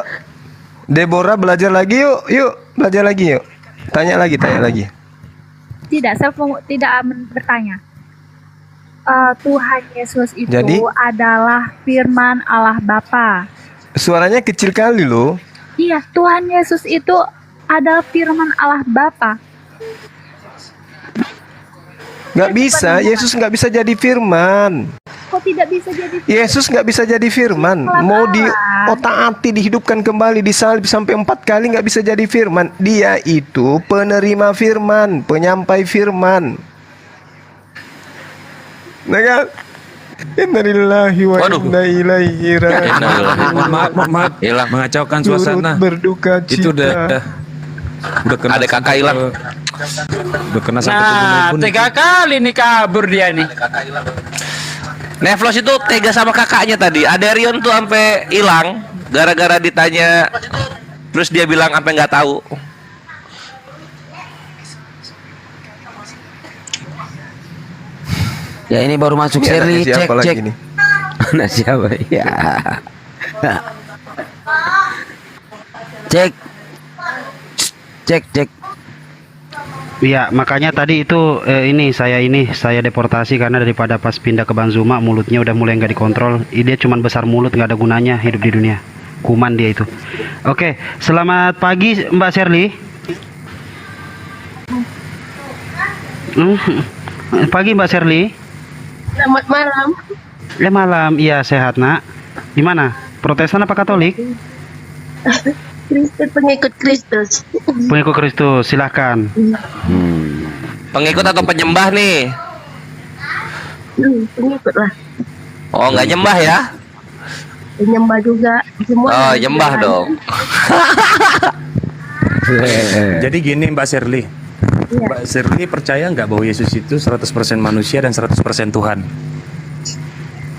Speaker 5: Deborah belajar lagi yuk, belajar lagi yuk. Tanya lagi.
Speaker 7: tidak bertanya. Tuhan Yesus itu
Speaker 5: Jadi?
Speaker 7: adalah firman Allah Bapa.
Speaker 5: Suaranya kecil kali loh.
Speaker 7: Iya, Tuhan Yesus itu adalah firman Allah Bapa.
Speaker 5: Nggak bisa, Yesus nggak bisa jadi firman.
Speaker 7: Kok tidak bisa jadi
Speaker 5: Yesus nggak bisa jadi firman. Mau di otak-atik dihidupkan kembali, disalib sampai 4 kali nggak bisa jadi firman. Dia itu penerima firman, penyampai firman. Nah kan? Innalillahi wa
Speaker 9: Waduh.
Speaker 5: inna ilaihi raji'un.
Speaker 1: Mohon maaf,
Speaker 9: Hilang.
Speaker 1: mengacaukan
Speaker 5: Turut
Speaker 1: suasana.
Speaker 5: berduka cita.
Speaker 1: Itu udah kena
Speaker 9: Ada kakak
Speaker 1: sampai
Speaker 9: hilang.
Speaker 1: Udah kena sampai
Speaker 6: Nah,
Speaker 1: bumbun-bumbun.
Speaker 6: 3 kali nih kabur dia nih.
Speaker 9: Nevlos itu tega sama kakaknya tadi. Aderion tuh sampai hilang gara-gara ditanya, terus dia bilang apa nggak tahu.
Speaker 10: Ya ini baru masuk
Speaker 5: Ini
Speaker 10: seri,
Speaker 5: anaknya siapa lagi
Speaker 10: cek.
Speaker 5: nih?
Speaker 10: Anak siapa? Ya. Cek.
Speaker 3: Iya, makanya tadi itu saya deportasi karena daripada pas pindah ke Banzuma mulutnya udah mulai nggak dikontrol. Dia cuman besar mulut, nggak ada gunanya hidup di dunia. Kuman dia itu. Oke, selamat pagi Mbak Shirley. Pagi Mbak Shirley.
Speaker 11: Selamat malam.
Speaker 3: Malam, iya sehat nak. Gimana? Protestan apa Katolik?
Speaker 11: Kristen, pengikut Kristus.
Speaker 3: Pengikut Kristus, silahkan.
Speaker 9: Pengikut atau penyembah nih?
Speaker 11: Pengikut lah.
Speaker 9: Oh, nggak nyembah ya?
Speaker 11: Penyembah juga. Semua
Speaker 9: Oh, nyembah
Speaker 11: jalan.
Speaker 9: dong.
Speaker 1: Jadi gini Mbak Shirley.
Speaker 11: Iya.
Speaker 1: Mbak Shirley percaya nggak bahwa Yesus itu 100% manusia dan 100% Tuhan?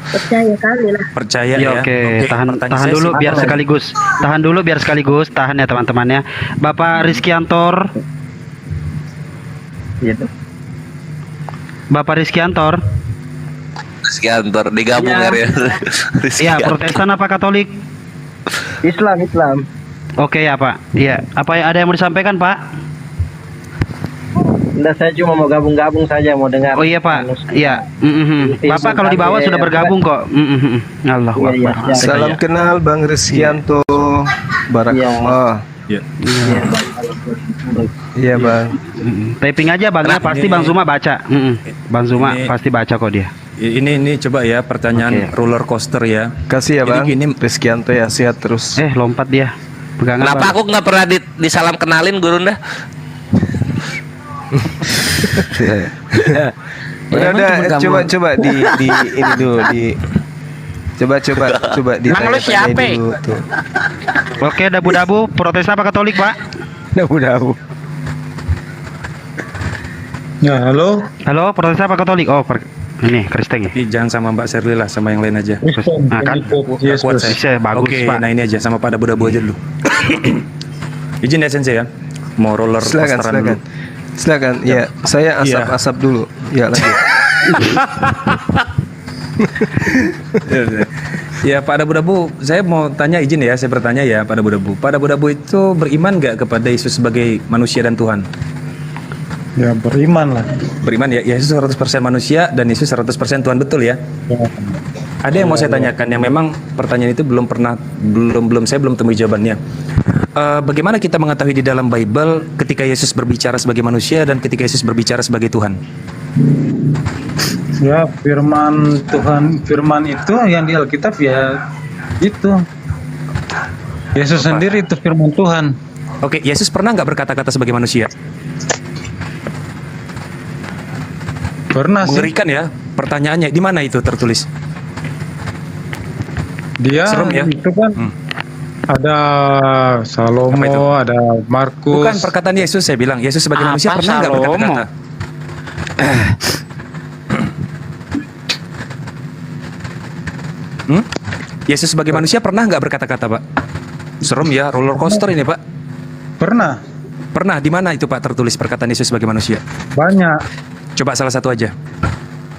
Speaker 11: Percaya kali lah.
Speaker 1: Percaya
Speaker 3: Ya,
Speaker 1: ya?
Speaker 3: oke,
Speaker 1: Pertanyaan
Speaker 3: tahan
Speaker 1: saya
Speaker 3: dulu
Speaker 1: simpel.
Speaker 3: biar sekaligus. Tahan ya teman-teman ya. Bapak Rizky Antor. Bapak Rizky Antor.
Speaker 9: Sekian digabung ya.
Speaker 3: Iya, Protestan apa Katolik?
Speaker 12: Islam.
Speaker 3: Oke ya Pak. Iya. Apa ada yang mau disampaikan Pak?
Speaker 12: Enggak, saya cuma mau gabung-gabung saja, mau dengar.
Speaker 3: Oh iya Pak. Iya. Bapak kalau di bawah sudah bergabung kok. Allahu
Speaker 12: Iya,
Speaker 3: Akbar.
Speaker 12: iya.
Speaker 5: Salam kenal Bang Rizkianto. Barakallah.
Speaker 1: Ya.
Speaker 5: Iya Bang.
Speaker 3: Typing aja Bangnya pasti Bang Zuma baca. Bang Zuma
Speaker 1: Ini-
Speaker 3: pasti baca kok dia.
Speaker 1: Ini coba ya pertanyaan roller coaster ya.
Speaker 5: Kasih ya
Speaker 1: Jadi
Speaker 5: Bang.
Speaker 1: gini,
Speaker 5: Rizkianto ya, sehat terus.
Speaker 3: Lompat dia. Pegangan
Speaker 9: Kenapa
Speaker 3: Bang.
Speaker 9: aku nggak pernah disalam kenalin Gurunda?
Speaker 5: Udah, coba di ini dulu di coba di
Speaker 6: Emang lu siapa?
Speaker 5: dulu tuh.
Speaker 3: Oke, dabu-dabu Protestan apa Katolik Pak?
Speaker 5: Dabu.
Speaker 1: ya halo.
Speaker 3: Halo, Protestan apa Katolik? Oh, ini Kristen ya.
Speaker 1: Jangan sama Mbak Shirley lah, sama yang lain aja.
Speaker 3: Nah, kan
Speaker 1: Nggak kuat saya.
Speaker 3: bisa bagus
Speaker 1: Oke,
Speaker 3: Pak.
Speaker 1: nah ini aja sama Pak Dabu-Dabu aja dulu. Izin ya Sensei ya. Mau roller coasteran dulu.
Speaker 5: Silakan. Ya, saya asap dulu. Ya, lanjut.
Speaker 1: Ya Pak Dabu-Dabu, saya mau tanya izin ya, saya bertanya ya Pak Dabu-Dabu. Pak Dabu-Dabu itu beriman nggak kepada Yesus sebagai manusia dan Tuhan?
Speaker 12: Ya, beriman lah.
Speaker 1: Beriman ya, Yesus 100% manusia dan Yesus 100% Tuhan, betul ya? Ada yang mau saya tanyakan yang memang pertanyaan itu saya belum temui jawabannya. Bagaimana kita mengetahui di dalam Bible ketika Yesus berbicara sebagai manusia dan ketika Yesus berbicara sebagai Tuhan?
Speaker 12: Ya, firman Tuhan, firman itu yang di Alkitab ya itu. Yesus sendiri itu firman Tuhan.
Speaker 1: Oke, Yesus pernah nggak berkata-kata sebagai manusia?
Speaker 12: Pernah sih.
Speaker 1: Mengerikan ya pertanyaannya. Di mana itu tertulis?
Speaker 12: Dia
Speaker 1: Serem ya?
Speaker 12: itu kan ada Salomo, ada Markus.
Speaker 1: Bukan perkataan Yesus, saya bilang. Yesus sebagai manusia
Speaker 6: Apa
Speaker 1: pernah nggak
Speaker 6: Salomo?
Speaker 1: berkata-kata? Yesus sebagai manusia pernah nggak berkata-kata, Pak? Serem ya, roller coaster ini, Pak.
Speaker 12: Pernah.
Speaker 1: Pernah. Di mana itu, Pak, tertulis perkataan Yesus sebagai manusia?
Speaker 12: Banyak.
Speaker 1: Coba salah satu aja.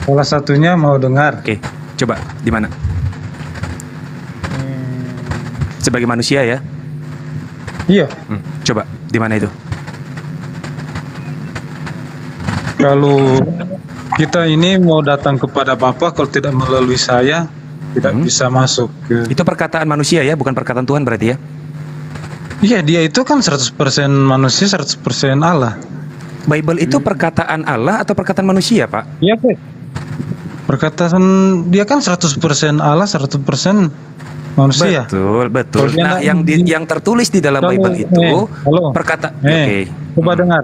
Speaker 12: Salah satunya mau dengar.
Speaker 1: Oke, coba di mana? Sebagai manusia ya?
Speaker 12: Iya.
Speaker 1: Coba di mana itu?
Speaker 12: Kalau kita ini mau datang kepada Bapa, kalau tidak melalui saya, tidak bisa masuk ke...
Speaker 1: Itu perkataan manusia ya, bukan perkataan Tuhan berarti ya?
Speaker 12: Iya, dia itu kan 100% manusia, 100% Allah.
Speaker 1: Bible itu perkataan Allah atau perkataan manusia, Pak?
Speaker 12: Iya, Pak. Perkataan dia kan 100% Allah, 100% manusia.
Speaker 1: Betul. Nah, yang tertulis di dalam Bible itu perkataan. Oke.
Speaker 12: Coba dengar.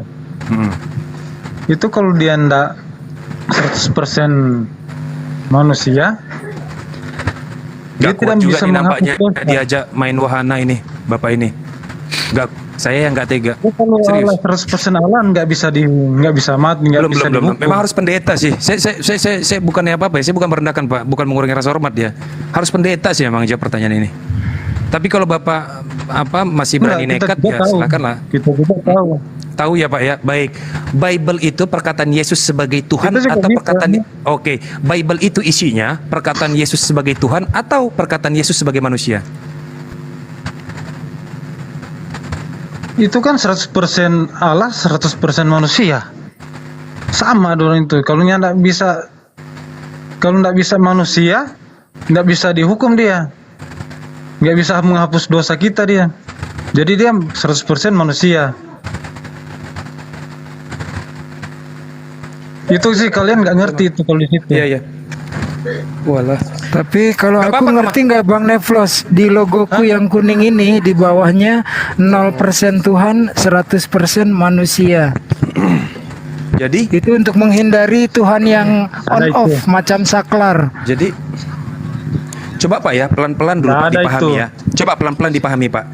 Speaker 12: Itu kalau dia ndak 100% manusia, dia
Speaker 1: Gak
Speaker 12: tidak
Speaker 1: kuat juga
Speaker 12: bisa
Speaker 1: nih nampaknya
Speaker 12: menghapus dosa.
Speaker 1: diajak main wahana ini, Bapak ini. Saya yang nggak tega.
Speaker 12: Kalau
Speaker 1: Serius.
Speaker 12: Allah 100% Allah nggak bisa mati, nggak bisa
Speaker 1: Belum.
Speaker 12: dihukum.
Speaker 1: Memang harus pendeta sih. Saya bukannya apa-apa ya. Saya bukan merendahkan, Pak. Bukan mengurangi rasa hormat ya. Harus pendeta sih memang jawab pertanyaan ini. Tapi kalau Bapak masih berani nekat ya silakanlah.
Speaker 12: Kita juga tahu.
Speaker 1: Tahu ya, Pak ya. Baik. Bible itu perkataan Yesus sebagai Tuhan
Speaker 12: Kita juga
Speaker 1: atau
Speaker 12: bisa.
Speaker 1: perkataan Oke. Bible itu isinya perkataan Yesus sebagai Tuhan atau perkataan Yesus sebagai manusia?
Speaker 12: Itu kan 100% Allah, 100% manusia. Sama dong itu. Kalau nggak bisa manusia, nggak bisa dihukum dia. Nggak bisa menghapus dosa kita dia. Jadi dia 100% manusia. Itu sih kalian nggak ngerti itu kalau di situ.
Speaker 1: Iya. Walah.
Speaker 8: Tapi kalau
Speaker 1: Nggak
Speaker 8: aku
Speaker 1: apa-apa,
Speaker 8: ngerti nggak Bang Neflos, di logoku yang kuning ini di bawahnya 0% Tuhan, 100% manusia.
Speaker 1: Jadi
Speaker 8: Itu untuk menghindari Tuhan yang on off macam saklar.
Speaker 1: Jadi coba Pak ya, pelan-pelan dulu
Speaker 12: Nggak
Speaker 1: Pak
Speaker 12: ada
Speaker 1: dipahami
Speaker 12: itu.
Speaker 1: ya. Coba pelan-pelan dipahami Pak.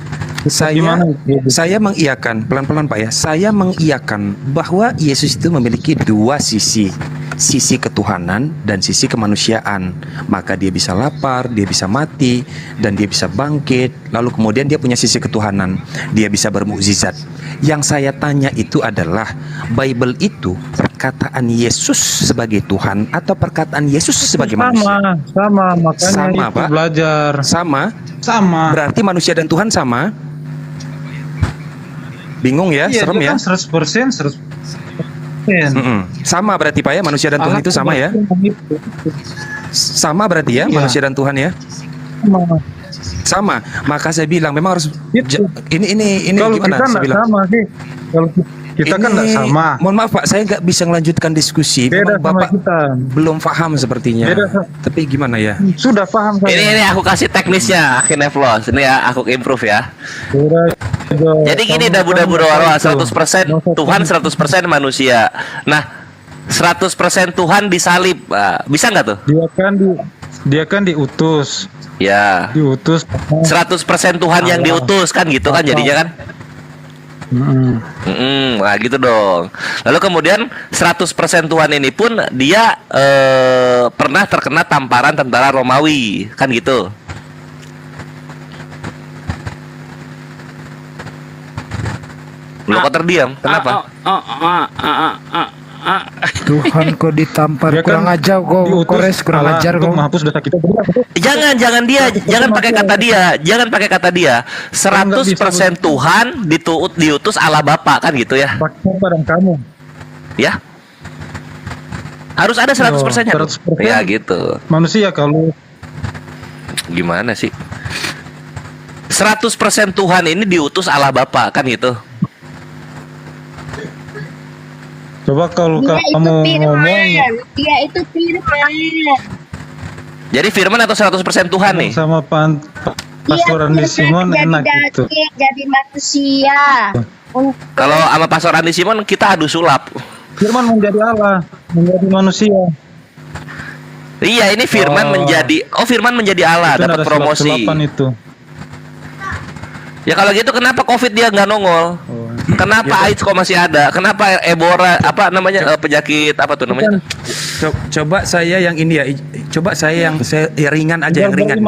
Speaker 12: Gimana?
Speaker 1: Saya mengiyakan, pelan-pelan Pak ya. Saya mengiyakan bahwa Yesus itu memiliki dua sisi. Sisi ketuhanan dan sisi kemanusiaan. Maka dia bisa lapar, dia bisa mati, dan dia bisa bangkit. Lalu kemudian dia punya sisi ketuhanan. Dia bisa bermukjizat. Yang saya tanya itu adalah Bible itu perkataan Yesus sebagai Tuhan atau perkataan Yesus sebagai manusia?
Speaker 12: Sama, makanya
Speaker 1: Sama,
Speaker 12: itu
Speaker 1: Pak.
Speaker 12: belajar. Sama.
Speaker 1: Berarti manusia dan Tuhan sama? Bingung ya,
Speaker 12: Iya,
Speaker 1: serem
Speaker 12: dia
Speaker 1: ya.
Speaker 12: kan 100%.
Speaker 1: Sama berarti Pak ya, manusia dan Tuhan itu sama ya? Sama berarti ya,
Speaker 12: Iya.
Speaker 1: manusia dan Tuhan ya? Sama. Maka saya bilang memang harus ini
Speaker 12: Kalau
Speaker 1: gimana
Speaker 12: kita
Speaker 1: saya
Speaker 12: nggak
Speaker 1: bilang?
Speaker 12: sama sih. Kalau kita kan nggak sama.
Speaker 1: Mohon maaf Pak, saya nggak bisa melanjutkan diskusi.
Speaker 12: Beda
Speaker 1: Memang
Speaker 12: sama
Speaker 1: Bapak
Speaker 12: kita.
Speaker 1: belum paham sepertinya. Tapi gimana ya?
Speaker 12: Sudah paham saya.
Speaker 9: Ini aku kasih teknisnya, akhirnya Neflos. Ini ya, aku improve ya. Jadi gini, dabu-dabu doa 100% Tuhan, 100% manusia. Nah, 100% Tuhan disalib. Bisa nggak tuh?
Speaker 12: Dia kan diutus.
Speaker 9: Ya.
Speaker 12: Diutus.
Speaker 9: 100% Tuhan yang diutus kan gitu kan jadinya kan? Nah gitu dong. Lalu kemudian 100% Tuhan ini pun dia pernah terkena tamparan tentara Romawi kan gitu. Lo kok terdiam? Kenapa?
Speaker 8: Tuhan kok ditampar kurang ajar kok, Kores kurang ajar kok.
Speaker 12: Menghapus dosa kita.
Speaker 9: Jangan pakai kata dia, jangan pakai kata dia. 100% Tuhan diutus Allah Bapa kan gitu ya.
Speaker 12: Pakai barang kamu.
Speaker 9: Ya. Harus ada 100%-nya.
Speaker 12: 100%.
Speaker 9: Ya gitu.
Speaker 12: Manusia kalau
Speaker 9: Gimana sih? 100% Tuhan ini diutus Allah Bapa kan gitu.
Speaker 12: Coba kalau
Speaker 11: Dia itu
Speaker 12: kamu
Speaker 11: firman.
Speaker 12: ngomong
Speaker 11: Dia itu firman.
Speaker 9: Jadi firman atau 100% Tuhan nih?
Speaker 12: sama Pastor Andi Simon
Speaker 11: jadi
Speaker 12: enak gitu.
Speaker 11: daging, jadi manusia.
Speaker 9: Kalau sama Pastor Andi Simon kita adu sulap.
Speaker 12: Firman menjadi Allah, menjadi manusia.
Speaker 9: Iya, ini firman firman menjadi Allah,
Speaker 12: Itu
Speaker 9: dapat
Speaker 12: ada
Speaker 9: promosi.
Speaker 12: sulap-sulapan itu.
Speaker 9: Ya kalau gitu kenapa COVID dia nggak nongol? Kenapa AIDS kok masih ada? Kenapa Ebola apa namanya penyakit apa tuh namanya?
Speaker 1: Coba saya yang ini ya. Coba saya yang ringan aja, yang ringan.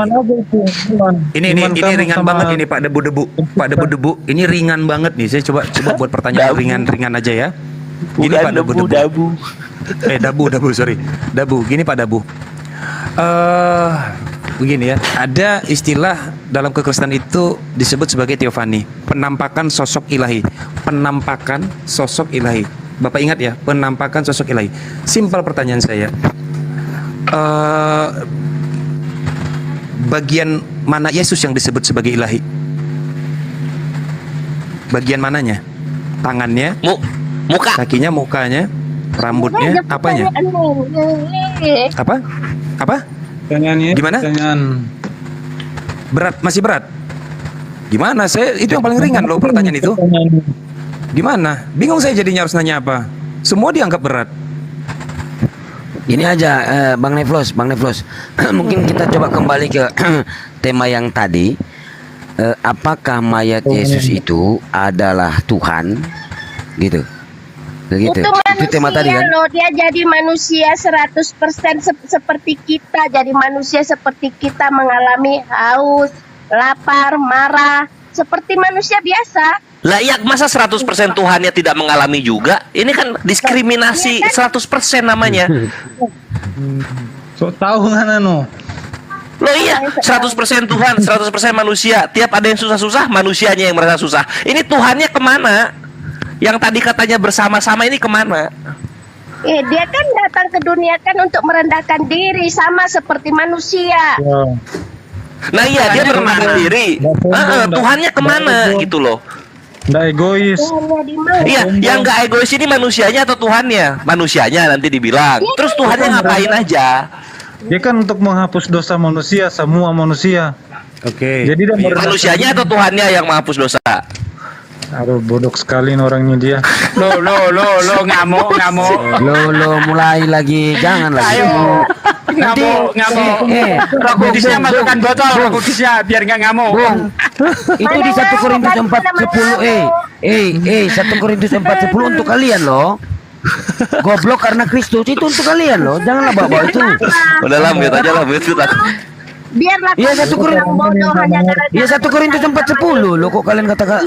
Speaker 1: Ini ringan banget ini Pak Debu-debu. Pak Debu-debu, ini ringan banget nih. Saya coba buat pertanyaan ringan aja ya. Gini Pak Debu-debu. Dabu, sorry. Dabu, gini Pak Dabu. Begini ya, ada istilah dalam kekristenan itu disebut sebagai teofani, penampakan sosok ilahi. Penampakan sosok ilahi. Bapak ingat ya, penampakan sosok ilahi. Simpel pertanyaan saya. Bagian mana Yesus yang disebut sebagai ilahi? Bagian mananya? Tangannya?
Speaker 9: Muka?
Speaker 1: Kakinya, mukanya? Rambutnya? Apanya? Apa? Gimana? Berat, masih berat. Gimana? Saya itu yang paling ringan loh pertanyaan itu. Gimana? Bingung saya jadinya harus nanya apa. Semua dianggap berat.
Speaker 10: Ini aja Bang Neflos. Mungkin kita coba kembali ke tema yang tadi. Apakah mayat Yesus itu adalah Tuhan? Gitu. Begitu.
Speaker 11: Itu
Speaker 10: tema tadi kan.
Speaker 11: loh, dia jadi manusia 100% seperti kita. Jadi manusia seperti kita mengalami haus, lapar, marah, seperti manusia biasa.
Speaker 9: Lah iya, masa 100% Tuhannya tidak mengalami juga? Ini kan diskriminasi 100% namanya.
Speaker 12: So tahu kan anu.
Speaker 9: Loh iya, 100% Tuhan, 100% manusia. Tiap ada yang susah-susah, manusianya yang merasa susah. Ini Tuhannya kemana? Yang tadi katanya bersama-sama ini kemana?
Speaker 11: Dia kan datang ke dunia kan untuk merendahkan diri sama seperti manusia.
Speaker 9: Nah iya, dia merendahkan diri. Tuhannya kemana gitu loh.
Speaker 12: Nggak egois.
Speaker 9: Iya, yang nggak egois ini manusianya atau Tuhannya? Manusianya nanti dibilang. Terus Tuhannya ngapain aja?
Speaker 12: Dia kan untuk menghapus dosa manusia, semua manusia.
Speaker 1: Oke.
Speaker 12: Jadi dia
Speaker 9: Manusianya atau Tuhannya yang menghapus dosa?
Speaker 12: Aduh, bodoh sekali nih orangnya dia.
Speaker 6: Lo ngamuk.
Speaker 10: Lo mulai lagi, jangan lagi.
Speaker 6: Ayo. Ngamuk. Roh Kudusnya masukkan botol, Roh Kudusnya biar nggak ngamuk.
Speaker 10: Bung, itu di 1 Korintus 4:10. 1 Korintus 4:10 untuk kalian loh. Goblok karena Kristus itu untuk kalian loh. Janganlah bawa itu.
Speaker 9: Udah lah, mute aja lah, mute aku.
Speaker 11: Biarlah
Speaker 10: Iya 1 Korintus. Iya 1 Korintus 4:10 lo kok kalian kata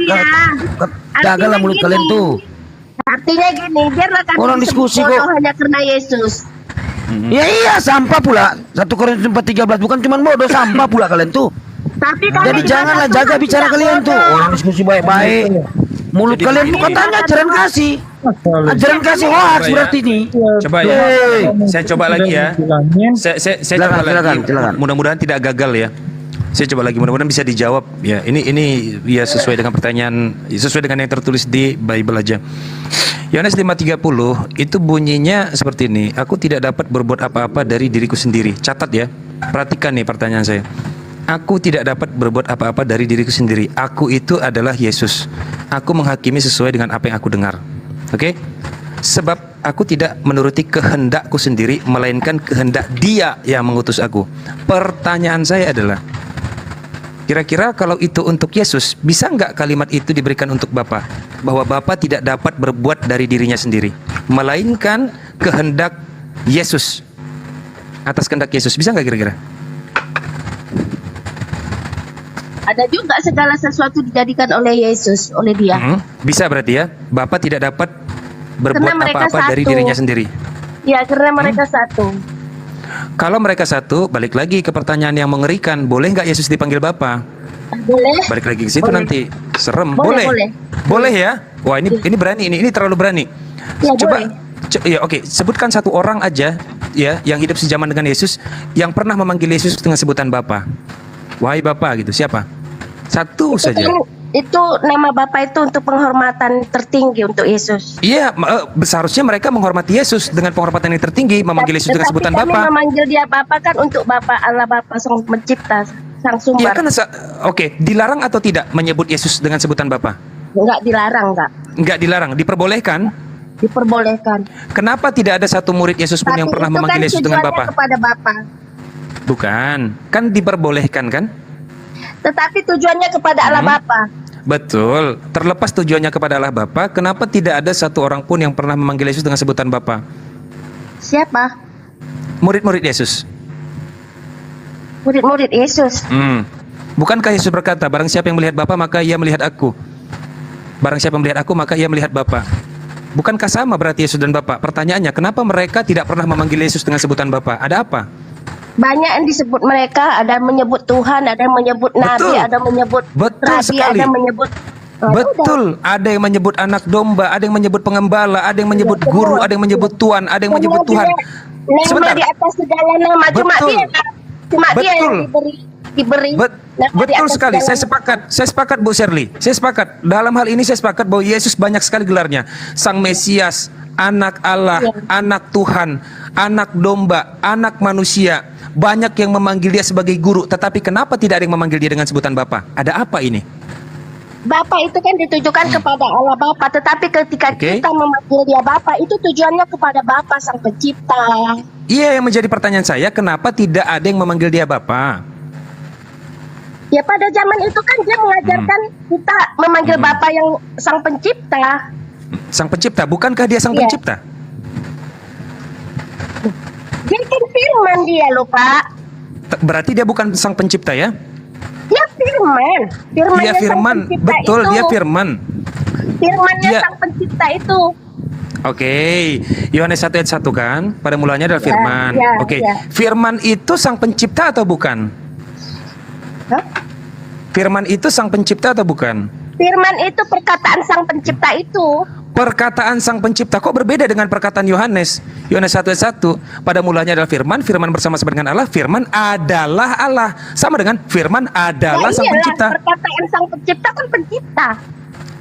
Speaker 10: jagalah mulut kalian tuh.
Speaker 11: Artinya gini, biarlah kami
Speaker 10: Orang diskusi kok.
Speaker 11: hanya karena Yesus.
Speaker 10: Ya iya sampah pula. 1 Korintus 4:13 bukan cuma bodoh, sampah pula kalian tuh.
Speaker 11: Tapi
Speaker 10: Jadi janganlah jaga bicara kalian tuh. Orang diskusi baik-baik. Mulut kalian tuh katanya ajaran kasih. Ajaran kasih hoax berarti ini.
Speaker 1: Coba ya. Saya coba lagi ya. Saya coba lagi.
Speaker 10: Silakan.
Speaker 1: Mudah-mudahan tidak gagal ya. Saya coba lagi, mudah-mudahan bisa dijawab ya. Ini ya sesuai dengan pertanyaan, sesuai dengan yang tertulis di Bible aja. Yohanes 5:30 itu bunyinya seperti ini. Aku tidak dapat berbuat apa-apa dari diriku sendiri. Catat ya. Perhatikan nih pertanyaan saya. Aku tidak dapat berbuat apa-apa dari diriku sendiri. Aku itu adalah Yesus. Aku menghakimi sesuai dengan apa yang aku dengar. Oke? Sebab aku tidak menuruti kehendakku sendiri, melainkan kehendak Dia yang mengutus aku. Pertanyaan saya adalah, kira-kira kalau itu untuk Yesus, bisa nggak kalimat itu diberikan untuk Bapa? Bahwa Bapa tidak dapat berbuat dari dirinya sendiri, melainkan kehendak Yesus. Atas kehendak Yesus, bisa nggak kira-kira?
Speaker 11: ada juga segala sesuatu dijadikan oleh Yesus, oleh Dia.
Speaker 1: Bisa berarti ya, Bapa tidak dapat berbuat apa-apa dari dirinya sendiri.
Speaker 11: Ya, karena mereka satu.
Speaker 1: Kalau mereka satu, balik lagi ke pertanyaan yang mengerikan, boleh nggak Yesus dipanggil Bapa?
Speaker 11: Boleh.
Speaker 1: Balik lagi ke situ nanti, serem.
Speaker 11: Boleh.
Speaker 1: Boleh ya? Wah ini berani, ini terlalu berani.
Speaker 11: Ya,
Speaker 1: Coba, ya oke, sebutkan satu orang aja ya yang hidup sejaman dengan Yesus yang pernah memanggil Yesus dengan sebutan Bapa. Wahai Bapa gitu. Siapa? Satu
Speaker 11: Itu
Speaker 1: saja.
Speaker 11: kan, itu nama Bapa itu untuk penghormatan tertinggi untuk Yesus.
Speaker 1: Iya, seharusnya mereka menghormati Yesus dengan penghormatan yang tertinggi, memanggil Yesus dengan sebutan
Speaker 11: kami
Speaker 1: Bapa.
Speaker 11: memanggil dia Bapa kan untuk Bapa Allah Bapa Sang Pencipta, Sang
Speaker 1: Iya
Speaker 11: Sumber.
Speaker 1: kan, oke, dilarang atau tidak menyebut Yesus dengan sebutan Bapa?
Speaker 11: Enggak dilarang, enggak.
Speaker 1: Enggak dilarang, diperbolehkan.
Speaker 11: Diperbolehkan.
Speaker 1: Kenapa tidak ada satu murid Yesus pun yang pernah
Speaker 11: itu
Speaker 1: memanggil
Speaker 11: kan
Speaker 1: Yesus dengan
Speaker 11: tujuannya
Speaker 1: Bapa?
Speaker 11: kepada Bapa.
Speaker 1: Bukan, kan diperbolehkan kan?
Speaker 11: Tetapi tujuannya kepada Allah Bapa.
Speaker 1: Betul. Terlepas tujuannya kepada Allah Bapa, kenapa tidak ada satu orang pun yang pernah memanggil Yesus dengan sebutan Bapa?
Speaker 11: Siapa?
Speaker 1: Murid-murid Yesus.
Speaker 11: Murid-murid Yesus.
Speaker 1: Bukankah Yesus berkata, barang siapa yang melihat Bapa maka ia melihat aku. Barang siapa yang melihat aku maka ia melihat Bapa. Bukankah sama berarti Yesus dan Bapa? Pertanyaannya, kenapa mereka tidak pernah memanggil Yesus dengan sebutan Bapa? Ada apa?
Speaker 11: Banyak yang disebut mereka, ada yang menyebut Tuhan, ada yang menyebut Nabi, ada yang menyebut
Speaker 1: Betul
Speaker 11: Rabi,
Speaker 1: sekali.
Speaker 11: ada yang menyebut
Speaker 1: Betul, ada yang menyebut anak domba, ada yang menyebut pengembala, ada yang menyebut guru, ada yang menyebut Tuhan, ada yang menyebut Tuhan.
Speaker 11: Nama
Speaker 1: Sebentar.
Speaker 11: di atas segala nama, cuma
Speaker 1: Betul.
Speaker 11: dia cuma dia yang
Speaker 1: Betul.
Speaker 11: diberi nama di
Speaker 1: Betul
Speaker 11: atas
Speaker 1: sekali,
Speaker 11: segala
Speaker 1: saya sepakat Bu Shirley. Saya sepakat, dalam hal ini saya sepakat bahwa Yesus banyak sekali gelarnya. Sang Mesias, anak Allah, anak Tuhan, anak domba, anak manusia. Banyak yang memanggil dia sebagai guru, tetapi kenapa tidak ada yang memanggil dia dengan sebutan Bapa? Ada apa ini?
Speaker 11: Bapa itu kan ditujukan kepada Allah Bapa, tetapi ketika kita memanggil dia Bapa, itu tujuannya kepada Bapa Sang Pencipta.
Speaker 1: Iya, yang menjadi pertanyaan saya, kenapa tidak ada yang memanggil dia Bapa?
Speaker 11: Ya pada zaman itu kan dia mengajarkan kita memanggil Bapa yang Sang Pencipta.
Speaker 1: Sang Pencipta, bukankah dia Sang
Speaker 11: Iya.
Speaker 1: Pencipta?
Speaker 11: Dia kan firman dia loh Pak.
Speaker 1: Berarti dia bukan Sang Pencipta ya?
Speaker 11: Dia firman.
Speaker 1: Dia firman, betul,
Speaker 11: itu.
Speaker 1: dia firman.
Speaker 11: Firmannya
Speaker 1: Dia-
Speaker 11: Sang Pencipta itu.
Speaker 1: Oke, Yohanes 1 ayat 1 kan, pada mulanya adalah firman.
Speaker 11: ya,
Speaker 1: Oke,
Speaker 11: ya.
Speaker 1: firman itu Sang Pencipta atau bukan?
Speaker 11: Hah?
Speaker 1: Firman itu Sang Pencipta atau bukan?
Speaker 11: Firman itu perkataan Sang Pencipta itu.
Speaker 1: Perkataan Sang Pencipta kok berbeda dengan perkataan Yohanes? Yohanes 1 ayat 1, pada mulanya adalah firman, firman bersama-sama dengan Allah, firman adalah Allah. Sama dengan firman adalah Sang
Speaker 11: iyalah,
Speaker 1: Pencipta.
Speaker 11: perkataan Sang Pencipta kan pencipta.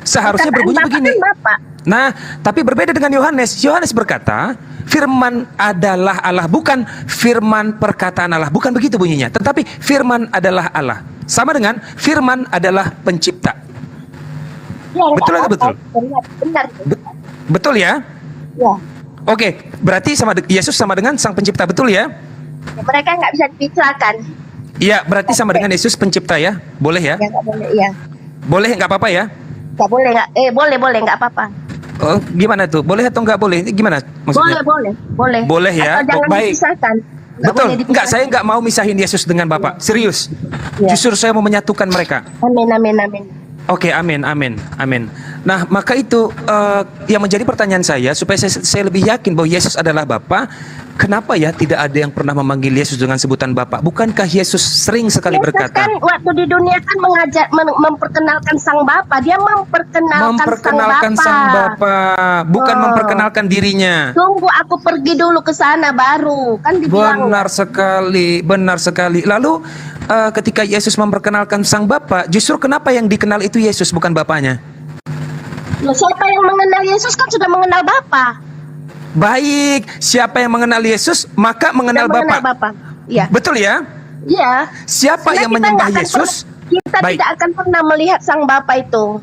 Speaker 1: Seharusnya
Speaker 11: Perkataan
Speaker 1: berbunyi
Speaker 11: Bapa
Speaker 1: begini.
Speaker 11: kan Bapa.
Speaker 1: Nah, tapi berbeda dengan Yohanes. Yohanes berkata, firman adalah Allah, bukan firman perkataan Allah. Bukan begitu bunyinya, tetapi firman adalah Allah. Sama dengan firman adalah pencipta.
Speaker 11: Ya,
Speaker 1: Betul atau betul?
Speaker 11: Benar.
Speaker 1: Betul ya?
Speaker 11: Ya.
Speaker 1: Oke, berarti Yesus sama dengan Sang Pencipta, betul ya?
Speaker 11: Mereka nggak bisa dipisahkan.
Speaker 1: Iya, berarti sama dengan Yesus Pencipta ya? Boleh ya?
Speaker 11: Ya nggak boleh. Ya.
Speaker 1: Boleh, nggak apa-apa ya?
Speaker 11: Nggak boleh nggak? Boleh nggak apa-apa.
Speaker 1: Oh, gimana tuh? Boleh atau nggak boleh? Ini gimana maksudnya?
Speaker 11: Boleh.
Speaker 1: Boleh ya?
Speaker 11: Asal jangan
Speaker 1: Baik.
Speaker 11: dipisahkan. Nggak
Speaker 1: Betul,
Speaker 11: boleh
Speaker 1: enggak,
Speaker 11: dipisahkan.
Speaker 1: saya nggak mau misahin Yesus dengan Bapak, serius.
Speaker 11: Ya.
Speaker 1: Justru saya mau menyatukan mereka.
Speaker 11: Amin.
Speaker 1: Oke, amin. Nah, maka itu yang menjadi pertanyaan saya, supaya saya lebih yakin bahwa Yesus adalah Bapa. Kenapa ya tidak ada yang pernah memanggil Yesus dengan sebutan Bapa? Bukankah Yesus sering sekali
Speaker 11: Yesus
Speaker 1: berkata,
Speaker 11: kan waktu di dunia kan memperkenalkan Sang Bapa. Dia memperkenalkan
Speaker 1: Sang Bapa, bukan memperkenalkan dirinya.
Speaker 11: Tunggu aku pergi dulu ke sana baru kan dibilang.
Speaker 1: Benar sekali. Lalu ketika Yesus memperkenalkan Sang Bapa, justru kenapa yang dikenal itu Yesus bukan Bapanya?
Speaker 11: Loh, siapa yang mengenal Yesus kan sudah mengenal Bapa.
Speaker 1: Baik, siapa yang mengenal Yesus maka mengenal Bapa.
Speaker 11: Iya.
Speaker 1: Betul ya?
Speaker 11: Iya.
Speaker 1: Siapa
Speaker 11: Karena
Speaker 1: yang
Speaker 11: kita
Speaker 1: menyembah
Speaker 11: nggak akan
Speaker 1: Yesus?
Speaker 11: kita
Speaker 1: Baik.
Speaker 11: tidak akan pernah melihat Sang Bapa itu.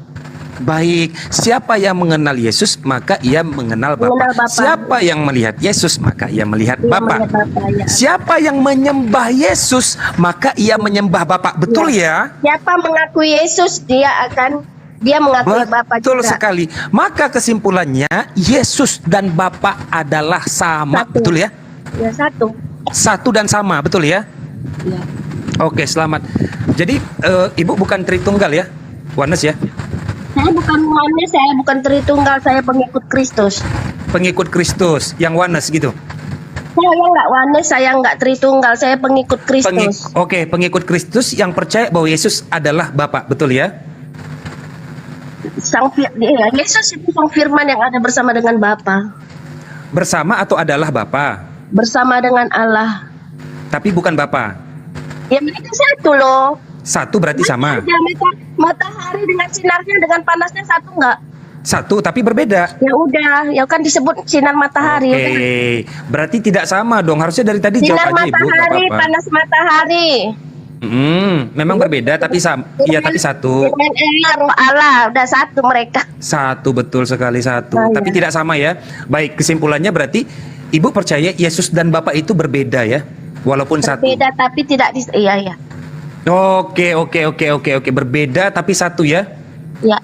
Speaker 1: Baik, siapa yang mengenal Yesus maka ia mengenal Bapa.
Speaker 11: Mengenal Bapa.
Speaker 1: Siapa yang melihat Yesus maka ia melihat
Speaker 11: Ia
Speaker 1: Bapa.
Speaker 11: melihat Bapa, ya.
Speaker 1: Siapa yang menyembah Yesus maka ia menyembah Bapa. Betul ya?
Speaker 11: Siapa mengakui Yesus dia mengakui Bapa
Speaker 1: Betul
Speaker 11: juga.
Speaker 1: sekali. Maka kesimpulannya Yesus dan Bapa adalah sama,
Speaker 11: Satu.
Speaker 1: betul ya?
Speaker 11: Ya, satu.
Speaker 1: Satu dan sama, betul ya?
Speaker 11: Ya.
Speaker 1: Oke, selamat. Jadi Ibu bukan Tritunggal ya? Oneness ya?
Speaker 11: Saya bukan Oneness, saya bukan Tritunggal, saya pengikut Kristus.
Speaker 1: Pengikut Kristus yang Oneness gitu.
Speaker 11: Saya nggak Oneness, saya nggak Tritunggal, saya pengikut Kristus.
Speaker 1: Oke, pengikut Kristus yang percaya bahwa Yesus adalah Bapa, betul ya?
Speaker 11: Yesus itu Sang Firman yang ada bersama dengan Bapa,
Speaker 1: Bersama atau adalah Bapa,
Speaker 11: bersama dengan Allah.
Speaker 1: tapi bukan Bapa.
Speaker 11: Ya mereka satu loh.
Speaker 1: Satu berarti sama.
Speaker 11: Ada matahari dengan sinarnya dengan panasnya satu nggak?
Speaker 1: Satu tapi berbeda.
Speaker 11: Ya udah, ya kan disebut sinar matahari.
Speaker 1: Oke, berarti tidak sama dong. Harusnya dari tadi
Speaker 11: Sinar
Speaker 1: jawab aja Ibu, nggak
Speaker 11: matahari,
Speaker 1: apa-apa.
Speaker 11: panas matahari.
Speaker 1: Memang berbeda tapi sama. Iya tapi satu.
Speaker 11: Dengan Allah, roh Allah, udah satu mereka.
Speaker 1: Satu betul sekali satu.
Speaker 11: Oh,
Speaker 1: Tapi
Speaker 11: iya.
Speaker 1: tidak sama ya. Baik, kesimpulannya berarti Ibu percaya Yesus dan Bapa itu berbeda ya, walaupun satu.
Speaker 11: Beda tapi tidak iya ya.
Speaker 1: Oke, berbeda tapi satu ya.
Speaker 11: Ya.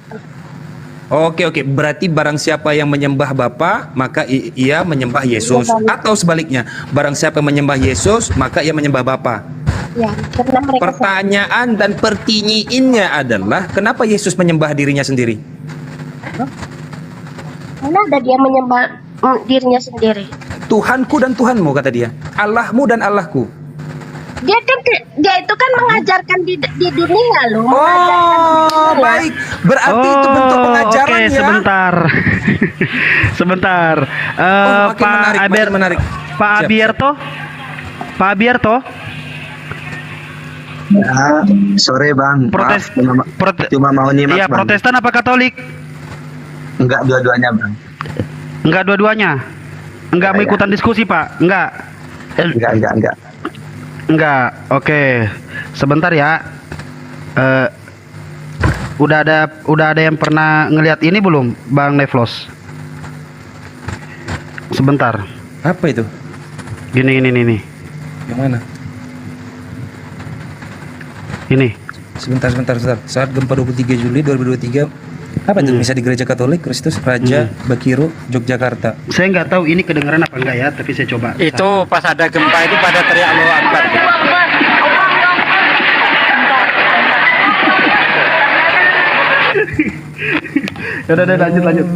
Speaker 1: Oke, berarti barang siapa yang menyembah Bapa, maka ia menyembah Yesus. Atau sebaliknya, barang siapa yang menyembah Yesus, maka ia menyembah Bapa.
Speaker 11: Ya, karena mereka
Speaker 1: Pertanyaan dan pertinyiinnya adalah, kenapa Yesus menyembah dirinya sendiri?
Speaker 11: mana ada dia menyembah dirinya sendiri.
Speaker 1: Tuhanku dan Tuhanmu, kata dia. Allahmu dan Allahku.
Speaker 11: Dia kan dia itu kan mengajarkan di dunia loh.
Speaker 1: Oh, baik. Berarti itu bentuk pengajaran
Speaker 3: oke,
Speaker 1: ya.
Speaker 3: sebentar. Sebentar.
Speaker 1: Makin
Speaker 3: Pak
Speaker 1: menarik,
Speaker 3: Aber,
Speaker 1: makin menarik.
Speaker 3: Pak
Speaker 1: Siap,
Speaker 3: Abierto. Pak Abierto.
Speaker 13: Ya, sore bang.
Speaker 3: Protes.
Speaker 13: Maaf, cuma mau nyimak
Speaker 3: Iya,
Speaker 13: bang.
Speaker 3: Protestan apa Katolik?
Speaker 13: Enggak dua-duanya bang.
Speaker 3: Enggak dua-duanya. Enggak mau
Speaker 13: Iya.
Speaker 3: ikutan diskusi, Pak. Enggak.
Speaker 13: Enggak.
Speaker 3: Enggak. Oke. Sebentar ya. Udah ada yang pernah ngelihat ini belum, Bang Nevlos? Sebentar.
Speaker 1: Apa itu?
Speaker 3: Gini.
Speaker 1: Yang mana?
Speaker 3: Ini.
Speaker 1: Sebentar. Saat gempa 23 Juli 2023, apa itu? Misa di Gereja Katolik Kristus Raja Bakiro, Yogyakarta.
Speaker 3: Saya nggak tahu ini kedengeran apa enggak ya, tapi saya coba.
Speaker 6: Itu pas ada gempa itu pada teriak Allahu Akbar.
Speaker 3: Udah, lanjut.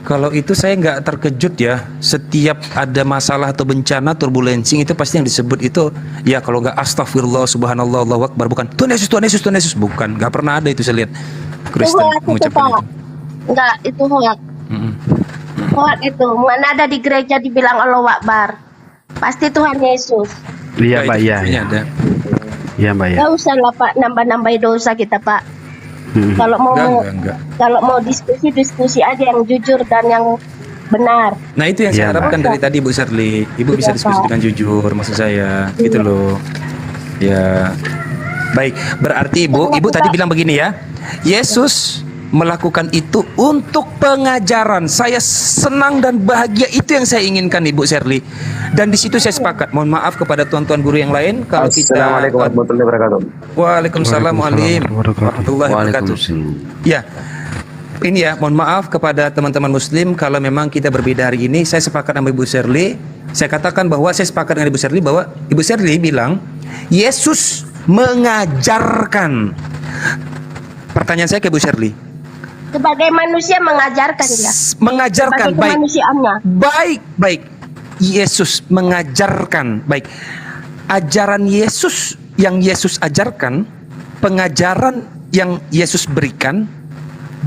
Speaker 1: Kalau itu saya nggak terkejut ya. Setiap ada masalah atau bencana, turbulensi, itu pasti yang disebut itu ya, kalau nggak astagfirullah, subhanallah, Allahu Akbar, bukan Tuhan Yesus, bukan. Nggak pernah ada itu saya lihat Kristen mengucapkan itu.
Speaker 11: Enggak, itu hoak. Hoak itu. Mana ada di gereja dibilang Allahu Akbar. Pasti Tuhan Yesus.
Speaker 3: Iya, Pak,
Speaker 1: itu
Speaker 3: iya.
Speaker 1: buktinya ada.
Speaker 3: Iya, Mbak ya.
Speaker 11: Nggak usah lah Pak nambah-nambahin dosa kita Pak. Kalau
Speaker 1: Enggak.
Speaker 11: kalau mau diskusi aja yang jujur dan yang benar.
Speaker 1: Nah itu yang saya
Speaker 3: Iya,
Speaker 1: harapkan dari tadi Bu Sherly. Ibu bisa
Speaker 11: Iya,
Speaker 1: diskusi
Speaker 11: Pak.
Speaker 1: dengan jujur, maksud saya, gitu loh. Ya, baik. Berarti Ibu tadi bilang begini ya. Yesus melakukan itu untuk pengajaran. Saya senang dan bahagia, itu yang saya inginkan Ibu Sherly. Dan di situ saya sepakat. Mohon maaf kepada tuan-tuan guru yang lain kalau kita.
Speaker 13: Assalamualaikum warahmatullahi wabarakatuh.
Speaker 1: Waalaikumsalam warahmatullahi wabarakatuh. Ya. Ini ya, mohon maaf kepada teman-teman muslim kalau memang kita berbeda hari ini. Saya sepakat sama Ibu Sherly. Saya katakan bahwa saya sepakat dengan Ibu Sherly bahwa Ibu Sherly bilang Yesus mengajarkan. Pertanyaan saya ke Ibu Sherly.
Speaker 11: Sebagai manusia mengajarkan dia.
Speaker 1: Mengajarkan,
Speaker 11: Sebagai
Speaker 1: baik.
Speaker 11: kemanusiaannya.
Speaker 1: Baik. Yesus mengajarkan, baik. Ajaran Yesus yang Yesus ajarkan, pengajaran yang Yesus berikan,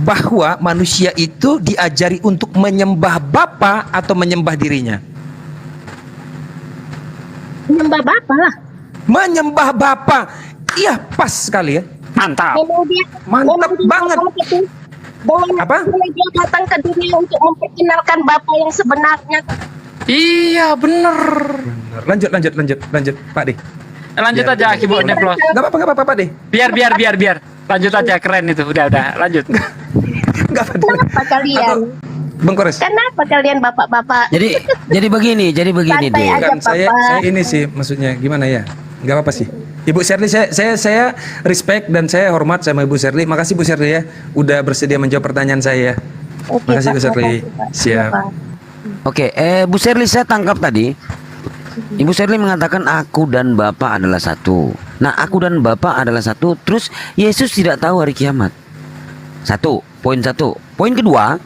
Speaker 1: bahwa manusia itu diajari untuk menyembah Bapa atau menyembah dirinya.
Speaker 11: Menyembah Bapa lah.
Speaker 1: Menyembah Bapa. Iya, pas sekali ya.
Speaker 6: Mantap.
Speaker 1: Mantap banget. Apa?
Speaker 11: Dia datang ke dunia untuk memperkenalkan Bapa yang sebenarnya.
Speaker 6: Iya, bener.
Speaker 1: Lanjut, Pak De.
Speaker 6: Lanjut
Speaker 1: Biar
Speaker 6: aja Ibu Nevlos.
Speaker 1: Gak apa-apa, Pak De.
Speaker 6: Biar. Lanjut aja, keren itu. Udah, lanjut.
Speaker 11: Kenapa kalian?
Speaker 1: Bang Kores.
Speaker 11: Kenapa kalian bapak-bapak?
Speaker 10: Jadi begini
Speaker 11: Santai
Speaker 10: deh.
Speaker 11: aja,
Speaker 1: Kan saya
Speaker 11: Papa.
Speaker 1: ini sih maksudnya gimana ya? Gak apa-apa sih. Ibu Sherly, saya respect dan saya hormat sama Ibu Sherly. Makasih Bu Sherly ya, udah bersedia menjawab pertanyaan saya.
Speaker 11: Oke,
Speaker 1: Makasih
Speaker 11: Pak,
Speaker 1: Bu Sherly.
Speaker 11: makasih, Pak.
Speaker 1: Siap.
Speaker 11: Pak.
Speaker 10: Oke, Bu Sherly, saya tangkap tadi. Ibu Sherly mengatakan aku dan Bapa adalah satu. Nah, aku dan Bapa adalah satu. Terus Yesus tidak tahu hari kiamat. Poin satu. Poin kedua,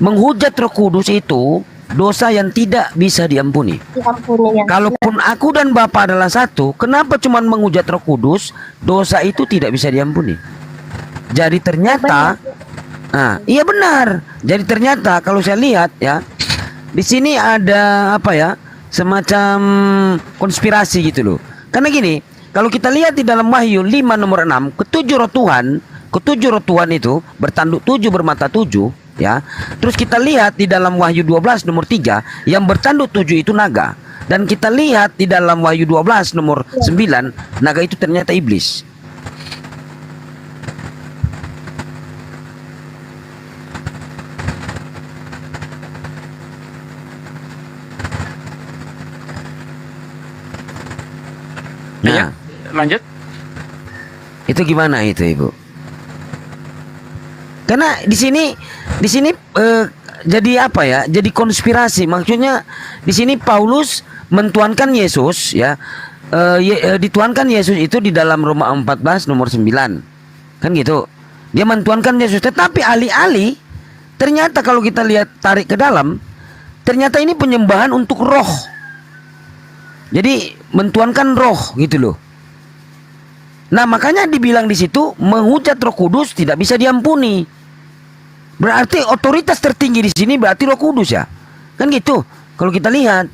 Speaker 10: menghujat Roh Kudus itu dosa yang tidak bisa diampuni.
Speaker 11: Diampuni ya.
Speaker 10: Kalaupun aku dan Bapa adalah satu, kenapa cuma menghujat Roh Kudus? Dosa itu tidak bisa diampuni. Jadi ternyata, iya benar. Jadi ternyata kalau saya lihat ya, di sini ada apa ya, semacam konspirasi gitu loh. Karena gini, kalau kita lihat di dalam Wahyu 5 nomor 6, ketujuh roh Tuhan itu bertanduk 7 bermata 7, ya. Terus kita lihat di dalam Wahyu 12 nomor 3, yang bertanduk 7 itu naga. Dan kita lihat di dalam Wahyu 12 nomor 9, naga itu ternyata iblis.
Speaker 6: Iya, lanjut.
Speaker 10: Itu gimana itu, Ibu? Karena di sini jadi apa ya? Jadi konspirasi. Maksudnya di sini Paulus mentuankan Yesus, ya. Dituankan Yesus itu di dalam Roma 14 nomor 9. Kan gitu. Dia mentuankan Yesus, tetapi alih-alih ternyata kalau kita lihat tarik ke dalam, ternyata ini penyembahan untuk roh. Jadi mentuankan roh gitu loh. Nah, makanya dibilang di situ menghujat Roh Kudus tidak bisa diampuni. Berarti otoritas tertinggi di sini berarti Roh Kudus, ya. Kan gitu. Kalau kita lihat,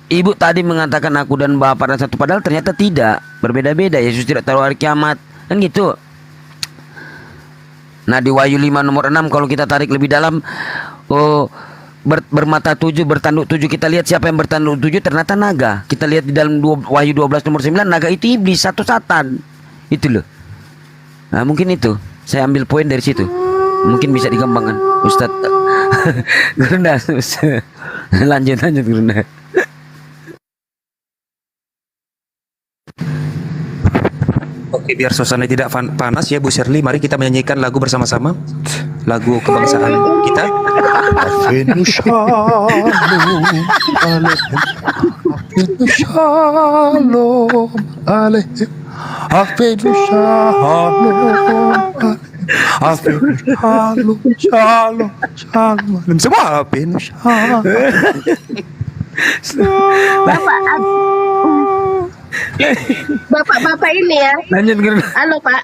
Speaker 10: Ibu tadi mengatakan aku dan Bapa adalah satu, padahal ternyata tidak, berbeda-beda. Yesus tidak tahu hari kiamat. Kan gitu. Nah, di Wahyu 5 nomor 6 kalau kita tarik lebih dalam, bermata 7, bertanduk 7, kita lihat siapa yang bertanduk 7, ternyata naga. Kita lihat di dalam Wahyu 12 nomor 9, naga itu iblis, satu satan. Itu loh. Nah, mungkin itu. Saya ambil poin dari situ. Mungkin bisa dikembangkan, Ustadz. Gurunda, lanjut Gurunda.
Speaker 1: Oke, biar suasana tidak panas ya Bu Shirley, mari kita menyanyikan lagu bersama-sama. Lagu kebangsaan kita.
Speaker 11: Bapak-bapak ini ya. Halo Pak.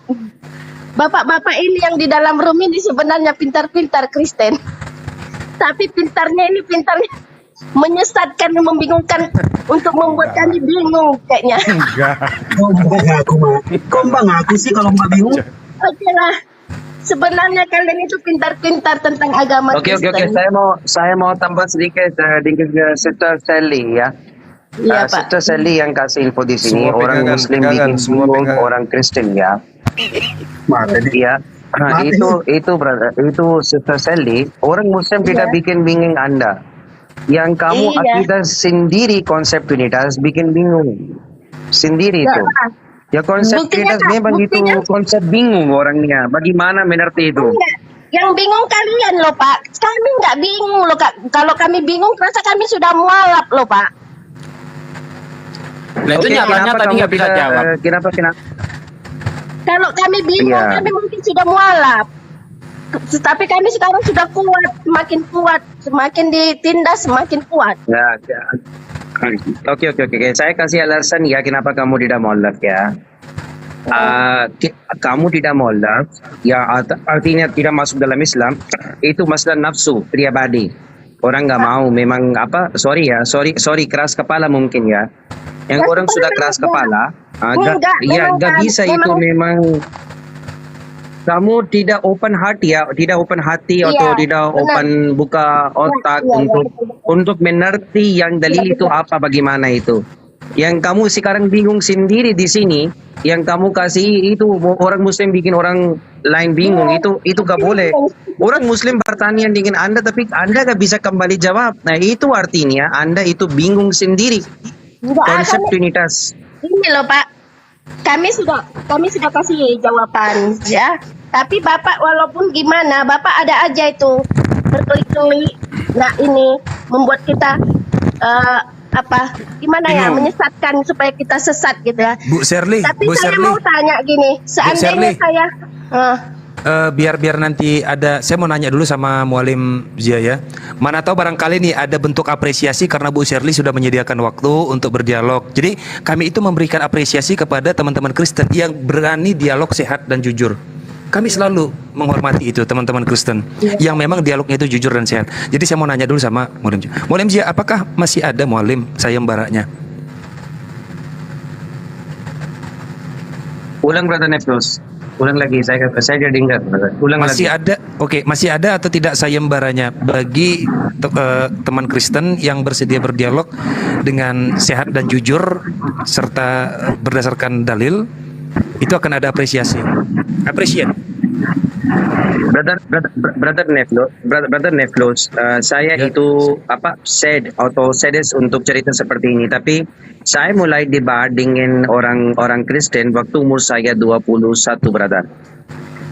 Speaker 11: Bapak-bapak ini yang di dalam room ini sebenarnya pintar-pintar Kristen. Tapi pintarnya menyesatkan, membingungkan, untuk membuat kami bingung kayaknya.
Speaker 13: Enggak. Kok mbak ngaku sih kalau mbak bingung?
Speaker 11: Oke lah. Sebenarnya kalian itu pintar-pintar tentang agama
Speaker 2: Oke.
Speaker 11: Kristen.
Speaker 2: Saya mau tambah sedikit ke Sister Sally ya.
Speaker 11: Iya, Pak.
Speaker 2: Sister Sally yang kasih info di sini,
Speaker 5: Semua
Speaker 2: orang
Speaker 5: pegangan,
Speaker 2: Muslim
Speaker 5: pegangan,
Speaker 2: bikin
Speaker 5: semua
Speaker 2: bingung
Speaker 5: pegangan.
Speaker 2: orang Kristen ya.
Speaker 13: Iya.
Speaker 2: Nah, itu brother, itu Sister Sally, orang Muslim tidak bikin bingung Anda. Yang kamu
Speaker 11: Iya.
Speaker 2: akidah sendiri konsep Trinitas bikin bingung. Sendiri itu. Ya konsep
Speaker 11: Buktinya,
Speaker 2: Trinitas
Speaker 11: Kak,
Speaker 2: memang itu konsep bingung orangnya. Bagaimana mengerti itu?
Speaker 11: Enggak. Yang bingung kalian loh Pak. Kami nggak bingung loh Kak. Kalau kami bingung, rasa kami sudah mualaf loh Pak.
Speaker 6: Nah, itu
Speaker 2: Oke,
Speaker 6: nyatanya
Speaker 2: kenapa
Speaker 6: tadi
Speaker 2: kamu
Speaker 6: nggak bisa
Speaker 2: tidak,
Speaker 6: jawab.
Speaker 2: Kenapa?
Speaker 11: Kalau kami bingung,
Speaker 2: Iya.
Speaker 11: kami mungkin sudah mualaf. Tetapi kami sekarang sudah kuat, semakin kuat, semakin ditindas semakin kuat.
Speaker 2: Ya. Oke. Saya kasih alasan ya kenapa kamu tidak mualaf ya. Kamu tidak mualaf, ya artinya tidak masuk dalam Islam. Itu masalah nafsu pribadi. Orang nggak mau, memang sorry keras kepala mungkin ya. Yang orang sudah keras kepala, nggak bisa itu memang. Kamu tidak open hati ya, atau tidak open buka otak untuk mengerti yang dalil itu apa, bagaimana itu. Yang kamu sekarang bingung sendiri di sini, yang kamu kasih itu orang Muslim bikin orang lain bingung, itu gak boleh. Orang Muslim bertanya dengan Anda, tapi Anda gak bisa kembali jawab. Nah itu artinya Anda itu bingung sendiri. Konsep Trinitas.
Speaker 11: Ini loh Pak, kami sudah kasih jawaban ya. Tapi Bapak walaupun gimana, Bapak ada aja itu berkeli-keli. Nah ini membuat kita gimana ya, menyesatkan supaya kita sesat gitu ya.
Speaker 1: Bu Shirley,
Speaker 11: Tapi
Speaker 1: Bu
Speaker 11: saya
Speaker 1: Shirley.
Speaker 11: mau tanya gini, seandainya
Speaker 1: Shirley.
Speaker 11: saya
Speaker 1: Biar nanti ada, saya mau nanya dulu sama Mualim Zia ya. Mana tahu barangkali nih ada bentuk apresiasi karena Bu Shirley sudah menyediakan waktu untuk berdialog. Jadi kami itu memberikan apresiasi kepada teman-teman Kristen yang berani dialog sehat dan jujur. Kami selalu menghormati itu teman-teman Kristen yang memang dialognya itu jujur dan sehat. Jadi saya mau nanya dulu sama Mualim Zia. Mualim Zia, apakah masih ada Mualim sayembaranya?
Speaker 14: Ulang Brother Neflos. Ulang lagi, saya tidak dengar. Ulang
Speaker 1: Masih
Speaker 14: lagi.
Speaker 1: ada, oke, masih ada atau tidak sayembaranya bagi teman Kristen yang bersedia berdialog dengan sehat dan jujur serta berdasarkan dalil, itu akan ada apresiasi. Appreciate.
Speaker 14: Brother Neflos, saya itu saddest untuk cerita seperti ini, tapi saya mulai debat dengan orang Kristen waktu umur saya 21, brother.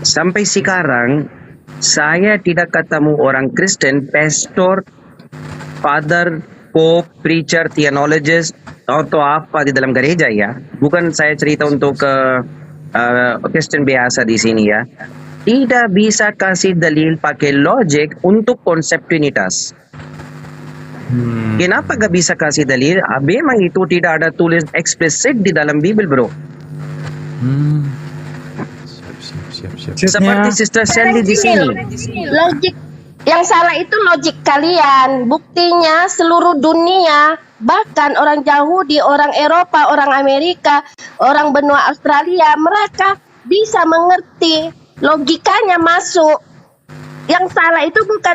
Speaker 14: Sampai sekarang saya tidak ketemu orang Kristen, pastor, father, pope, preacher, theologist atau apa di dalam gereja ya. Bukan saya cerita untuk Kristen biasa di sini ya. Tidak bisa kasih dalil pakai logik untuk konsep Trinitas. Kenapa gak bisa kasih dalil? Memang itu tidak ada tulis eksplisit di dalam Bible, bro. Seperti Sister Sandy di sini.
Speaker 11: Logik yang salah itu logik kalian. Buktinya seluruh dunia, bahkan orang Yahudi, orang Eropa, orang Amerika, orang benua Australia, mereka bisa mengerti, logikanya masuk. Yang salah itu bukan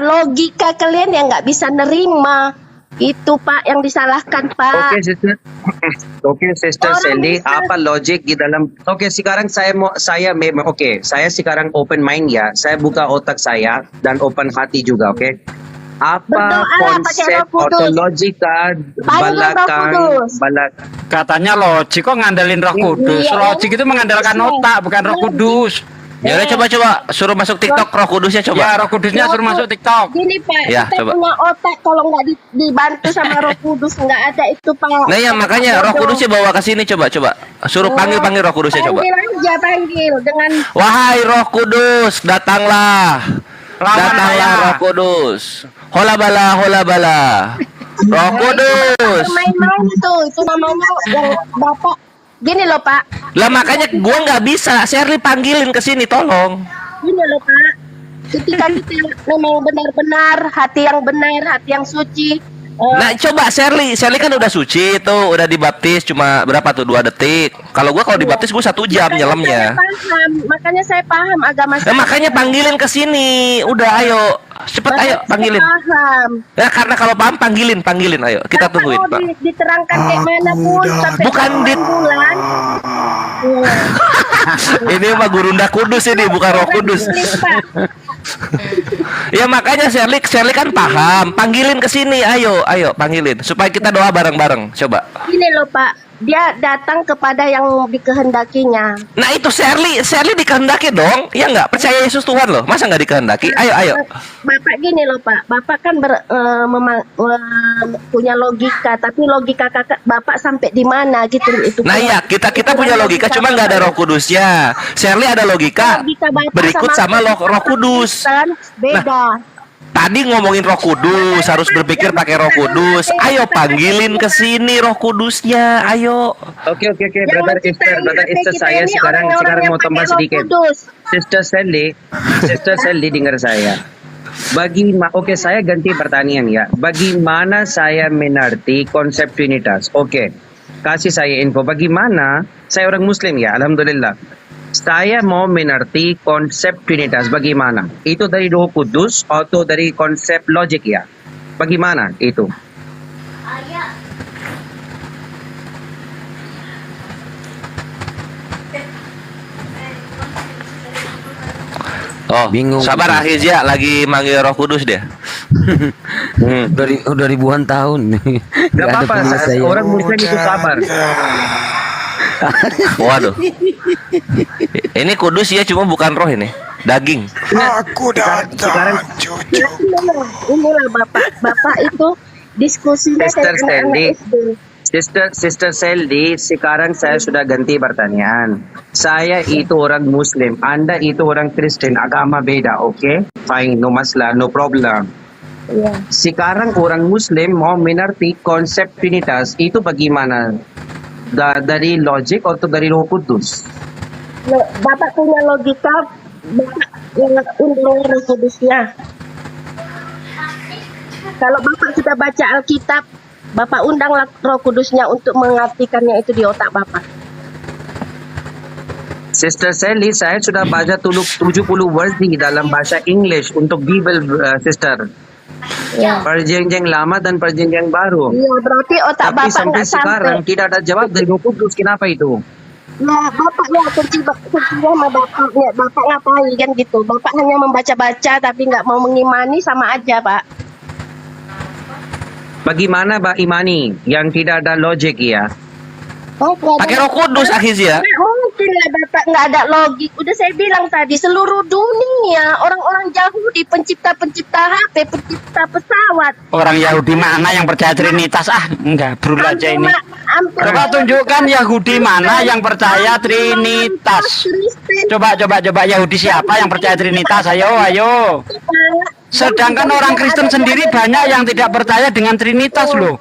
Speaker 11: logika kalian yang nggak bisa nerima. Itu Pak yang disalahkan, Pak.
Speaker 14: Oke, Sister Sandy, apa logik di dalam? Oke, sekarang saya sekarang open mind ya. Saya buka otak saya dan open hati juga, oke? Apa konsep atau logika belakang
Speaker 6: Katanya logik kok ngandelin Roh Kudus. Logik itu mengandalkan otak, bukan Roh Kudus.
Speaker 9: Ya udah coba suruh masuk TikTok Roh Kudusnya coba.
Speaker 6: Ya, Roh Kudusnya suruh masuk TikTok.
Speaker 11: Gini Pak,
Speaker 9: Ya,
Speaker 11: kita
Speaker 9: coba.
Speaker 11: punya otak, kalau nggak dibantu sama Roh Kudus nggak ada itu Pak.
Speaker 9: Nah ya makanya Roh Kudusnya bawa ke sini coba. Suruh panggil Roh Kudusnya coba.
Speaker 11: Panggil dengan
Speaker 9: Wahai Roh Kudus, datanglah. Datanglah Roh Kudus. Hola bala. Roh Kudus.
Speaker 11: main-main itu namanya yang Bapak. Gini loh Pak.
Speaker 9: Lah makanya gua nggak bisa. Shirley panggilin ke sini tolong.
Speaker 11: Gini loh Pak. Ketika kita memang benar-benar hati yang benar, hati yang suci.
Speaker 9: Nah coba Shirley kan udah suci tuh, udah dibaptis cuma berapa tuh 2 detik. Kalau gua kalau dibaptis gua 1 jam nyelamnya.
Speaker 11: Makanya saya paham agama
Speaker 9: Nah, makanya panggilin ke sini. Udah ayo. Cepet ayo panggilin.
Speaker 11: Paham.
Speaker 9: Ya karena kalau paham panggilin ayo. Kita tungguin, Pak.
Speaker 11: Diterangkan kayak mana pun sampai
Speaker 9: Bukan
Speaker 11: bulan.
Speaker 9: Ini mah Gurunda Kudus ini, bukan Roh Kudus. Ya makanya Shirley kan paham. Panggilin ke sini, ayo panggilin supaya kita doa bareng-bareng. Coba.
Speaker 11: Ini loh Pak, dia datang kepada yang dikehendakinya.
Speaker 9: Nah itu Shirley dikehendaki dong. Ya nggak, percaya Yesus Tuhan loh. Masa nggak dikehendaki? Ayo.
Speaker 11: Bapak gini loh Pak, Bapak kan punya logika, tapi logika kakak Bapak sampai di mana gitu itu.
Speaker 9: Nah ya kita punya logika, cuma nggak ada Roh Kudusnya. Shirley ada logika berikut sama Roh Kudus.
Speaker 11: Beda.
Speaker 9: Nah, tadi ngomongin Roh Kudus, harus berpikir pakai Roh Kudus. Ayo panggilin ke sini Roh Kudusnya, ayo.
Speaker 14: Oke, brother Esther, saya sekarang mau tambah sedikit. Sister Sandy dengar saya. Saya ganti pertanyaan ya. Bagaimana saya mengerti konsep Trinitas? Oke, kasih saya info. Bagaimana? Saya orang Muslim ya, alhamdulillah. Saya mau mengerti konsep Trinitas. Bagaimana? Itu dari Roh Kudus atau dari konsep logik ya? Bagaimana itu?
Speaker 9: Oh, bingung. Sabar Ahizya, lagi manggil Roh Kudus dia.
Speaker 10: Udah ribuan tahun.
Speaker 14: Gak apa-apa, orang Muslim itu sabar.
Speaker 9: Waduh. Ini kudus ya, cuma bukan roh ini. Daging.
Speaker 11: Aku datang, cucu. Inilah Bapak itu diskusinya dengan anak SD.
Speaker 14: Sister Sandy, sekarang saya sudah ganti pertanyaan. Saya itu orang Muslim, Anda itu orang Kristen, agama beda, oke? Fine, no masalah, no problem.
Speaker 11: Yeah.
Speaker 14: Sekarang orang Muslim mau mengerti konsep Trinitas, itu bagaimana? Dari logik atau dari Roh Kudus?
Speaker 11: Bapak punya logika, Bapak yang undang Roh Kudusnya. Kalau Bapak sudah baca Alkitab, Bapak undanglah Roh Kudusnya untuk mengartikannya itu di otak Bapak.
Speaker 14: Sister Sally, saya sudah baca 70 versi dalam bahasa English untuk Bible, Sister.
Speaker 11: Ya.
Speaker 14: Perjanjian lama dan perjanjian baru.
Speaker 11: Iya, berarti otak
Speaker 14: Tapi
Speaker 11: bapak
Speaker 14: sampai
Speaker 11: nggak sampai.
Speaker 14: sekarang tidak ada jawab dari Roh Kudus. Kenapa itu?
Speaker 11: Nah, bapaknya terjebak sama bapaknya. Bapak ngapain kan gitu? Bapak hanya membaca-baca tapi nggak mau mengimani, sama aja, Pak.
Speaker 14: Bagaimana Pak imani yang tidak ada logik ya?
Speaker 9: Pakai Roh Kudus Akhizia.
Speaker 11: Nggak mungkin lah Bapak nggak ada logik. Udah saya bilang tadi, seluruh dunia orang-orang Yahudi, pencipta-pencipta HP, pencipta pesawat.
Speaker 6: Orang Yahudi mana yang percaya Trinitas? Enggak, brul aja ini. Coba tunjukkan Yahudi mana yang percaya Trinitas. Coba Yahudi siapa yang percaya Trinitas? Ayo. Sedangkan orang Kristen sendiri banyak yang tidak percaya dengan Trinitas loh.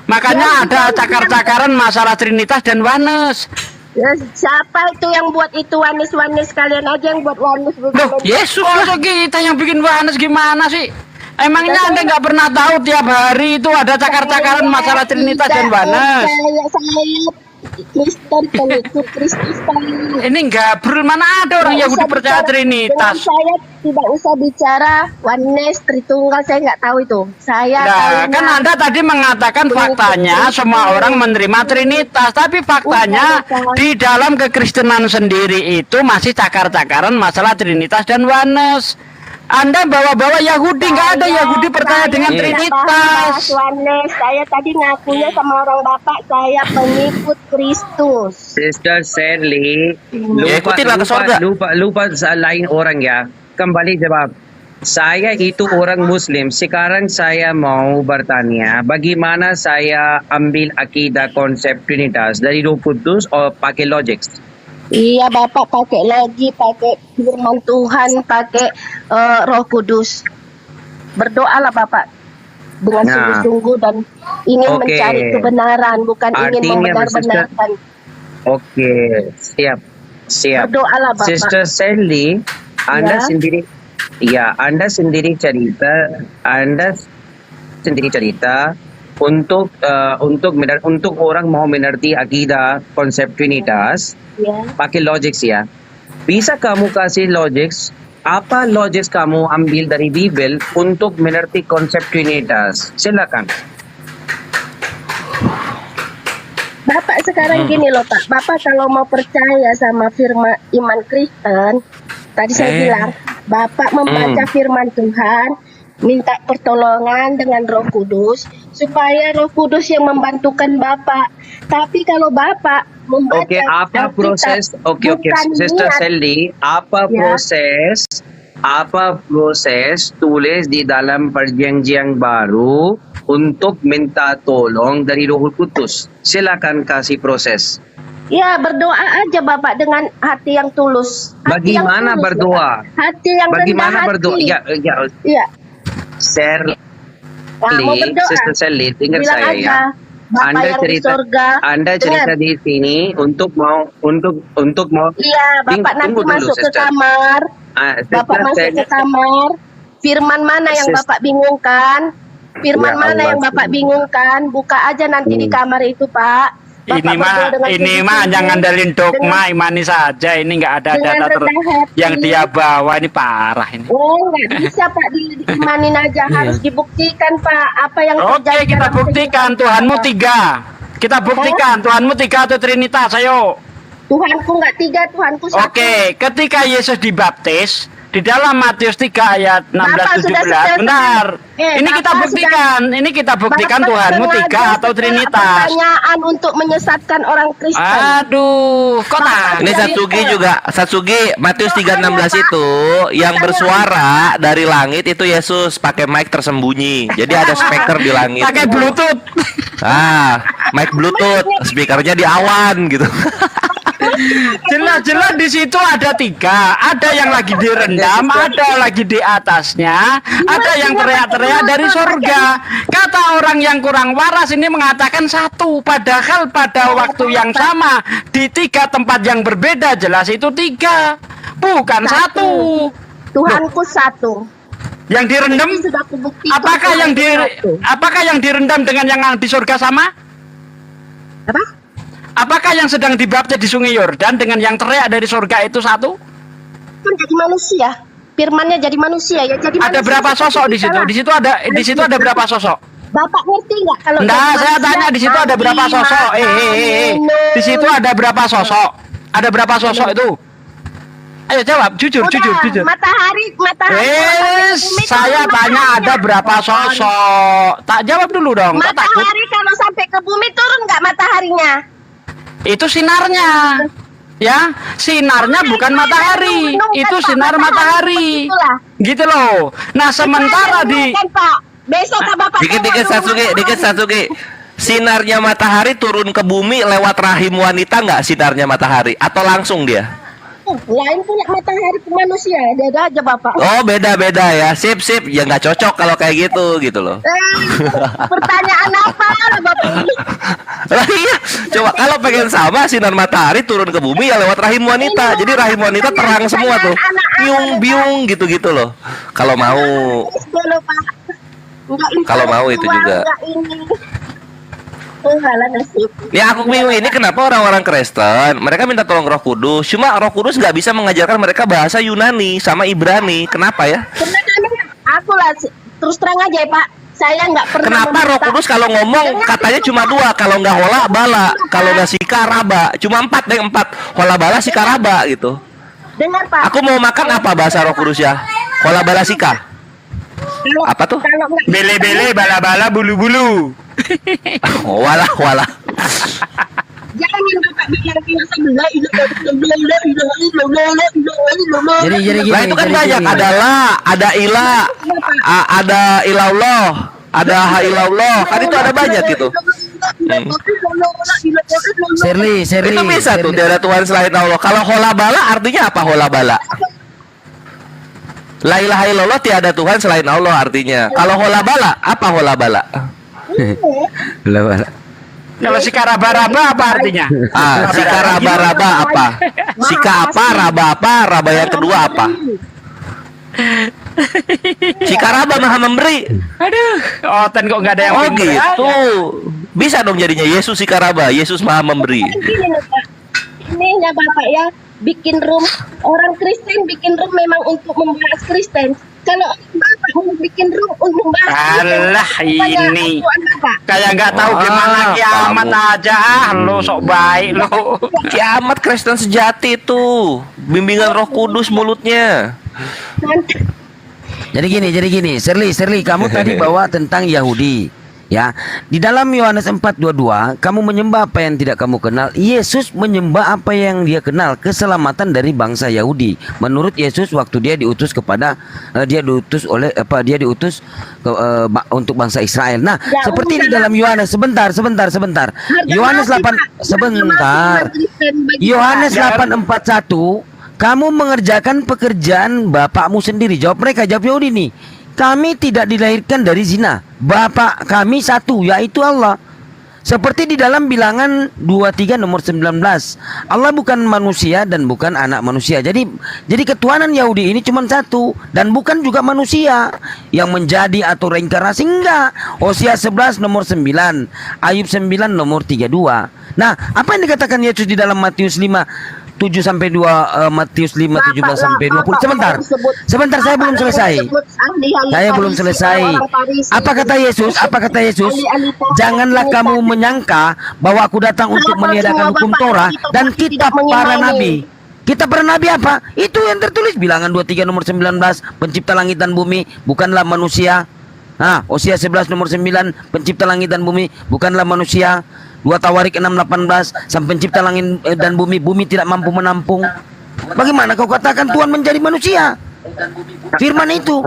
Speaker 6: Makanya ada cakar-cakaran masalah Trinitas dan Oneness.
Speaker 11: Ya, siapa itu yang buat itu Oneness kalian aja yang buat Oneness.
Speaker 6: Loh, Yesus masa kita yang bikin Oneness gimana sih? Emangnya Anda nggak pernah tahu tiap hari itu ada cakar-cakaran masalah Trinitas dan Oneness?
Speaker 11: Saya Kristen, pengikut Kristus.
Speaker 6: Ini nggak mana ada orang Yahudi percaya Trinitas.
Speaker 11: Saya tidak usah bicara Oneness, Tritunggal, saya nggak tahu itu. Saya
Speaker 6: Nah, kan Anda tadi mengatakan faktanya semua orang menerima Trinitas, tapi faktanya di dalam kekristenan sendiri itu masih cakar-cakaran masalah Trinitas dan Oneness. Anda bawa-bawa Yahudi, nggak ada Yahudi percaya dengan Trinitas.
Speaker 11: Oneness, saya tadi ngakunya sama orang Bapak, saya pengikut Kristus.
Speaker 14: Sister Sally,
Speaker 9: ikutilah ke surga.
Speaker 14: lupa lain orang ya. Kembali jawab. Saya itu orang Muslim. Sekarang saya mau bertanya, bagaimana saya ambil akidah konsep Trinitas dari Roh Kudus atau pakai logik?
Speaker 11: Iya, Bapak pakai logik, pakai firman Tuhan, pakai Roh Kudus. Berdoalah Bapak dengan sungguh-sungguh dan ingin mencari kebenaran, bukan ingin membenar-benarkan.
Speaker 14: Oke, siap.
Speaker 11: Berdoalah Bapak.
Speaker 14: Sister Sally, Anda sendiri, Anda sendiri cerita untuk orang mau mengerti akidah konsep Trinitas, pakai logik ya. Bisa kamu kasih logik? Apa logik kamu ambil dari Bible untuk mengerti konsep Trinitas? Silakan.
Speaker 11: Bapak sekarang gini loh Pak, Bapak kalau mau percaya sama firman iman Kristen, tadi saya bilang, Bapak membaca firman Tuhan, minta pertolongan dengan Roh Kudus, supaya Roh Kudus yang membantukan Bapak. Tapi kalau Bapak membaca
Speaker 14: apa proses? Sister Sally, apa proses tulis di dalam perjanjian baru untuk minta tolong dari Roh Kudus? Silakan kasih proses.
Speaker 11: Ya, berdoa aja Bapak dengan hati yang tulus.
Speaker 14: Bagaimana berdoa?
Speaker 11: Hati yang rendah hati. Ya.
Speaker 14: Sally,
Speaker 11: berdoa.
Speaker 14: Sister Sally, dengar
Speaker 11: Bilang
Speaker 14: saya
Speaker 11: aja,
Speaker 14: ya. Anda cerita di sini untuk mau.
Speaker 11: Iya, Bapak nanti masuk ke kamar. Bapak masuk ke kamar. Firman mana yang Bapak bingungkan? Firman mana yang Bapak bingungkan? Buka aja nanti di kamar itu, Pak.
Speaker 6: Ini mah jangan ngandalin dogma, imani saja. Ini nggak ada data yang dia bawa, ini parah ini.
Speaker 11: Oh, nggak bisa Pak, diimanin aja, harus dibuktikan Pak. Apa yang terjadi?
Speaker 6: Oke, kita buktikan Tuhanmu 3. Kita buktikan Tuhanmu 3 atau Trinitas, ayo.
Speaker 11: Tuhanku nggak 3, Tuhanku 1.
Speaker 6: Oke, ketika Yesus dibaptis di dalam Matius 3 ayat 16-17. Bentar. Ini kita buktikan Tuhanmu 3 atau Trinitas.
Speaker 11: Pertanyaan untuk menyesatkan orang Kristen.
Speaker 6: Aduh, kok
Speaker 9: Ini Satsugi Matius 3:16 itu yang bersuara dari langit itu Yesus pakai mic tersembunyi. Jadi ada speaker di langit.
Speaker 6: Pakai Bluetooth.
Speaker 9: Mic Bluetooth, speakernya di awan gitu.
Speaker 6: Jelas-jelas di situ ada 3, ada yang lagi direndam, ada lagi di atasnya, ada yang teriak-teriak dari surga. Kata orang yang kurang waras ini mengatakan 1, padahal pada waktu yang sama di 3 tempat yang berbeda jelas itu 3, bukan 1.
Speaker 11: Tuhanku 1.
Speaker 6: Yang direndam, apakah yang direndam dengan yang di surga sama?
Speaker 11: Apa?
Speaker 6: Apakah yang sedang dibaptis di Sungai Yordan dengan yang teriak dari surga itu satu?
Speaker 11: Kan jadi manusia. Firmannya jadi manusia ya. Jadi
Speaker 6: Ada
Speaker 11: manusia
Speaker 6: berapa sosok di situ? Di situ ada berapa sosok?
Speaker 11: Bapak ngerti nggak kalau
Speaker 6: Enggak,
Speaker 11: jadi
Speaker 6: saya
Speaker 11: manusia,
Speaker 6: tanya di situ ada berapa
Speaker 11: mandi,
Speaker 6: sosok?
Speaker 11: makan,
Speaker 6: Di situ ada berapa sosok? Ada berapa sosok itu? Ayo jawab, jujur.
Speaker 11: Matahari.
Speaker 6: Saya tanya ada berapa sosok? Tak jawab dulu dong. Tak takut.
Speaker 11: Matahari kalau sampai ke bumi turun nggak mataharinya?
Speaker 6: Itu sinarnya. Ya, sinarnya bukan matahari. Itu sinar matahari. Gitu loh. Nah, sementara di
Speaker 11: Besok Bapak
Speaker 9: Dikit Satsuki. Sinarnya matahari turun ke bumi lewat rahim wanita nggak sinarnya matahari? Atau langsung dia?
Speaker 11: lain pula matahari ke manusia, beda aja Bapak.
Speaker 9: Oh, beda-beda ya. Sip. Ya nggak cocok kalau kayak gitu loh.
Speaker 11: Pertanyaan apa Bapak ini?
Speaker 9: Lah iya, coba kalau pengen sama sinar matahari turun ke bumi ya lewat rahim wanita. Jadi rahim wanita terang semua tuh. Biung gitu loh. Kalau mau. Kalau mau itu juga. Ya aku bingung ini kenapa orang-orang Kristen mereka minta tolong Roh Kudus, cuma Roh Kudus nggak bisa mengajarkan mereka bahasa Yunani sama Ibrani. Kenapa ya?
Speaker 11: Aku lah terus terang aja ya Pak, saya nggak pernah.
Speaker 9: Kenapa Roh Kudus kalau ngomong katanya cuma 2, kalau nggak hola bala, kalau nggak sika raba, cuma 4 hola bala sika raba gitu.
Speaker 11: Dengar Pak.
Speaker 9: Aku mau makan apa bahasa Roh Kudus ya? Hola bala sika. Apa tuh?
Speaker 6: Bele-bele, bala-bala, bulu-bulu.
Speaker 9: Oh, wala.
Speaker 11: Jangan Bapak bilang
Speaker 10: Jadi gini.
Speaker 9: Nah itu kan banyak, ada la, ada ila, ada ilallah, ada hailallah, kan itu ada banyak gitu.
Speaker 10: Shirley.
Speaker 9: Itu bisa tuh, tiada Tuhan selain Allah. Kalau hola bala artinya apa hola bala? La ilaha illallah, tiada Tuhan selain Allah artinya. Kalau hola bala, apa hola bala?
Speaker 6: Kalau sika raba-raba apa artinya?
Speaker 9: Sika raba-raba apa? Sika apa, raba yang kedua apa? Sika raba maha memberi.
Speaker 6: Aduh, Oten kok nggak ada yang
Speaker 9: pintar gitu. Bisa dong jadinya Yesus sika raba, Yesus maha memberi.
Speaker 11: Ini ya Bapak ya, bikin room orang Kristen, bikin room memang untuk membahas Kristen. Kalau Bapak mau bikin room untuk membahas
Speaker 6: Alah ini kayak nggak tahu gimana kiamat aja. Lo sok baik lo.
Speaker 9: Kiamat Kristen sejati itu bimbingan Roh Kudus mulutnya.
Speaker 10: Jadi gini, Shirley, kamu tadi bawa tentang Yahudi. Ya, di dalam Yohanes 4:22 kamu menyembah apa yang tidak kamu kenal. Yesus menyembah apa yang dia kenal, keselamatan dari bangsa Yahudi. Menurut Yesus waktu dia diutus untuk bangsa Israel. Nah, ya, seperti di dalam Yohanes sebentar. Yohanes 8:41 kamu mengerjakan pekerjaan bapakmu sendiri. Jawab mereka, jawab Yahudi nih. Kami tidak dilahirkan dari zina. Bapa kami satu, yaitu Allah. Seperti di dalam Bilangan 23 nomor 19. Allah bukan manusia dan bukan anak manusia. Jadi ketuhanan Yahudi ini cuma satu dan bukan juga manusia yang menjadi atau reinkarnasi, enggak. Hosea 11 nomor 9, Ayub 9 nomor 32. Nah, apa yang dikatakan Yesus di dalam Matius 5:7-2, Matius 5:17-20. Sebentar, saya belum selesai. Apa kata Yesus? Janganlah kamu menyangka bahwa aku datang untuk meniadakan hukum Torah dan kitab para nabi. Kitab para nabi apa? Itu yang tertulis Bilangan 23 nomor 19, pencipta langit dan bumi bukanlah manusia. Hosea 11 nomor 9, pencipta langit dan bumi bukanlah manusia. 2 Tawarik 6:18, sang pencipta langit dan bumi tidak mampu menampung. Bagaimana kau katakan Tuhan menjadi manusia? Firman itu.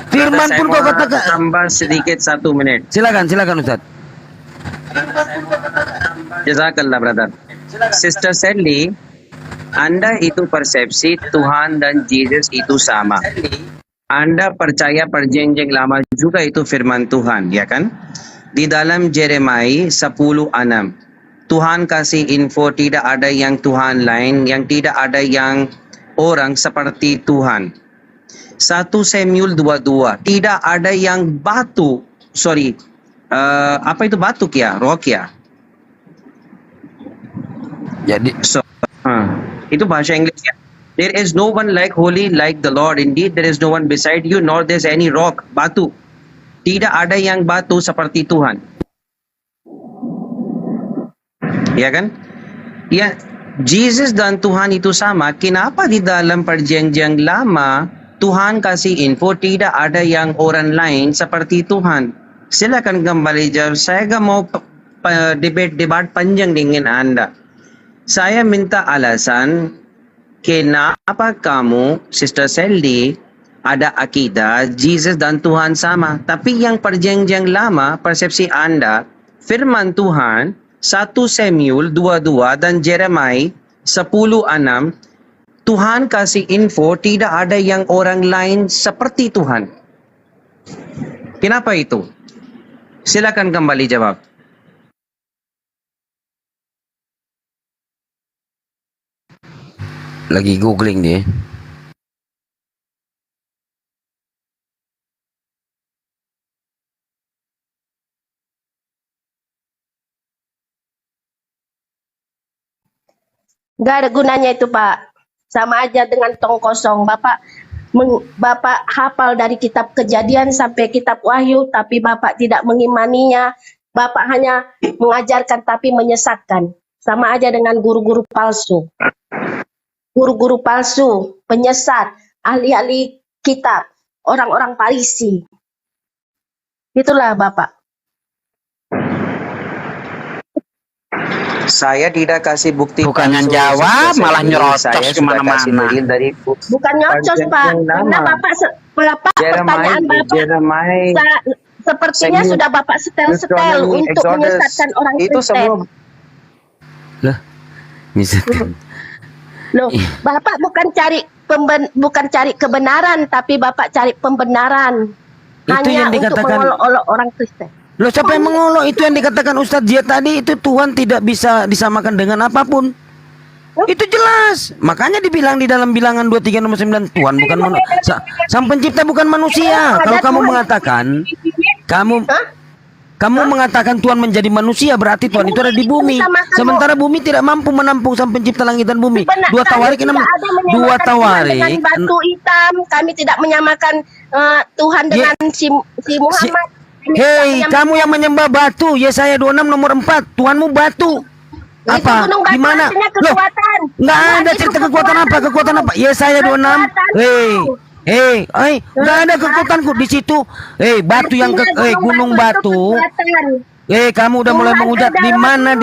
Speaker 10: Firman pun kau katakan.
Speaker 14: Tambah sedikit 1 menit.
Speaker 10: Silakan Ustaz.
Speaker 14: Jazakallah brother. Sister Sally, Anda itu persepsi Tuhan dan Yesus itu sama. Anda percaya perjanjian lama juga itu firman Tuhan, ya kan? Di dalam Jeremia 10:6 Tuhan kasih info tidak ada yang Tuhan lain, yang tidak ada yang orang seperti Tuhan. 1 Samuel 22 tidak ada yang apa itu batu ya? Rock ya?
Speaker 10: Jadi
Speaker 14: itu bahasa Inggrisnya. There is no one like holy like the Lord. Indeed, there is no one beside you, nor there's any rock, batu. Tidak ada yang batu seperti Tuhan. Ya kan? Ya, Jesus dan Tuhan itu sama. Kenapa di dalam perjanjian lama Tuhan kasih info tidak ada yang orang lain seperti Tuhan? Silakan kembali jawab. Saya gak mau debat panjang dengan Anda. Saya minta alasan kenapa kamu, Sister Sally, ada akidah Jesus dan Tuhan sama. Tapi yang perjanjian lama, persepsi Anda, firman Tuhan 1 Samuel 22 dan Jeremiah 10:6, Tuhan kasih info tidak ada yang orang lain seperti Tuhan. Kenapa itu? Silakan kembali jawab.
Speaker 10: lagi googling dia.
Speaker 11: Nggak ada gunanya itu, Pak. Sama aja dengan tong kosong. Bapak hafal dari kitab Kejadian sampai kitab Wahyu, tapi Bapak tidak mengimaninya. Bapak hanya mengajarkan tapi menyesatkan. Sama aja dengan guru-guru palsu. Guru-guru palsu, penyesat, ahli-ahli kitab, orang-orang Farisi. Itulah Bapak.
Speaker 14: Saya tidak kasih bukti.
Speaker 6: Bukannya jawab, malah nyerocos kemana-mana.
Speaker 11: Bukan nyocos, Pak. Karena Bapak pertanyaan Bapak sepertinya sudah Bapak setel-setel untuk menyesatkan orang Kristen.
Speaker 14: Itu semua.
Speaker 10: Lah, misalkan.
Speaker 11: Loh, Bapak bukan cari kebenaran, tapi Bapak cari pembenaran.
Speaker 10: Itu
Speaker 11: hanya
Speaker 10: yang dikatakan
Speaker 11: untuk mengolok-olok orang Kristen.
Speaker 10: Loh, siapa yang mengolok? Itu yang dikatakan Ustadz Jia tadi, itu Tuhan tidak bisa disamakan dengan apapun. Itu jelas. Makanya dibilang di dalam bilangan 23 nomor 9, Tuhan bukan Sang Pencipta bukan manusia. Kalau kamu mengatakan kamu mengatakan Tuhan menjadi manusia, berarti Tuhan itu ada di bumi. Sementara bumi tidak mampu menampung Sang Pencipta langit dan bumi. Dua tawarik
Speaker 11: dengan batu hitam. Kami tidak menyamakan Tuhan dengan si Muhammad.
Speaker 10: Hei, kamu yang menyembah batu. Yesaya 26 nomor 4. Tuhanmu batu. Apa? Di mana? Loh, nggak ada cerita kekuatan apa? Kekuatan apa? Yesaya 26. Hei, nggak ada kekuatanku di situ. Batu yang gunung batu. Kamu udah mulai menghujat. Di mana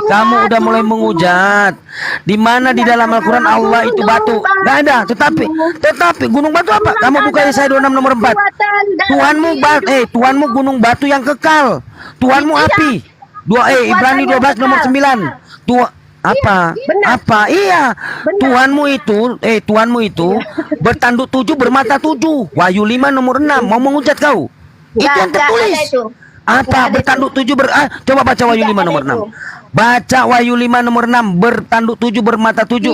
Speaker 10: kamu udah mulai menghujat. Di mana di dalam Al-Quran Allah itu batu? Nggak ada. Tetapi gunung batu apa? Kamu buka Yesaya 26 nomor 4. Tuhanmu gunung batu yang kekal. Tuhanmu api. Ibrani 12 nomor 9. Apa? Iya. Tuhanmu itu bertanduk 7 bermata 7. Wahyu 5 nomor 6. Mau menghujat kau? Itu yang tertulis. Apa bertanduk 7 coba baca Wahyu 5 nomor 6. Baca Wahyu 5 nomor 6, bertanduk 7 bermata 7.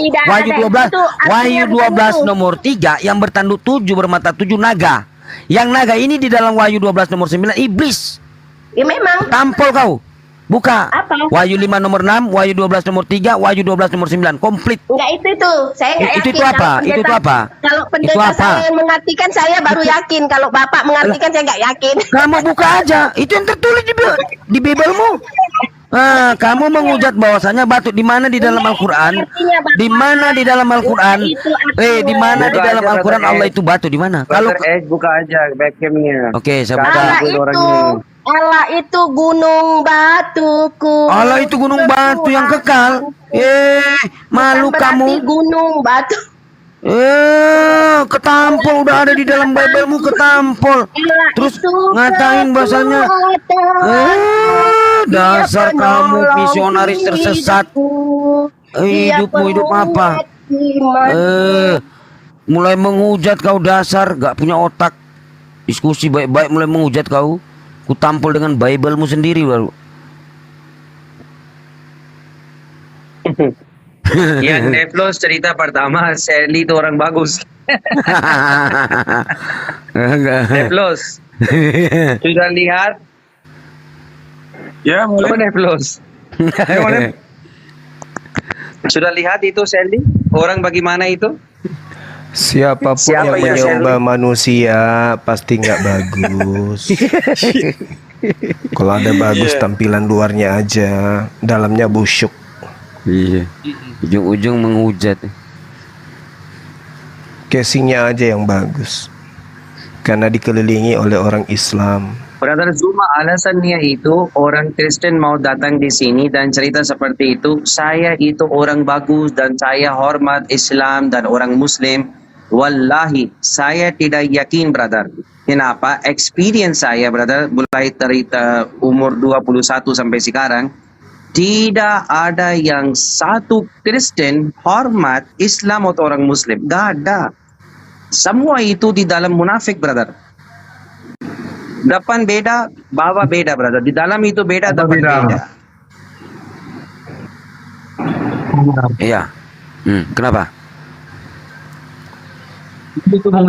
Speaker 10: Wahyu 12 nomor 3 yang bertanduk 7 bermata 7 naga. Yang naga ini di dalam Wahyu 12 nomor 9 iblis.
Speaker 11: Ya memang.
Speaker 10: Tampol kau. Buka.
Speaker 11: Apa?
Speaker 10: Wahyu 5 nomor 6, Wahyu 12 nomor 3, Wahyu 12 nomor 9. Komplit.
Speaker 11: Enggak itu. Saya enggak yakin.
Speaker 10: Itu apa?
Speaker 11: Kalau pendeta saya yang mengartikan, saya baru yakin. Kalau Bapak mengartikan, saya enggak yakin.
Speaker 10: Kamu buka aja. Itu yang tertulis di Bibelmu. Kamu menghujat bahwasanya batu di mana di dalam Al-Qur'an? Di mana di dalam Al-Qur'an? Di mana di dalam Al-Qur'an Allah itu batu di mana? Kalau
Speaker 14: buka aja webcamnya.
Speaker 10: Oke, saya buka.
Speaker 11: Allah itu gunung batuku.
Speaker 10: Allah itu gunung batu yang kekal. Malu kamu.
Speaker 11: Gunung batu.
Speaker 10: Ketampol udah ada di dalam Biblemu, ketampol. Terus ngatain bahasanya. Dasar kamu misionaris tersesat. Hidupmu hidup apa? Mulai menghujat kau, dasar gak punya otak. Diskusi baik-baik mulai menghujat kau. Ku tampol dengan Biblemu sendiri baru.
Speaker 14: Yang Neflos cerita pertama, Sally itu orang bagus. Neflos, sudah lihat?
Speaker 12: Ya, mulai.
Speaker 14: Neflos. Sudah lihat itu Sandy? Orang bagaimana itu?
Speaker 5: Siapapun
Speaker 14: Siapa
Speaker 5: yang
Speaker 14: yang
Speaker 5: menyembah manusia pasti nggak bagus. Kalau ada bagus tampilan luarnya aja, dalamnya busuk.
Speaker 10: Iya. Ujung-ujung menghujat.
Speaker 5: Casingnya aja yang bagus. Karena dikelilingi oleh orang Islam.
Speaker 14: Brother Zuma, alasannya itu orang Kristen mau datang di sini dan cerita seperti itu. Saya itu orang bagus dan saya hormat Islam dan orang Muslim. Wallahi, saya tidak yakin, brother. Kenapa? Experience saya, brother, mulai dari umur 21 sampai sekarang, tidak ada yang satu Kristen hormat Islam atau orang Muslim. Gak ada. Semua itu di dalam munafik, brother. Depan beda, bawah beda, brother. Di dalam itu beda, depan beda.
Speaker 10: Iya. Kenapa?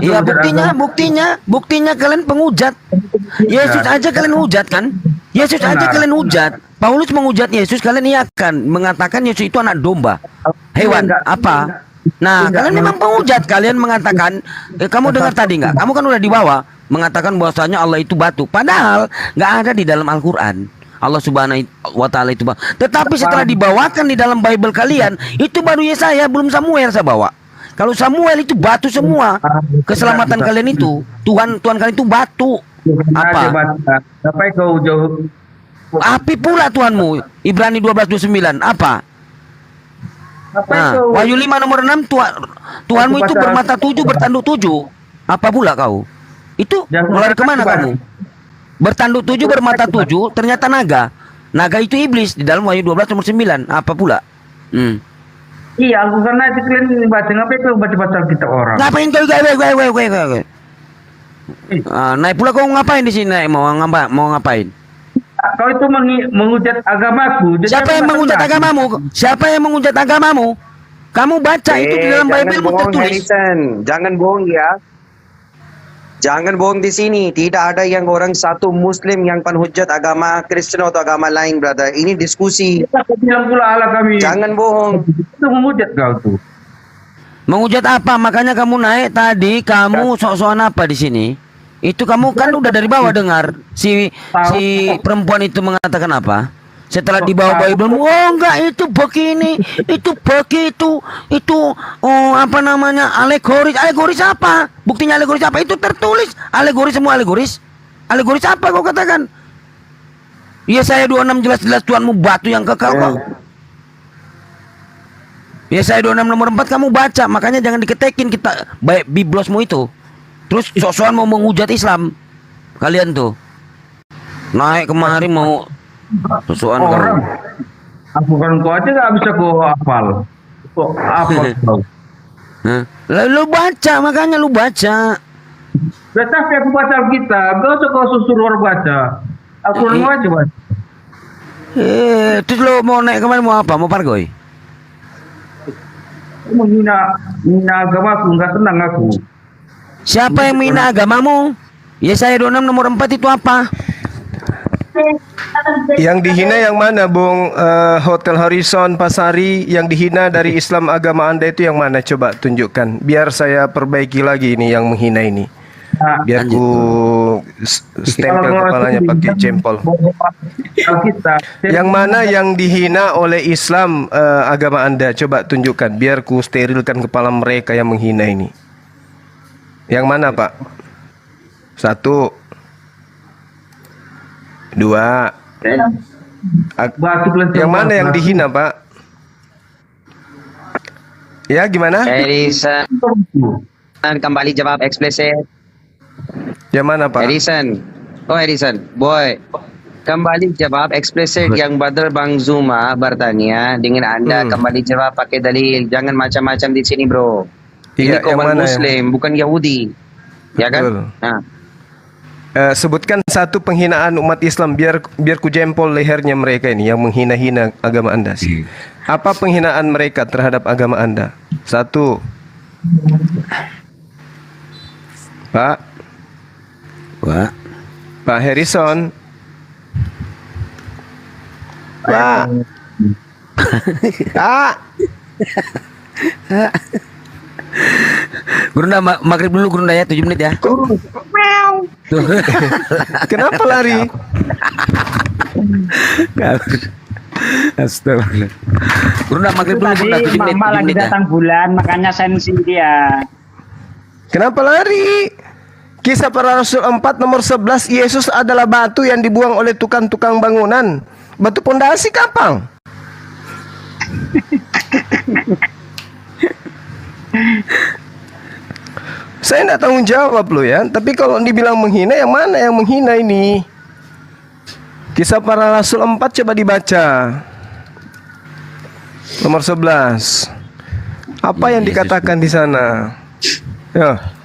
Speaker 10: Iya, buktinya kalian penghujat. Yesus aja kalian hujat kan? Yesus aja kalian hujat. Paulus menghujat Yesus, kalian iakan mengatakan Yesus itu anak domba. Hewan apa? Nah, kalian memang penghujat. Kalian mengatakan, kamu dengar tadi nggak? Kamu kan udah dibawa mengatakan bahwasanya Allah itu batu. Padahal nggak ada di dalam Al-Quran. Allah Subhanahu wa Ta'ala itu. Tetapi setelah dibawakan di dalam Bible kalian, itu baru Yesaya, belum Samuel saya bawa. Kalau Samuel itu batu semua. Keselamatan kalian itu, Tuhan kalian itu batu. Apa?
Speaker 12: Sampai kau jauh.
Speaker 10: Api pula Tuhanmu. Ibrani 12:29. Apa? Nah, Wahyu 5 nomor 6, Tuhanmu itu bermata 7, bertanduk 7. Apa pula kau? Itu melari kemana kamu? Bertanduk 7, bermata 7, ternyata naga. Naga itu iblis di dalam Wahyu 12 nomor 9. Apa pula?
Speaker 12: Iya, aku karena itu kalian baca ngapain kau baca kita orang?
Speaker 10: Ngapain kau? Naik pula kau ngapain di sini? Mau ngapain?
Speaker 12: Kau itu menghujat agamaku.
Speaker 10: Siapa yang menghujat agamamu? Siapa yang menghujat agamamu? Kamu baca itu di dalam Bible tertulis.
Speaker 14: Jangan bohong ya. Jangan bohong di sini. Tidak ada yang orang satu Muslim yang penghujat agama Kristen atau agama lain, brother. Ini diskusi. Jangan bohong.
Speaker 12: Itu menghujat kau tuh.
Speaker 10: Menghujat apa? Makanya kamu naik tadi. Kamu sok-sokan apa di sini? Itu kamu kan udah dari bawah dengar si perempuan itu mengatakan apa? Setelah dibawa Bible, oh enggak itu begini, itu begitu, itu apa namanya alegoris apa? Buktinya alegoris apa? Itu tertulis alegoris, semua alegoris. Alegoris apa kau katakan? Yesaya 26 jelas-jelas Tuhanmu batu yang kekal kok. Yesaya 26 nomor 4 kamu baca, makanya jangan diketekin kita baik biblosmu itu. Terus sok-sokan mau menghujat Islam. Kalian tuh naik kemari mau sok-sokan
Speaker 12: orang. Aku kan kau aja gak bisa kau hafal. Kok hafal kau?
Speaker 10: Lu baca, makanya lu baca.
Speaker 12: Tapi aku baca Alkitab, gak usah kau susur orang baca. Aku aja baca.
Speaker 10: Terus lu mau naik kemari mau apa? Mau pargoy?
Speaker 12: Menghina agamaku, gak tenang aku.
Speaker 10: Siapa yang menghina agamamu? Yesaya 26 nomor 4 itu apa?
Speaker 5: Yang dihina yang mana, Bung? Hotel Horizon, Pasari, yang dihina dari Islam agama Anda itu yang mana? Coba tunjukkan. Biar saya perbaiki lagi ini yang menghina ini. Biar ku stempel kepalanya pakai jempol. Yang mana yang dihina oleh Islam agama Anda? Coba tunjukkan. Biar ku sterilkan kepala mereka yang menghina ini. Yang mana, Pak? 1, 2. Yang mana yang dihina, Pak? Ya, gimana?
Speaker 14: Edison, kembali jawab eksplisit.
Speaker 5: Yang mana, Pak?
Speaker 14: Edison, boy. Kembali jawab eksplisit yang Brother Bang Zuma bertanya dengan Anda. Kembali jawab pakai dalil. Jangan macam-macam di sini, bro. Ini kaum Muslim, bukan Yahudi. Ya kan? Nah.
Speaker 5: Sebutkan satu penghinaan umat Islam biar ku jempol lehernya mereka ini yang menghina-hina agama Anda. Apa penghinaan mereka terhadap agama Anda? 1. Pak Harrison. Pak.
Speaker 10: Gurunda maghrib dulu Gurunda ya 7 menit ya. Tuh.
Speaker 5: Kenapa lari?
Speaker 10: Astagfirullah. Gurunda maghrib dulu Gurunda 7 menit.
Speaker 6: Mama lagi datang bulan, makanya sensi dia.
Speaker 5: Kenapa lari? Kisah Para Rasul 4 nomor 11, Yesus adalah batu yang dibuang oleh tukang-tukang bangunan. Batu pondasi kapal. Saya tidak tanggung jawab loh ya. Tapi kalau dibilang menghina, yang mana yang menghina ini? Kisah Para Rasul 4 coba dibaca. Nomor 11. Apa yang dikatakan di sana? Ya.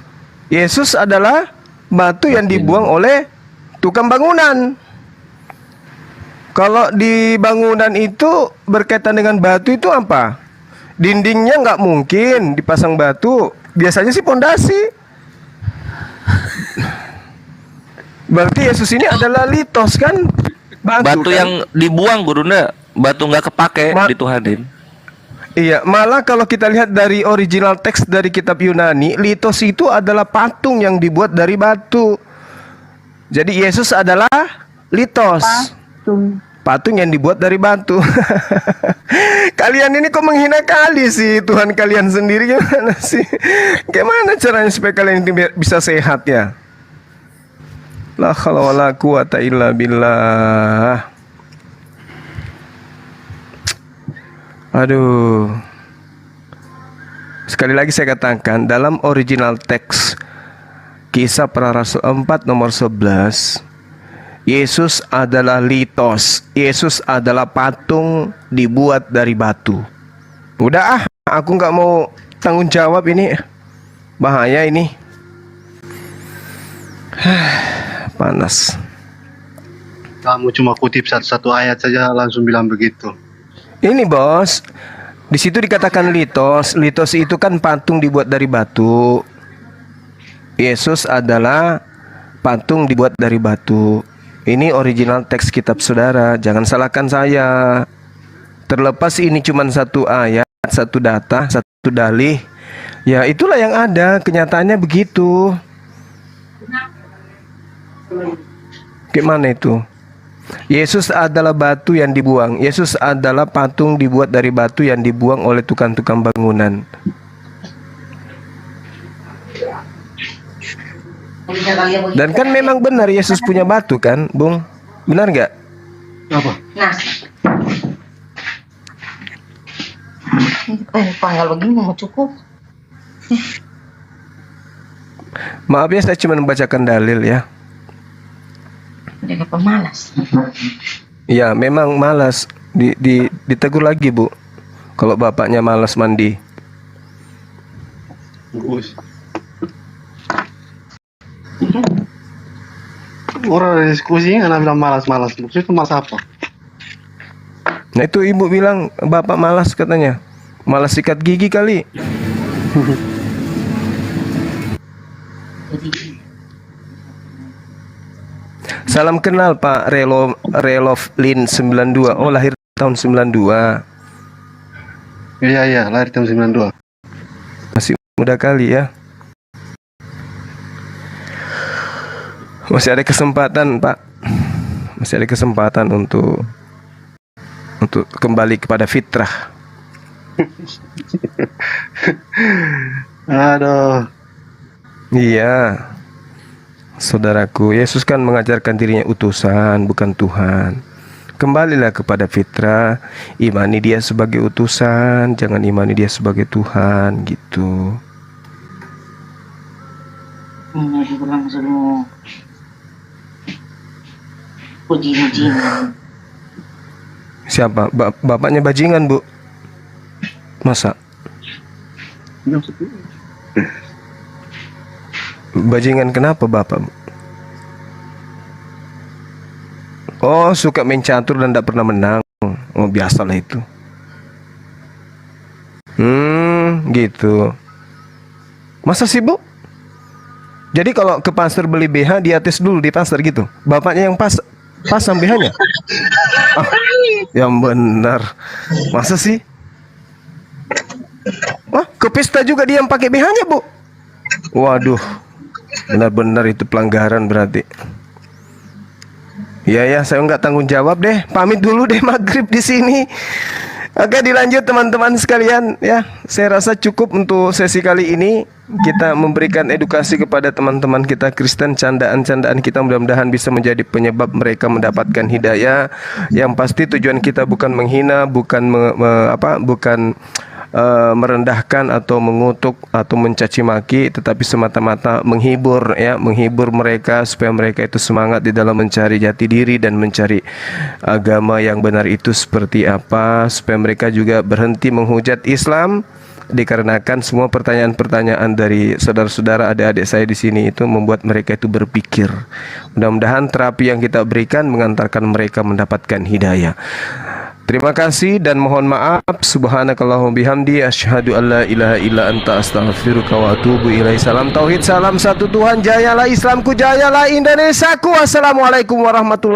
Speaker 5: Yesus adalah batu yang dibuang oleh tukang bangunan. Kalau di bangunan itu berkaitan dengan batu itu apa? Dindingnya nggak mungkin dipasang batu. Biasanya sih pondasi. Berarti Yesus ini adalah litos kan?
Speaker 9: Batu
Speaker 5: kan?
Speaker 9: yang dibuang Gurunda, batu nggak kepake dituhanin.
Speaker 5: Iya, malah kalau kita lihat dari original teks dari kitab Yunani, litos itu adalah patung yang dibuat dari batu. Jadi Yesus adalah litos. Patung yang dibuat dari batu. Kalian ini kok menghina kali sih Tuhan kalian sendiri, gimana sih? Gimana caranya supaya kalian ini bisa sehat ya? La haula wala quwata illa billah. Aduh. Sekali lagi saya katakan, dalam original teks Kisah Para Rasul 4 nomor 11, Yesus adalah litos. Yesus adalah patung dibuat dari batu. Udah aku nggak mau tanggung jawab ini. Bahaya ini. Panas.
Speaker 15: Kamu cuma kutip satu ayat saja langsung bilang begitu.
Speaker 5: Ini bos, di situ dikatakan litos. Litos itu kan patung dibuat dari batu. Yesus adalah patung dibuat dari batu. Ini original teks kitab saudara, jangan salahkan saya. Terlepas ini cuma satu ayat, satu data, satu dalih, ya itulah yang ada, kenyataannya begitu. Gimana itu? Yesus adalah batu yang dibuang. Yesus adalah patung dibuat dari batu yang dibuang oleh tukang-tukang bangunan. Dan kan memang benar Yesus punya batu kan, Bung? Benar nggak?
Speaker 15: Apa?
Speaker 11: Panggal begini mau cukup.
Speaker 5: Maaf ya, saya cuma membacakan dalil ya.
Speaker 11: Dia pemalas.
Speaker 5: Ya, memang malas. Ditegur lagi, Bu. Kalau bapaknya malas mandi.
Speaker 15: Orang diskusinya karena bilang malas-malas. Maksudnya itu malas apa?
Speaker 5: Nah itu ibu bilang bapak malas katanya. Malas sikat gigi kali. Salam kenal Pak Relovlin 92. Oh lahir tahun 92.
Speaker 15: Iya lahir tahun 92.
Speaker 5: Masih muda kali ya. Masih ada kesempatan Pak. Masih ada kesempatan untuk kembali kepada fitrah.
Speaker 15: Aduh.
Speaker 5: Iya. Saudaraku, Yesus kan mengajarkan dirinya utusan, bukan Tuhan. Kembalilah kepada fitrah, imani dia sebagai utusan, jangan imani dia sebagai Tuhan, gitu.
Speaker 11: Diulang semua. Puji-pujian.
Speaker 5: Siapa? Bapaknya bajingan, Bu? Masa? Bajingan kenapa bapak? Oh, suka main catur dan tidak pernah menang. Oh, biasalah itu. Gitu. Masa sih, Bu? Jadi kalau ke pasar beli BH, dia tes dulu di pasar gitu. Bapaknya yang pasang BH-nya. Yang benar. Masa sih? Wah, ke pesta juga dia yang pakai BH-nya, Bu. Waduh, benar-benar itu pelanggaran berarti. Ya, saya nggak tanggung jawab deh. Pamit dulu deh, maghrib di sini. Oke, dilanjut teman-teman sekalian ya. Saya rasa cukup untuk sesi kali ini. Kita memberikan edukasi kepada teman-teman kita Kristen, candaan-candaan kita mudah-mudahan bisa menjadi penyebab mereka mendapatkan hidayah. Yang pasti tujuan kita bukan menghina, bukan bukan merendahkan atau mengutuk atau mencaci maki, tetapi semata-mata menghibur ya, menghibur mereka supaya mereka itu semangat di dalam mencari jati diri dan mencari agama yang benar itu seperti apa, supaya mereka juga berhenti menghujat Islam. Dikarenakan semua pertanyaan-pertanyaan dari saudara-saudara adik-adik saya di sini itu membuat mereka itu berpikir. Mudah-mudahan terapi yang kita berikan mengantarkan mereka mendapatkan hidayah. Terima kasih dan mohon maaf. Subhanakallahumma bihamdi asyhadu an la ilaha illa anta astaghfiruka wa atubu ilaik. Salam tauhid, salam satu Tuhan, jayalah Islamku, jayalah Indonesiaku. Wassalamualaikum warahmatullahi